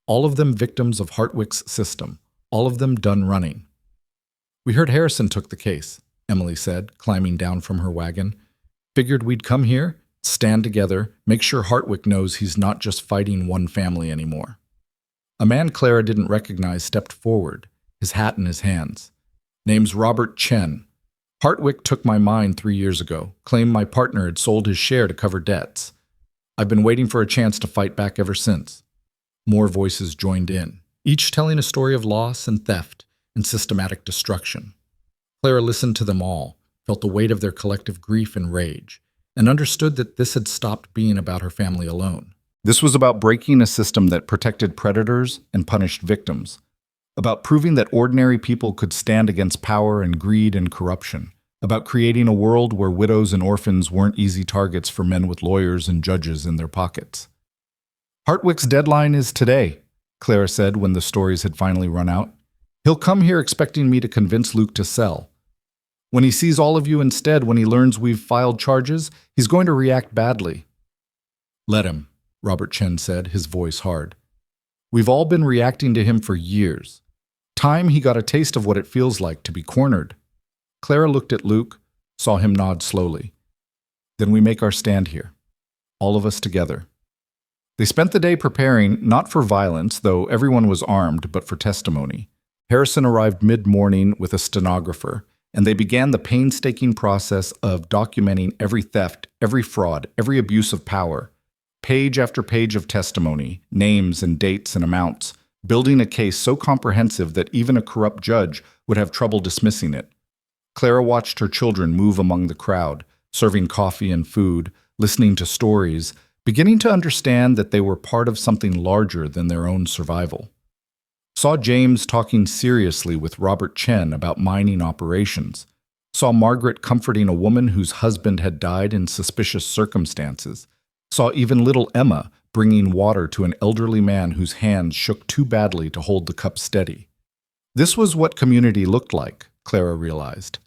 all of them victims of Hartwick's system, all of them done running. We heard Harrison took the case, Emily said, climbing down from her wagon. Figured we'd come here, stand together, make sure Hartwick knows he's not just fighting one family anymore. A man Clara didn't recognize stepped forward, his hat in his hands. Name's Robert Chen. Hartwick took my mine 3 years ago, claimed my partner had sold his share to cover debts. I've been waiting for a chance to fight back ever since. More voices joined in, each telling a story of loss and theft and systematic destruction. Clara listened to them all, felt the weight of their collective grief and rage, and understood that this had stopped being about her family alone. This was about breaking a system that protected predators and punished victims, about proving that ordinary people could stand against power and greed and corruption, about creating a world where widows and orphans weren't easy targets for men with lawyers and judges in their pockets. "Hartwick's deadline is today," Clara said when the stories had finally run out. "He'll come here expecting me to convince Luke to sell. When he sees all of you instead, when he learns we've filed charges, he's going to react badly." "Let him," Robert Chen said, his voice hard. "We've all been reacting to him for years. Time he got a taste of what it feels like to be cornered." Clara looked at Luke, saw him nod slowly. "Then we make our stand here, all of us together." They spent the day preparing, not for violence, though everyone was armed, but for testimony. Harrison arrived mid-morning with a stenographer, and they began the painstaking process of documenting every theft, every fraud, every abuse of power. Page after page of testimony, names and dates and amounts, building a case so comprehensive that even a corrupt judge would have trouble dismissing it. Clara watched her children move among the crowd, serving coffee and food, listening to stories, beginning to understand that they were part of something larger than their own survival. Saw James talking seriously with Robert Chen about mining operations. Saw Margaret comforting a woman whose husband had died in suspicious circumstances. Saw even little Emma bringing water to an elderly man whose hands shook too badly to hold the cup steady. This was what community looked like, Clara realized.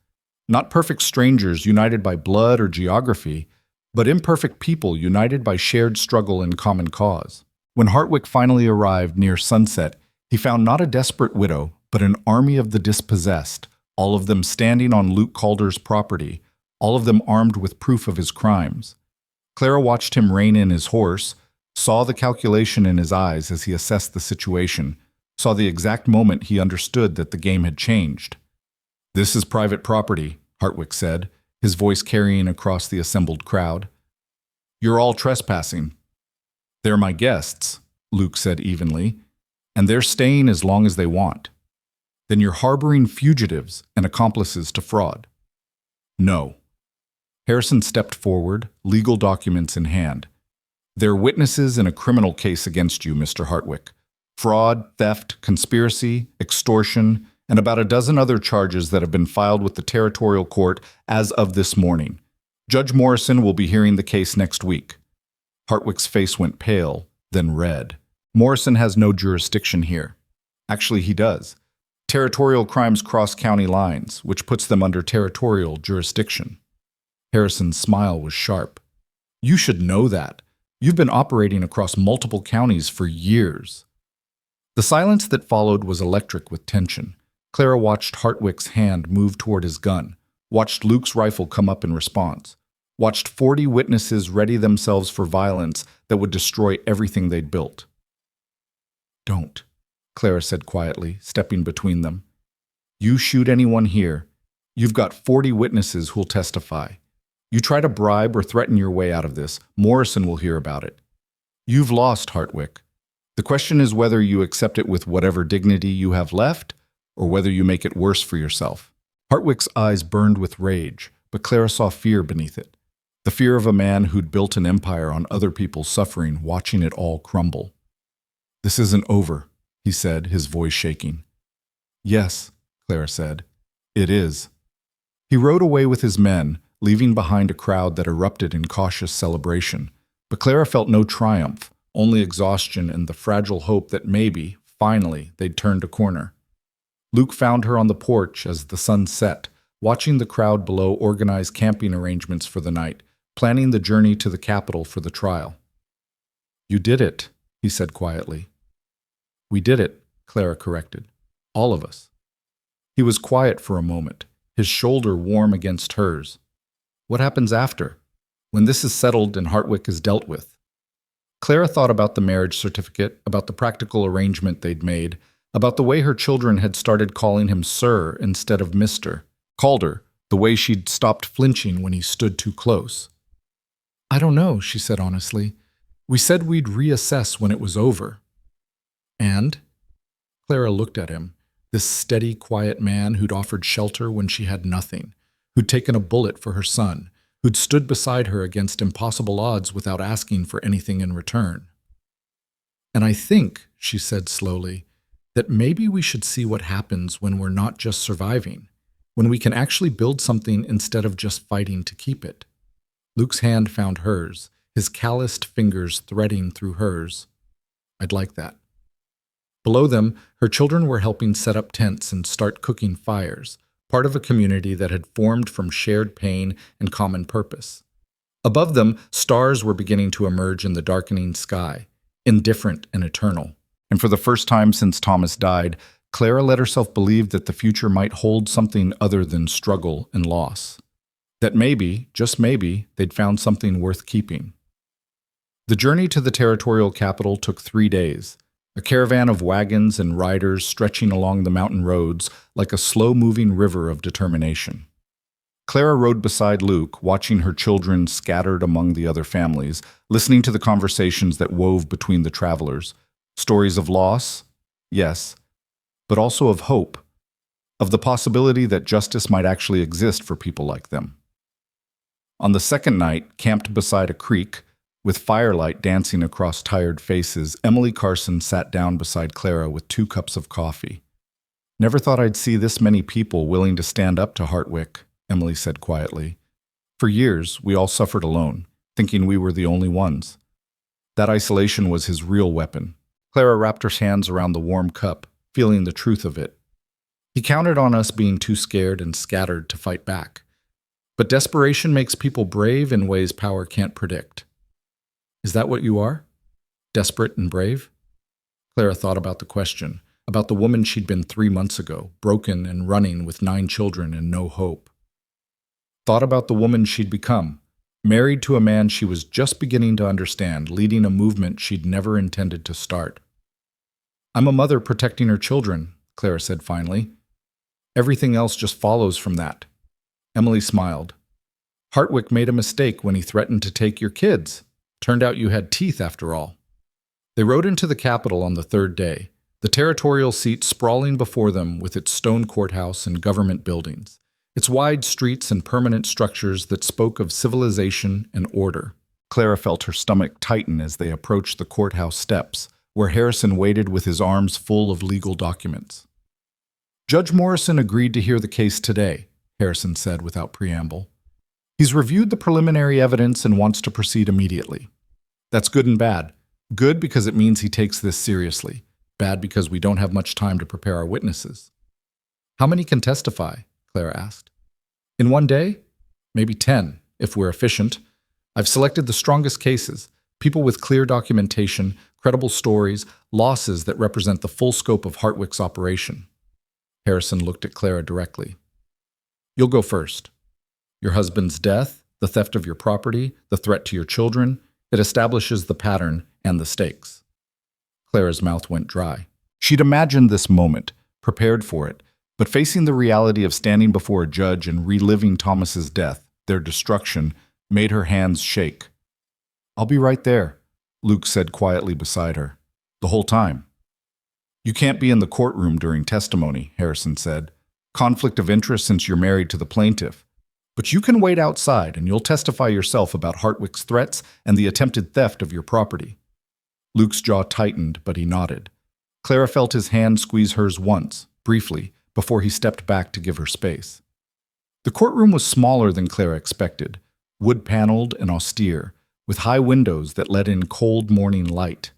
Not perfect strangers united by blood or geography, but imperfect people united by shared struggle and common cause. When Hartwick finally arrived near sunset, he found not a desperate widow, but an army of the dispossessed, all of them standing on Luke Calder's property, all of them armed with proof of his crimes. Clara watched him rein in his horse, saw the calculation in his eyes as he assessed the situation, saw the exact moment he understood that the game had changed. "This is private property," Hartwick said, his voice carrying across the assembled crowd. "You're all trespassing." "They're my guests," Luke said evenly, "and they're staying as long as they want." "Then you're harboring fugitives and accomplices to fraud." "No." Harrison stepped forward, legal documents in hand. "They're witnesses in a criminal case against you, Mr. Hartwick. Fraud, theft, conspiracy, extortion, and about a dozen other charges that have been filed with the territorial court as of this morning. Judge Morrison will be hearing the case next week." Hartwick's face went pale, then red. "Morrison has no jurisdiction here." "Actually, he does. Territorial crimes cross county lines, which puts them under territorial jurisdiction." Harrison's smile was sharp. "You should know that. You've been operating across multiple counties for years." The silence that followed was electric with tension. Clara watched Hartwick's hand move toward his gun, watched Luke's rifle come up in response, watched 40 witnesses ready themselves for violence that would destroy everything they'd built. "Don't," Clara said quietly, stepping between them. "You shoot anyone here, you've got 40 witnesses who'll testify. You try to bribe or threaten your way out of this, Morrison will hear about it. You've lost, Hartwick. The question is whether you accept it with whatever dignity you have left, or whether you make it worse for yourself." Hartwick's eyes burned with rage, but Clara saw fear beneath it. The fear of a man who'd built an empire on other people's suffering, watching it all crumble. "This isn't over," he said, his voice shaking. "Yes," Clara said, "it is." He rode away with his men, leaving behind a crowd that erupted in cautious celebration. But Clara felt no triumph, only exhaustion and the fragile hope that maybe, finally, they'd turned a corner. Luke found her on the porch as the sun set, watching the crowd below organize camping arrangements for the night, planning the journey to the capital for the trial. "You did it," he said quietly. "We did it," Clara corrected. "All of us." He was quiet for a moment, his shoulder warm against hers. "What happens after, when this is settled and Hartwick is dealt with?" Clara thought about the marriage certificate, about the practical arrangement they'd made, about the way her children had started calling him Sir instead of Mr. Calder, the way she'd stopped flinching when he stood too close. "I don't know," she said honestly. "We said we'd reassess when it was over." And? Clara looked at him, this steady, quiet man who'd offered shelter when she had nothing, who'd taken a bullet for her son, who'd stood beside her against impossible odds without asking for anything in return. And I think, she said slowly, that maybe we should see what happens when we're not just surviving, when we can actually build something instead of just fighting to keep it. Luke's hand found hers, his calloused fingers threading through hers. I'd like that. Below them, her children were helping set up tents and start cooking fires, part of a community that had formed from shared pain and common purpose. Above them, stars were beginning to emerge in the darkening sky, indifferent and eternal. And for the first time since Thomas died, Clara let herself believe that the future might hold something other than struggle and loss. That maybe, just maybe, they'd found something worth keeping. The journey to the territorial capital took 3 days, a caravan of wagons and riders stretching along the mountain roads like a slow-moving river of determination. Clara rode beside Luke, watching her children scattered among the other families, listening to the conversations that wove between the travelers. Stories of loss, yes, but also of hope, of the possibility that justice might actually exist for people like them. On the second night, camped beside a creek, with firelight dancing across tired faces, Emily Carson sat down beside Clara with 2 cups of coffee. Never thought I'd see this many people willing to stand up to Hartwick, Emily said quietly. For years, we all suffered alone, thinking we were the only ones. That isolation was his real weapon. Clara wrapped her hands around the warm cup, feeling the truth of it. He counted on us being too scared and scattered to fight back. But desperation makes people brave in ways power can't predict. Is that what you are? Desperate and brave? Clara thought about the question, about the woman she'd been 3 months ago, broken and running with 9 children and no hope. Thought about the woman she'd become, married to a man she was just beginning to understand, leading a movement she'd never intended to start. I'm a mother protecting her children, Clara said finally. Everything else just follows from that. Emily smiled. Hartwick made a mistake when he threatened to take your kids. Turned out you had teeth after all. They rode into the capital on the 3rd day, the territorial seat sprawling before them with its stone courthouse and government buildings, its wide streets and permanent structures that spoke of civilization and order. Clara felt her stomach tighten as they approached the courthouse steps, where Harrison waited with his arms full of legal documents. Judge Morrison agreed to hear the case today, Harrison said without preamble. He's reviewed the preliminary evidence and wants to proceed immediately. That's good and bad. Good because it means he takes this seriously. Bad because we don't have much time to prepare our witnesses. How many can testify? Clara asked. In 1 day? Maybe 10, if we're efficient. I've selected the strongest cases, people with clear documentation, credible stories, losses that represent the full scope of Hartwick's operation. Harrison looked at Clara directly. You'll go first. Your husband's death, the theft of your property, the threat to your children, it establishes the pattern and the stakes. Clara's mouth went dry. She'd imagined this moment, prepared for it, but facing the reality of standing before a judge and reliving Thomas's death, their destruction, made her hands shake. I'll be right there, Luke said quietly beside her. The whole time. You can't be in the courtroom during testimony, Harrison said. Conflict of interest since you're married to the plaintiff. But you can wait outside and you'll testify yourself about Hartwick's threats and the attempted theft of your property. Luke's jaw tightened, but he nodded. Clara felt his hand squeeze hers once, briefly, before he stepped back to give her space. The courtroom was smaller than Clara expected, wood-paneled and austere, with high windows that let in cold morning light.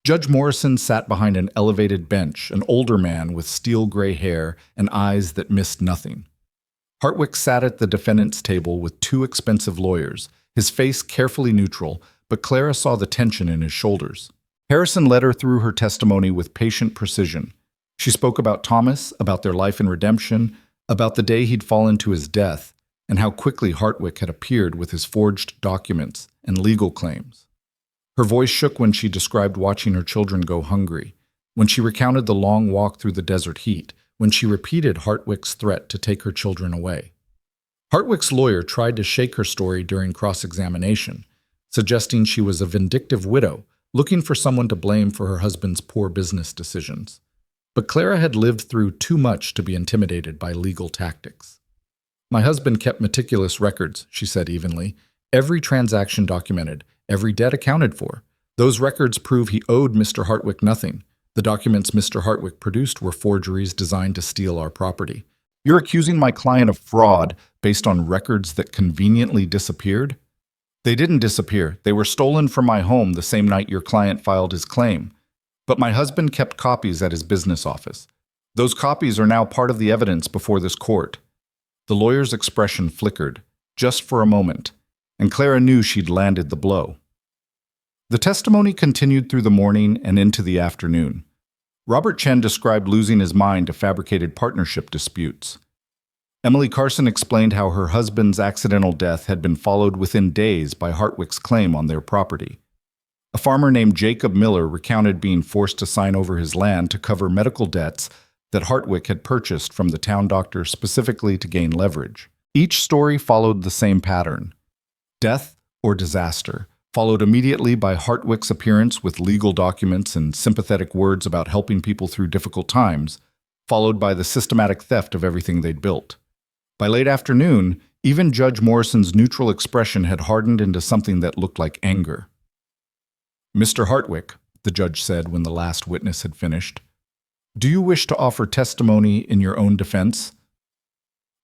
Judge Morrison sat behind an elevated bench, an older man with steel-gray hair and eyes that missed nothing. Hartwick sat at the defendant's table with 2 expensive lawyers, his face carefully neutral, but Clara saw the tension in his shoulders. Harrison led her through her testimony with patient precision. She spoke about Thomas, about their life in redemption, about the day he'd fallen to his death, and how quickly Hartwick had appeared with his forged documents and legal claims. Her voice shook when she described watching her children go hungry, when she recounted the long walk through the desert heat, when she repeated Hartwick's threat to take her children away. Hartwick's lawyer tried to shake her story during cross-examination, suggesting she was a vindictive widow, looking for someone to blame for her husband's poor business decisions. But Clara had lived through too much to be intimidated by legal tactics. "My husband kept meticulous records," she said evenly. "Every transaction documented, every debt accounted for. Those records prove he owed Mr. Hartwick nothing. The documents Mr. Hartwick produced were forgeries designed to steal our property." "You're accusing my client of fraud based on records that conveniently disappeared?" "They didn't disappear. They were stolen from my home the same night your client filed his claim. But my husband kept copies at his business office. Those copies are now part of the evidence before this court." The lawyer's expression flickered, just for a moment, and Clara knew she'd landed the blow. The testimony continued through the morning and into the afternoon. Robert Chen described losing his mind to fabricated partnership disputes. Emily Carson explained how her husband's accidental death had been followed within days by Hartwick's claim on their property. A farmer named Jacob Miller recounted being forced to sign over his land to cover medical debts that Hartwick had purchased from the town doctor specifically to gain leverage. Each story followed the same pattern: death or disaster, followed immediately by Hartwick's appearance with legal documents and sympathetic words about helping people through difficult times, followed by the systematic theft of everything they'd built. By late afternoon, even Judge Morrison's neutral expression had hardened into something that looked like anger. "Mr. Hartwick," the judge said when the last witness had finished, "do you wish to offer testimony in your own defense?"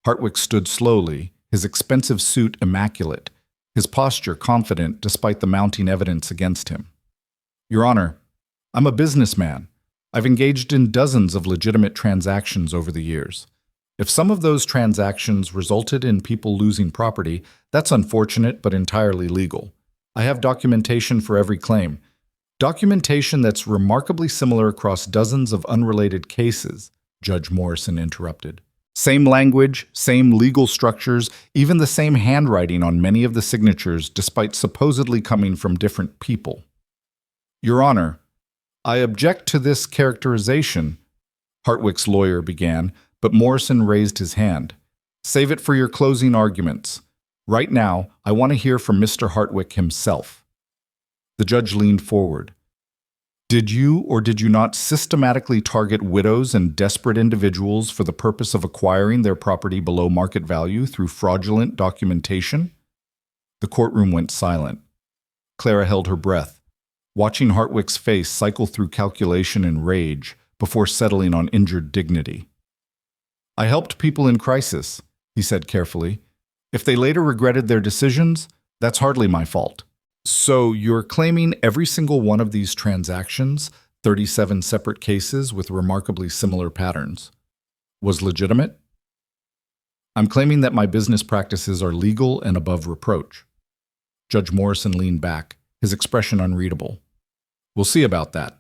Hartwick stood slowly, his expensive suit immaculate, his posture confident despite the mounting evidence against him. "Your Honor, I'm a businessman. I've engaged in dozens of legitimate transactions over the years. If some of those transactions resulted in people losing property, that's unfortunate but entirely legal. I have documentation for every claim. Documentation that's remarkably similar across dozens of unrelated cases," Judge Morrison interrupted. "Same language, same legal structures, even the same handwriting on many of the signatures, despite supposedly coming from different people." "Your Honor, I object to this characterization," Hartwick's lawyer began, but Morrison raised his hand. "Save it for your closing arguments. Right now, I want to hear from Mr. Hartwick himself." The judge leaned forward. "Did you or did you not systematically target widows and desperate individuals for the purpose of acquiring their property below market value through fraudulent documentation?" The courtroom went silent. Clara held her breath, watching Hartwick's face cycle through calculation and rage before settling on injured dignity. "I helped people in crisis," he said carefully. "If they later regretted their decisions, that's hardly my fault." "So you're claiming every single one of these transactions, 37 separate cases with remarkably similar patterns, was legitimate?" "I'm claiming that my business practices are legal and above reproach." Judge Morrison leaned back, his expression unreadable. "We'll see about that.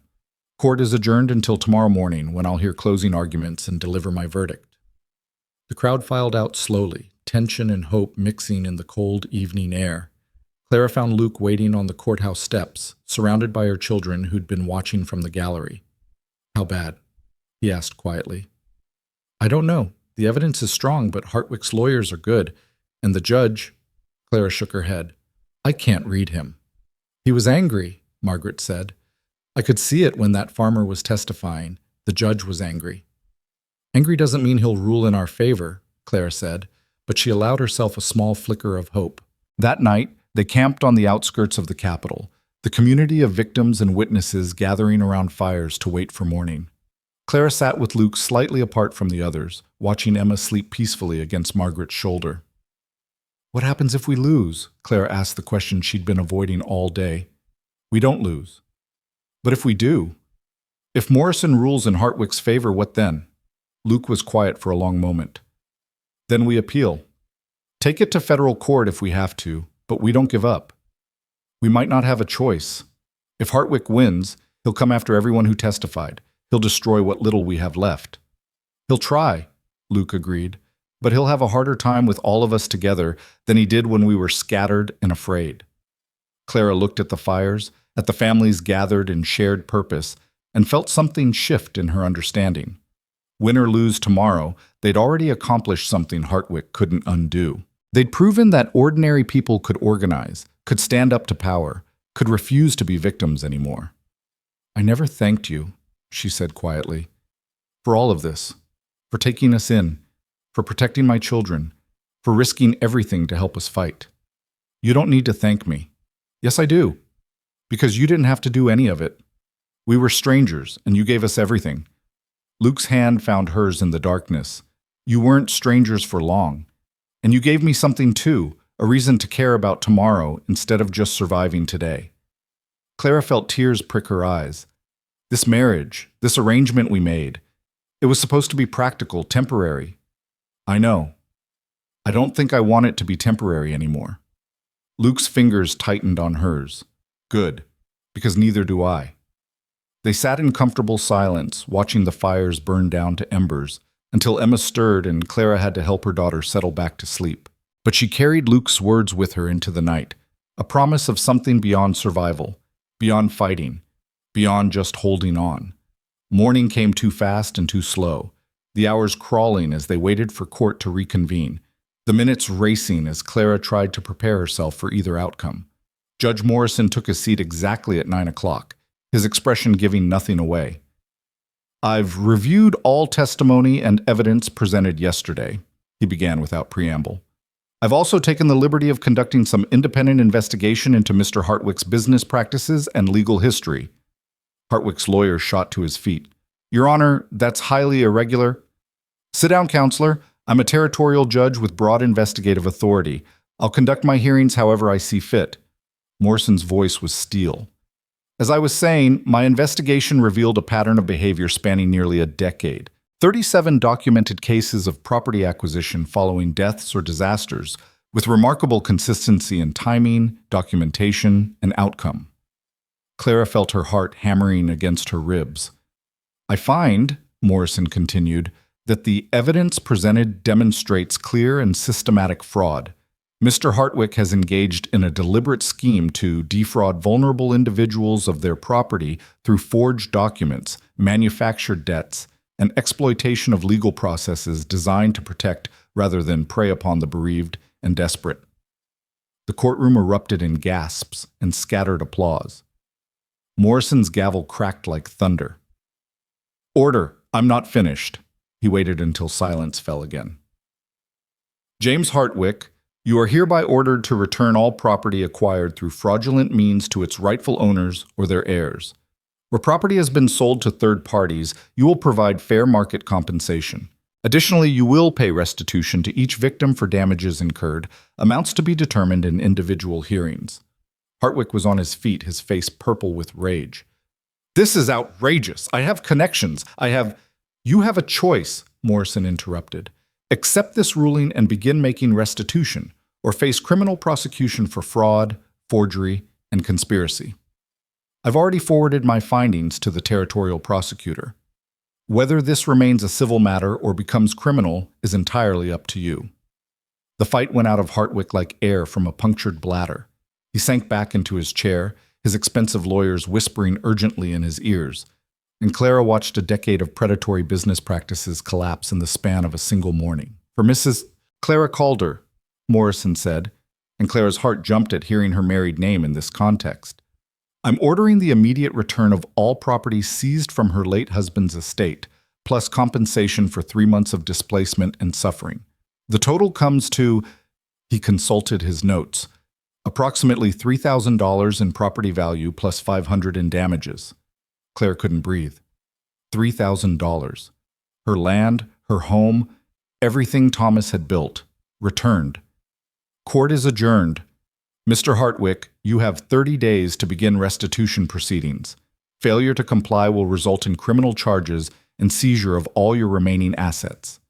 Court is adjourned until tomorrow morning, when I'll hear closing arguments and deliver my verdict." The crowd filed out slowly, tension and hope mixing in the cold evening air. Clara found Luke waiting on the courthouse steps, surrounded by her children who'd been watching from the gallery. "How bad?" he asked quietly. "I don't know. The evidence is strong, but Hartwick's lawyers are good. And the judge—" Clara shook her head. "I can't read him." "He was angry," Margaret said. "I could see it when that farmer was testifying. The judge was angry." "Angry doesn't mean he'll rule in our favor," Clara said, but she allowed herself a small flicker of hope. That night, they camped on the outskirts of the Capitol, the community of victims and witnesses gathering around fires to wait for morning. Clara sat with Luke slightly apart from the others, watching Emma sleep peacefully against Margaret's shoulder. "What happens if we lose?" Clara asked the question she'd been avoiding all day. "We don't lose." "But if we do? If Morrison rules in Hartwick's favor, what then?" Luke was quiet for a long moment. "Then we appeal. Take it to federal court if we have to, but we don't give up. We might not have a choice. If Hartwick wins, he'll come after everyone who testified. He'll destroy what little we have left." "He'll try," Luke agreed, "but he'll have a harder time with all of us together than he did when we were scattered and afraid." Clara looked at the fires, at the families gathered in shared purpose, and felt something shift in her understanding. Win or lose tomorrow, they'd already accomplished something Hartwick couldn't undo. They'd proven that ordinary people could organize, could stand up to power, could refuse to be victims anymore. "I never thanked you," she said quietly, "for all of this, for taking us in, for protecting my children, for risking everything to help us fight. You don't need to thank me." "Yes, I do. Because you didn't have to do any of it. We were strangers, and you gave us everything." Luke's hand found hers in the darkness. "You weren't strangers for long. And you gave me something too, a reason to care about tomorrow instead of just surviving today." Clara felt tears prick her eyes. This marriage, this arrangement we made, it was supposed to be practical, temporary. "I know. I don't think I want it to be temporary anymore." Luke's fingers tightened on hers. "Good, because neither do I." They sat in comfortable silence, watching the fires burn down to embers, until Emma stirred and Clara had to help her daughter settle back to sleep. But she carried Luke's words with her into the night, a promise of something beyond survival, beyond fighting, beyond just holding on. Morning came too fast and too slow, the hours crawling as they waited for court to reconvene, the minutes racing as Clara tried to prepare herself for either outcome. Judge Morrison took his seat exactly at 9 o'clock, his expression giving nothing away. "I've reviewed all testimony and evidence presented yesterday," he began without preamble. "I've also taken the liberty of conducting some independent investigation into Mr. Hartwick's business practices and legal history." Hartwick's lawyer shot to his feet. "Your Honor, that's highly irregular." "Sit down, counselor. I'm a territorial judge with broad investigative authority. I'll conduct my hearings however I see fit." Morrison's voice was steel. "As I was saying, my investigation revealed a pattern of behavior spanning nearly a decade. 37 documented cases of property acquisition following deaths or disasters, with remarkable consistency in timing, documentation, and outcome." Clara felt her heart hammering against her ribs. "I find," Morrison continued, "that the evidence presented demonstrates clear and systematic fraud. Mr. Hartwick has engaged in a deliberate scheme to defraud vulnerable individuals of their property through forged documents, manufactured debts, and exploitation of legal processes designed to protect rather than prey upon the bereaved and desperate." The courtroom erupted in gasps and scattered applause. Morrison's gavel cracked like thunder. "Order! I'm not finished." He waited until silence fell again. "James Hartwick, you are hereby ordered to return all property acquired through fraudulent means to its rightful owners or their heirs. Where property has been sold to third parties, you will provide fair market compensation. Additionally, you will pay restitution to each victim for damages incurred, amounts to be determined in individual hearings." Hartwick was on his feet, his face purple with rage. "This is outrageous. I have connections. You have a choice," Morrison interrupted. "Accept this ruling and begin making restitution, or face criminal prosecution for fraud, forgery, and conspiracy. I've already forwarded my findings to the territorial prosecutor. Whether this remains a civil matter or becomes criminal is entirely up to you." The fight went out of Hartwick like air from a punctured bladder. He sank back into his chair, his expensive lawyers whispering urgently in his ears, and Clara watched a decade of predatory business practices collapse in the span of a single morning. "For Mrs. Clara Calder," Morrison said, and Clara's heart jumped at hearing her married name in this context. "I'm ordering the immediate return of all property seized from her late husband's estate, plus compensation for 3 months of displacement and suffering. The total comes to," he consulted his notes, "approximately $3,000 in property value plus $500 in damages." Claire couldn't breathe. $3,000. Her land, her home, everything Thomas had built, returned. "Court is adjourned. Mr. Hartwick, you have 30 days to begin restitution proceedings. Failure to comply will result in criminal charges and seizure of all your remaining assets."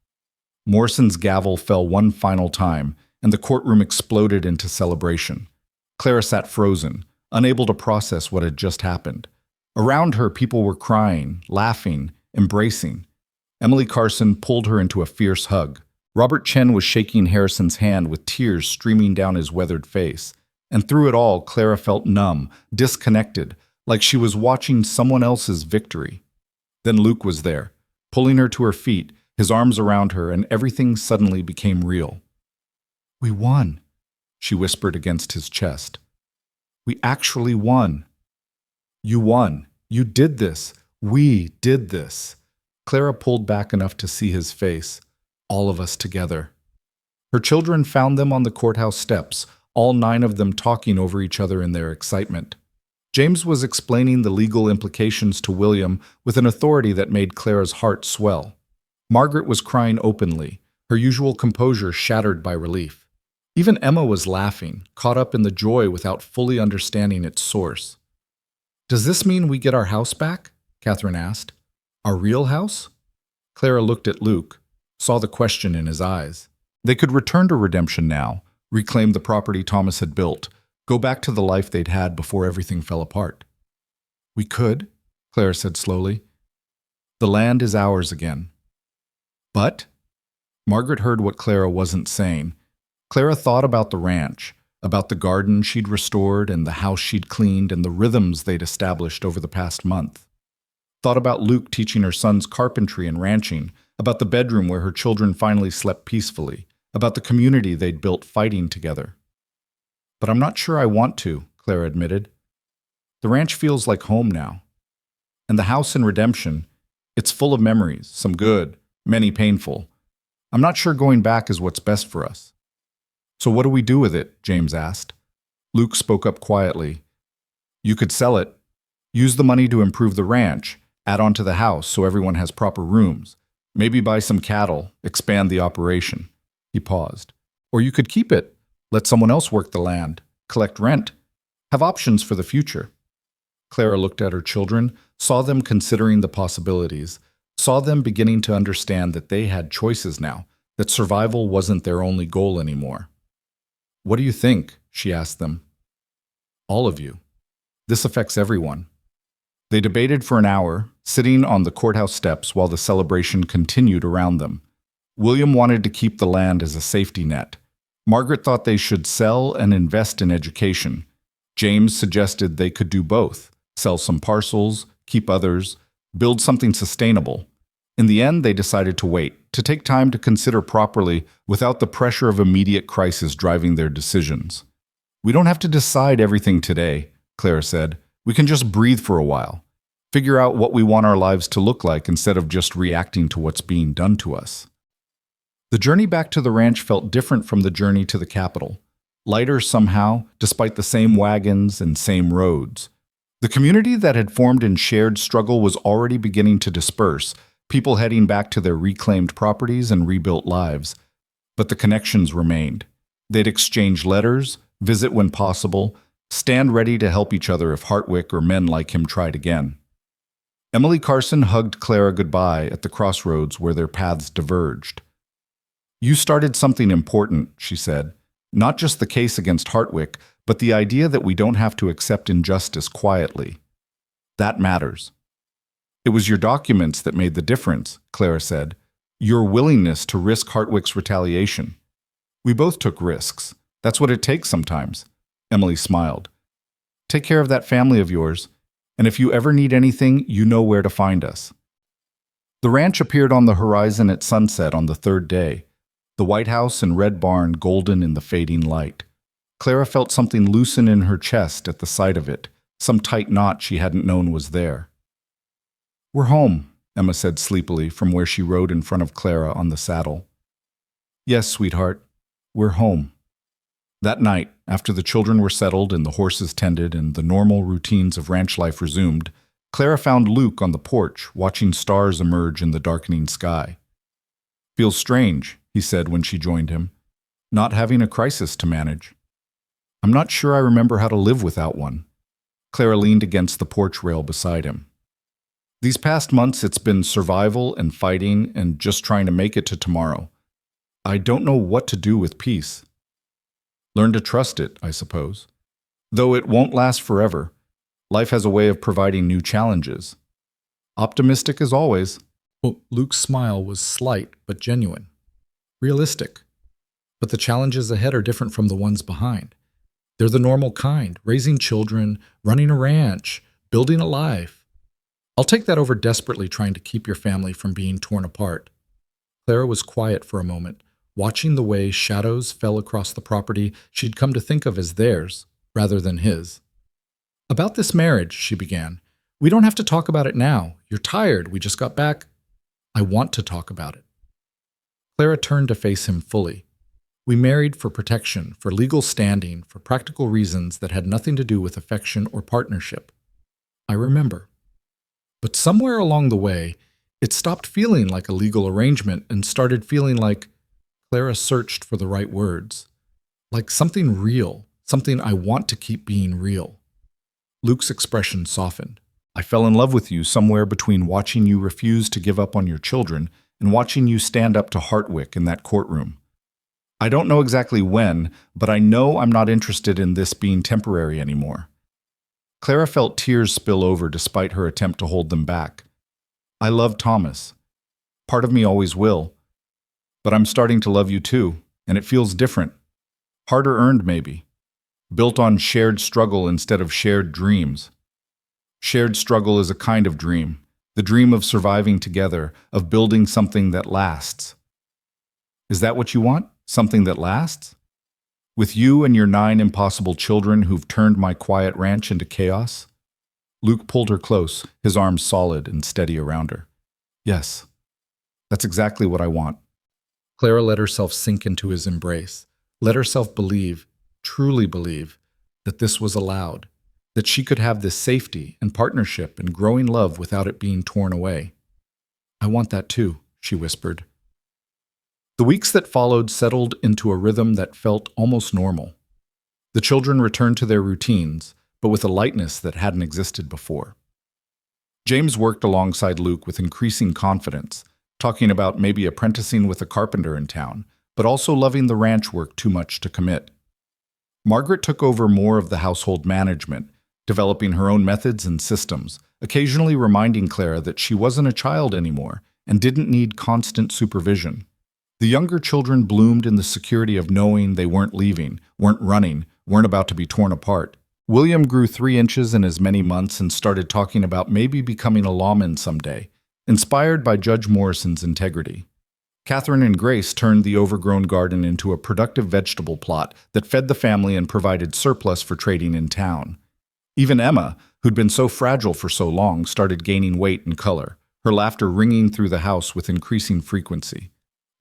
Morrison's gavel fell one final time, and the courtroom exploded into celebration. Clara sat frozen, unable to process what had just happened. Around her, people were crying, laughing, embracing. Emily Carson pulled her into a fierce hug. Robert Chen was shaking Harrison's hand with tears streaming down his weathered face. And through it all, Clara felt numb, disconnected, like she was watching someone else's victory. Then Luke was there, pulling her to her feet, his arms around her, and everything suddenly became real. "We won," she whispered against his chest. We actually won. You won. You did this. We did this. Clara pulled back enough to see his face. All of us together. Her children found them on the courthouse steps, all 9 of them talking over each other in their excitement. James was explaining the legal implications to William with an authority that made Clara's heart swell. Margaret was crying openly, her usual composure shattered by relief. Even Emma was laughing, caught up in the joy without fully understanding its source. "Does this mean we get our house back?" Catherine asked. "Our real house?" Clara looked at Luke, saw the question in his eyes. They could return to Redemption now, reclaim the property Thomas had built, go back to the life they'd had before everything fell apart. "We could," Clara said slowly. "The land is ours again." "But?" Margaret heard what Clara wasn't saying. Clara thought about the ranch, about the garden she'd restored and the house she'd cleaned and the rhythms they'd established over the past month. Thought about Luke teaching her sons carpentry and ranching, about the bedroom where her children finally slept peacefully, about the community they'd built fighting together. "But I'm not sure I want to," Clara admitted. "The ranch feels like home now. And the house in Redemption, it's full of memories, some good, many painful. I'm not sure going back is what's best for us." "So what do we do with it?" James asked. Luke spoke up quietly. "You could sell it. Use the money to improve the ranch, add on to the house so everyone has proper rooms. Maybe buy some cattle, expand the operation." He paused. "Or you could keep it. Let someone else work the land, collect rent, have options for the future." Clara looked at her children, saw them considering the possibilities, saw them beginning to understand that they had choices now, that survival wasn't their only goal anymore. "What do you think?" she asked them. "All of you. This affects everyone." They debated for an hour, sitting on the courthouse steps while the celebration continued around them. William wanted to keep the land as a safety net. Margaret thought they should sell and invest in education. James suggested they could do both, sell some parcels, keep others, build something sustainable. In the end, they decided to wait, to take time to consider properly without the pressure of immediate crisis driving their decisions. "We don't have to decide everything today," Clara said. "We can just breathe for a while, figure out what we want our lives to look like instead of just reacting to what's being done to us." The journey back to the ranch felt different from the journey to the capital. Lighter somehow, despite the same wagons and same roads. The community that had formed in shared struggle was already beginning to disperse, people heading back to their reclaimed properties and rebuilt lives. But the connections remained. They'd exchange letters, visit when possible, stand ready to help each other if Hartwick or men like him tried again. Emily Carson hugged Clara goodbye at the crossroads where their paths diverged. "You started something important," she said. "Not just the case against Hartwick, but the idea that we don't have to accept injustice quietly. That matters." "It was your documents that made the difference," Clara said. "Your willingness to risk Hartwick's retaliation. We both took risks. That's what it takes sometimes." Emily smiled. "Take care of that family of yours, and if you ever need anything, you know where to find us." The ranch appeared on the horizon at sunset on the 3rd day. The White House and red barn golden in the fading light. Clara felt something loosen in her chest at the sight of it, some tight knot she hadn't known was there. "We're home," Emma said sleepily from where she rode in front of Clara on the saddle. "Yes, sweetheart, we're home." That night, after the children were settled and the horses tended and the normal routines of ranch life resumed, Clara found Luke on the porch, watching stars emerge in the darkening sky. "Feels strange," he said when she joined him, "not having a crisis to manage. I'm not sure I remember how to live without one." Clara leaned against the porch rail beside him. "These past months it's been survival and fighting and just trying to make it to tomorrow. I don't know what to do with peace. Learn to trust it, I suppose. Though it won't last forever. Life has a way of providing new challenges. Optimistic as always." Well, Luke's smile was slight but genuine. Realistic. But the challenges ahead are different from the ones behind. They're the normal kind, raising children, running a ranch, building a life. I'll take that over desperately trying to keep your family from being torn apart. Clara was quiet for a moment, watching the way shadows fell across the property she'd come to think of as theirs rather than his. "About this marriage," she began. "We don't have to talk about it now. You're tired. We just got back." "I want to talk about it." Clara turned to face him fully. "We married for protection, for legal standing, for practical reasons that had nothing to do with affection or partnership." "I remember." But somewhere along the way, it stopped feeling like a legal arrangement and started feeling like— Clara searched for the right words. Like something real, something I want to keep being real. Luke's expression softened. "I fell in love with you somewhere between watching you refuse to give up on your children and watching you stand up to Hartwick in that courtroom. I don't know exactly when, but I know I'm not interested in this being temporary anymore." Clara felt tears spill over despite her attempt to hold them back. "I love Thomas. Part of me always will. But I'm starting to love you too, and it feels different. Harder earned, maybe. Built on shared struggle instead of shared dreams. Shared struggle is a kind of dream, the dream of surviving together, of building something that lasts. Is that what you want? Something that lasts? With you and your 9 impossible children who've turned my quiet ranch into chaos?" Luke pulled her close, his arms solid and steady around her. "Yes, that's exactly what I want." Clara let herself sink into his embrace, let herself believe, truly believe, that this was allowed, that she could have this safety and partnership and growing love without it being torn away. "I want that too," she whispered. The weeks that followed settled into a rhythm that felt almost normal. The children returned to their routines, but with a lightness that hadn't existed before. James worked alongside Luke with increasing confidence, talking about maybe apprenticing with a carpenter in town, but also loving the ranch work too much to commit. Margaret took over more of the household management, developing her own methods and systems, occasionally reminding Clara that she wasn't a child anymore and didn't need constant supervision. The younger children bloomed in the security of knowing they weren't leaving, weren't running, weren't about to be torn apart. William grew 3 inches in as many months and started talking about maybe becoming a lawman someday, inspired by Judge Morrison's integrity. Catherine and Grace turned the overgrown garden into a productive vegetable plot that fed the family and provided surplus for trading in town. Even Emma, who'd been so fragile for so long, started gaining weight and color, her laughter ringing through the house with increasing frequency.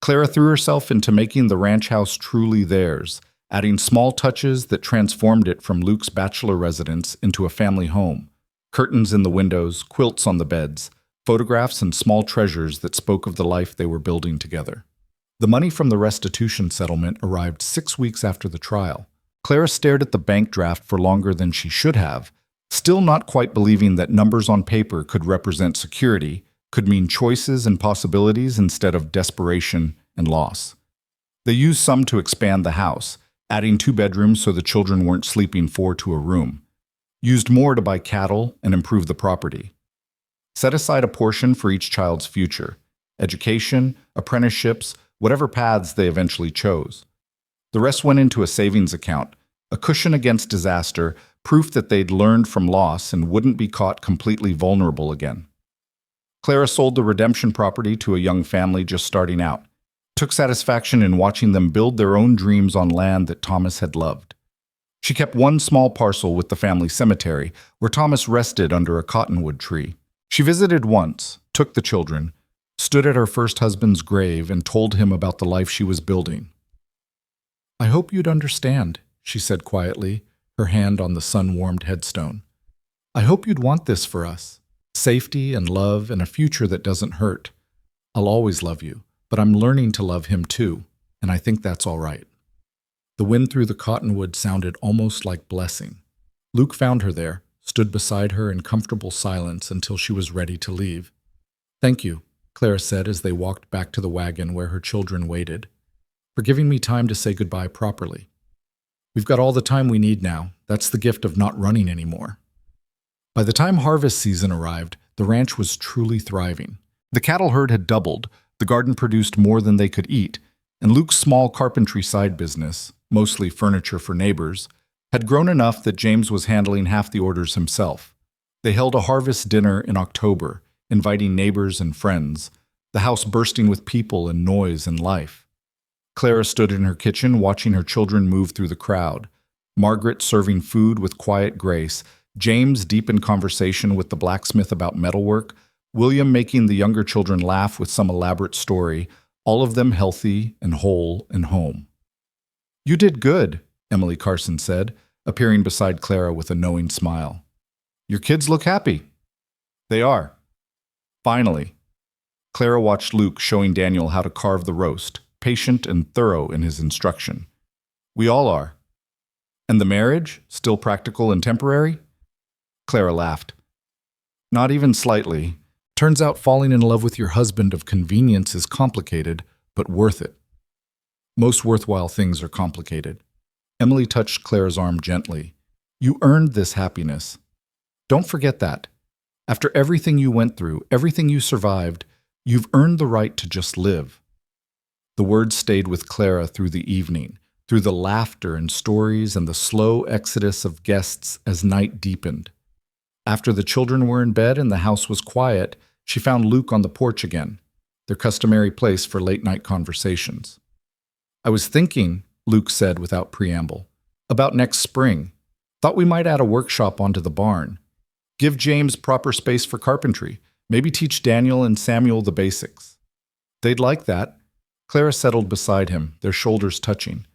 Clara threw herself into making the ranch house truly theirs, adding small touches that transformed it from Luke's bachelor residence into a family home. Curtains in the windows, quilts on the beds, photographs and small treasures that spoke of the life they were building together. The money from the restitution settlement arrived 6 weeks after the trial. Clara stared at the bank draft for longer than she should have, still not quite believing that numbers on paper could represent security, could mean choices and possibilities instead of desperation and loss. They used some to expand the house, adding 2 bedrooms so the children weren't sleeping 4 to a room. Used more to buy cattle and improve the property. Set aside a portion for each child's future, education, apprenticeships, whatever paths they eventually chose. The rest went into a savings account, a cushion against disaster, proof that they'd learned from loss and wouldn't be caught completely vulnerable again. Clara sold the redemption property to a young family just starting out, took satisfaction in watching them build their own dreams on land that Thomas had loved. She kept one small parcel with the family cemetery, where Thomas rested under a cottonwood tree. She visited once, took the children, stood at her first husband's grave and told him about the life she was building. "I hope you'd understand," she said quietly, her hand on the sun-warmed headstone. "I hope you'd want this for us. Safety and love and a future that doesn't hurt. I'll always love you, but I'm learning to love him too, and I think that's all right." The wind through the cottonwood sounded almost like blessing. Luke found her there, stood beside her in comfortable silence until she was ready to leave. "Thank you," Clara said as they walked back to the wagon where her children waited, "for giving me time to say goodbye properly. We've got all the time we need now. That's the gift of not running anymore." By the time harvest season arrived, the ranch was truly thriving. The cattle herd had doubled, the garden produced more than they could eat, and Luke's small carpentry side business, mostly furniture for neighbors, had grown enough that James was handling half the orders himself. They held a harvest dinner in October, inviting neighbors and friends, the house bursting with people and noise and life. Clara stood in her kitchen watching her children move through the crowd, Margaret serving food with quiet grace, James deep in conversation with the blacksmith about metalwork, William making the younger children laugh with some elaborate story, all of them healthy and whole and home. "You did good," Emily Carson said, appearing beside Clara with a knowing smile. "Your kids look happy." "They are." Finally, Clara watched Luke showing Daniel how to carve the roast, patient and thorough in his instruction. "We all are." "And the marriage, still practical and temporary?" Clara laughed. "Not even slightly. Turns out falling in love with your husband of convenience is complicated, but worth it. Most worthwhile things are complicated." Emily touched Clara's arm gently. "You earned this happiness. Don't forget that. After everything you went through, everything you survived, you've earned the right to just live." The words stayed with Clara through the evening, through the laughter and stories and the slow exodus of guests as night deepened. After the children were in bed and the house was quiet, she found Luke on the porch again, their customary place for late-night conversations. "I was thinking," Luke said without preamble, "about next spring. Thought we might add a workshop onto the barn. Give James proper space for carpentry. Maybe teach Daniel and Samuel the basics." "They'd like that." Clara settled beside him, their shoulders touching.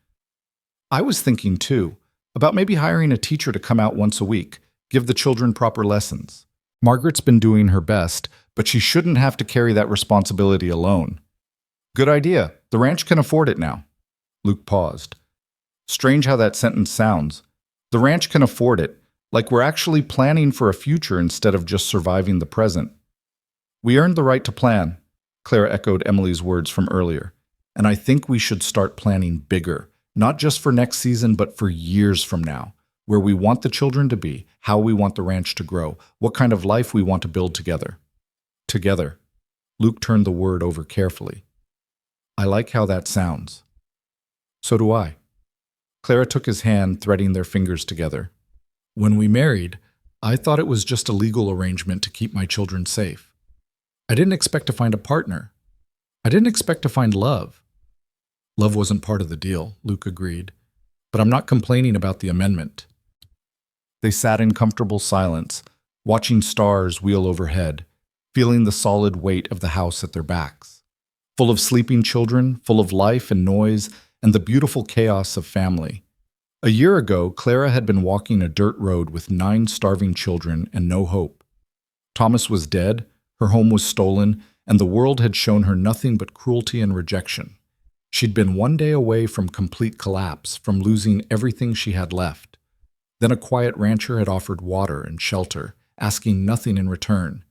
"I was thinking, too, about maybe hiring a teacher to come out once a week, give the children proper lessons. Margaret's been doing her best, but she shouldn't have to carry that responsibility alone." "Good idea. The ranch can afford it now." Luke paused. Strange how that sentence sounds. The ranch can afford it, like we're actually planning for a future instead of just surviving the present. "We earned the right to plan," Clara echoed Emily's words from earlier. "And I think we should start planning bigger, not just for next season, but for years from now, where we want the children to be, how we want the ranch to grow, what kind of life we want to build together." Together. Luke turned the word over carefully. "I like how that sounds." "So do I." Clara took his hand, threading their fingers together. "When we married, I thought it was just a legal arrangement to keep my children safe. I didn't expect to find a partner. I didn't expect to find love." "Love wasn't part of the deal," Luke agreed. "But I'm not complaining about the amendment." They sat in comfortable silence, watching stars wheel overhead, feeling the solid weight of the house at their backs. Full of sleeping children, full of life and noise, and the beautiful chaos of family. A year ago, Clara had been walking a dirt road with 9 starving children and no hope. Thomas was dead, her home was stolen, and the world had shown her nothing but cruelty and rejection. She'd been one day away from complete collapse, from losing everything she had left. Then a quiet rancher had offered water and shelter, asking nothing in return.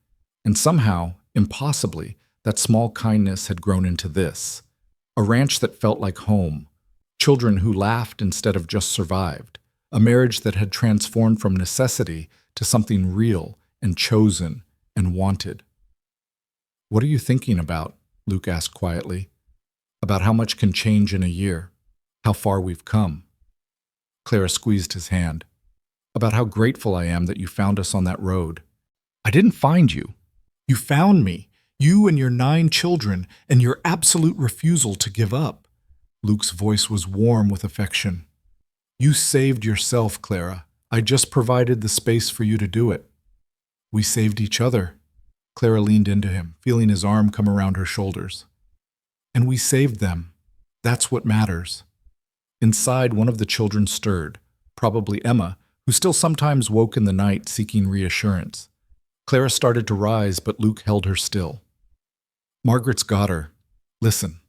And somehow, impossibly, that small kindness had grown into this. A ranch that felt like home. Children who laughed instead of just survived. A marriage that had transformed from necessity to something real and chosen and wanted. "What are you thinking about?" Luke asked quietly. "About how much can change in a year. How far we've come." Clara squeezed his hand. "About how grateful I am that you found us on that road." "I didn't find you. You found me. You and your 9 children, and your absolute refusal to give up." Luke's voice was warm with affection. "You saved yourself, Clara. I just provided the space for you to do it." "We saved each other." Clara leaned into him, feeling his arm come around her shoulders. "And we saved them. That's what matters." Inside, one of the children stirred, probably Emma, who still sometimes woke in the night seeking reassurance. Clara started to rise, but Luke held her still. "Margaret's got her. Listen."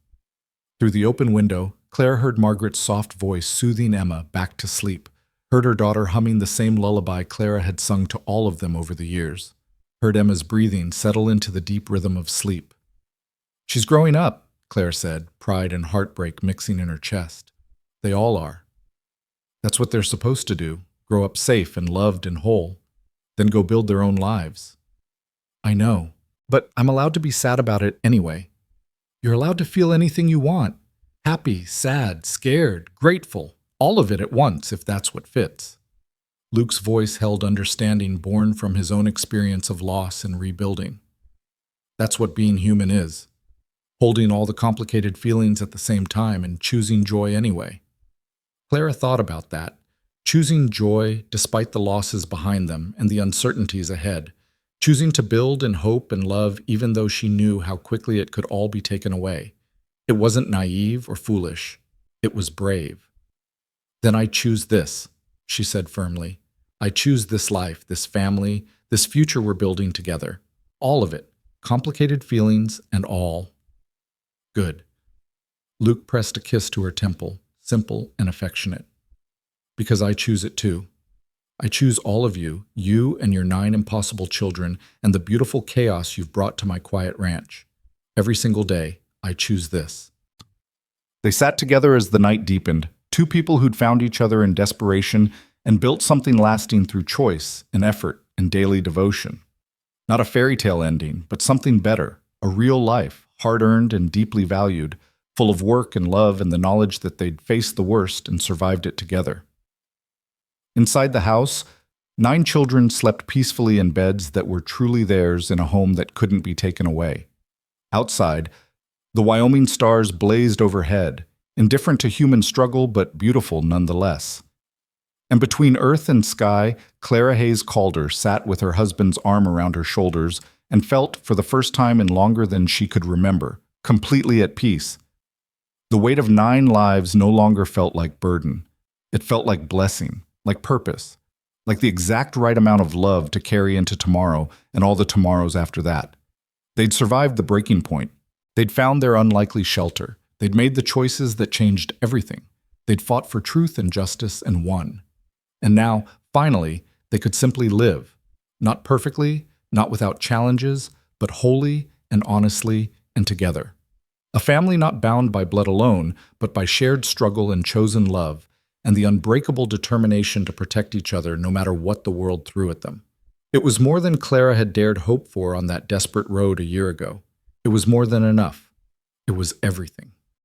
Through the open window, Clara heard Margaret's soft voice soothing Emma back to sleep, heard her daughter humming the same lullaby Clara had sung to all of them over the years, heard Emma's breathing settle into the deep rhythm of sleep. "She's growing up," Claire said, pride and heartbreak mixing in her chest. "They all are. That's what they're supposed to do, grow up safe and loved and whole, then go build their own lives." "I know, but I'm allowed to be sad about it anyway." "You're allowed to feel anything you want. Happy, sad, scared, grateful, all of it at once if that's what fits." Luke's voice held understanding born from his own experience of loss and rebuilding. That's what being human is. Holding all the complicated feelings at the same time and choosing joy anyway. Clara thought about that, choosing joy despite the losses behind them and the uncertainties ahead, choosing to build in hope and love even though she knew how quickly it could all be taken away. It wasn't naive or foolish. It was brave. "Then I choose this," she said firmly. "I choose this life, this family, this future we're building together. All of it, complicated feelings and all." "Good." Luke pressed a kiss to her temple, simple and affectionate. "Because I choose it too. I choose all of you, you and your 9 impossible children, and the beautiful chaos you've brought to my quiet ranch. Every single day, I choose this." They sat together as the night deepened, two people who'd found each other in desperation and built something lasting through choice and effort and daily devotion. Not a fairy tale ending, but something better, a real life, hard-earned and deeply valued, full of work and love and the knowledge that they'd faced the worst and survived it together. Inside the house, 9 children slept peacefully in beds that were truly theirs in a home that couldn't be taken away. Outside, the Wyoming stars blazed overhead, indifferent to human struggle but beautiful nonetheless. And between earth and sky, Clara Hayes Calder sat with her husband's arm around her shoulders and felt, for the first time in longer than she could remember, completely at peace. The weight of 9 lives no longer felt like burden. It felt like blessing, like purpose, like the exact right amount of love to carry into tomorrow and all the tomorrows after that. They'd survived the breaking point. They'd found their unlikely shelter. They'd made the choices that changed everything. They'd fought for truth and justice and won. And now, finally, they could simply live. Not perfectly, not without challenges, but wholly and honestly and together. A family not bound by blood alone, but by shared struggle and chosen love, and the unbreakable determination to protect each other no matter what the world threw at them. It was more than Clara had dared hope for on that desperate road a year ago. It was more than enough. It was everything.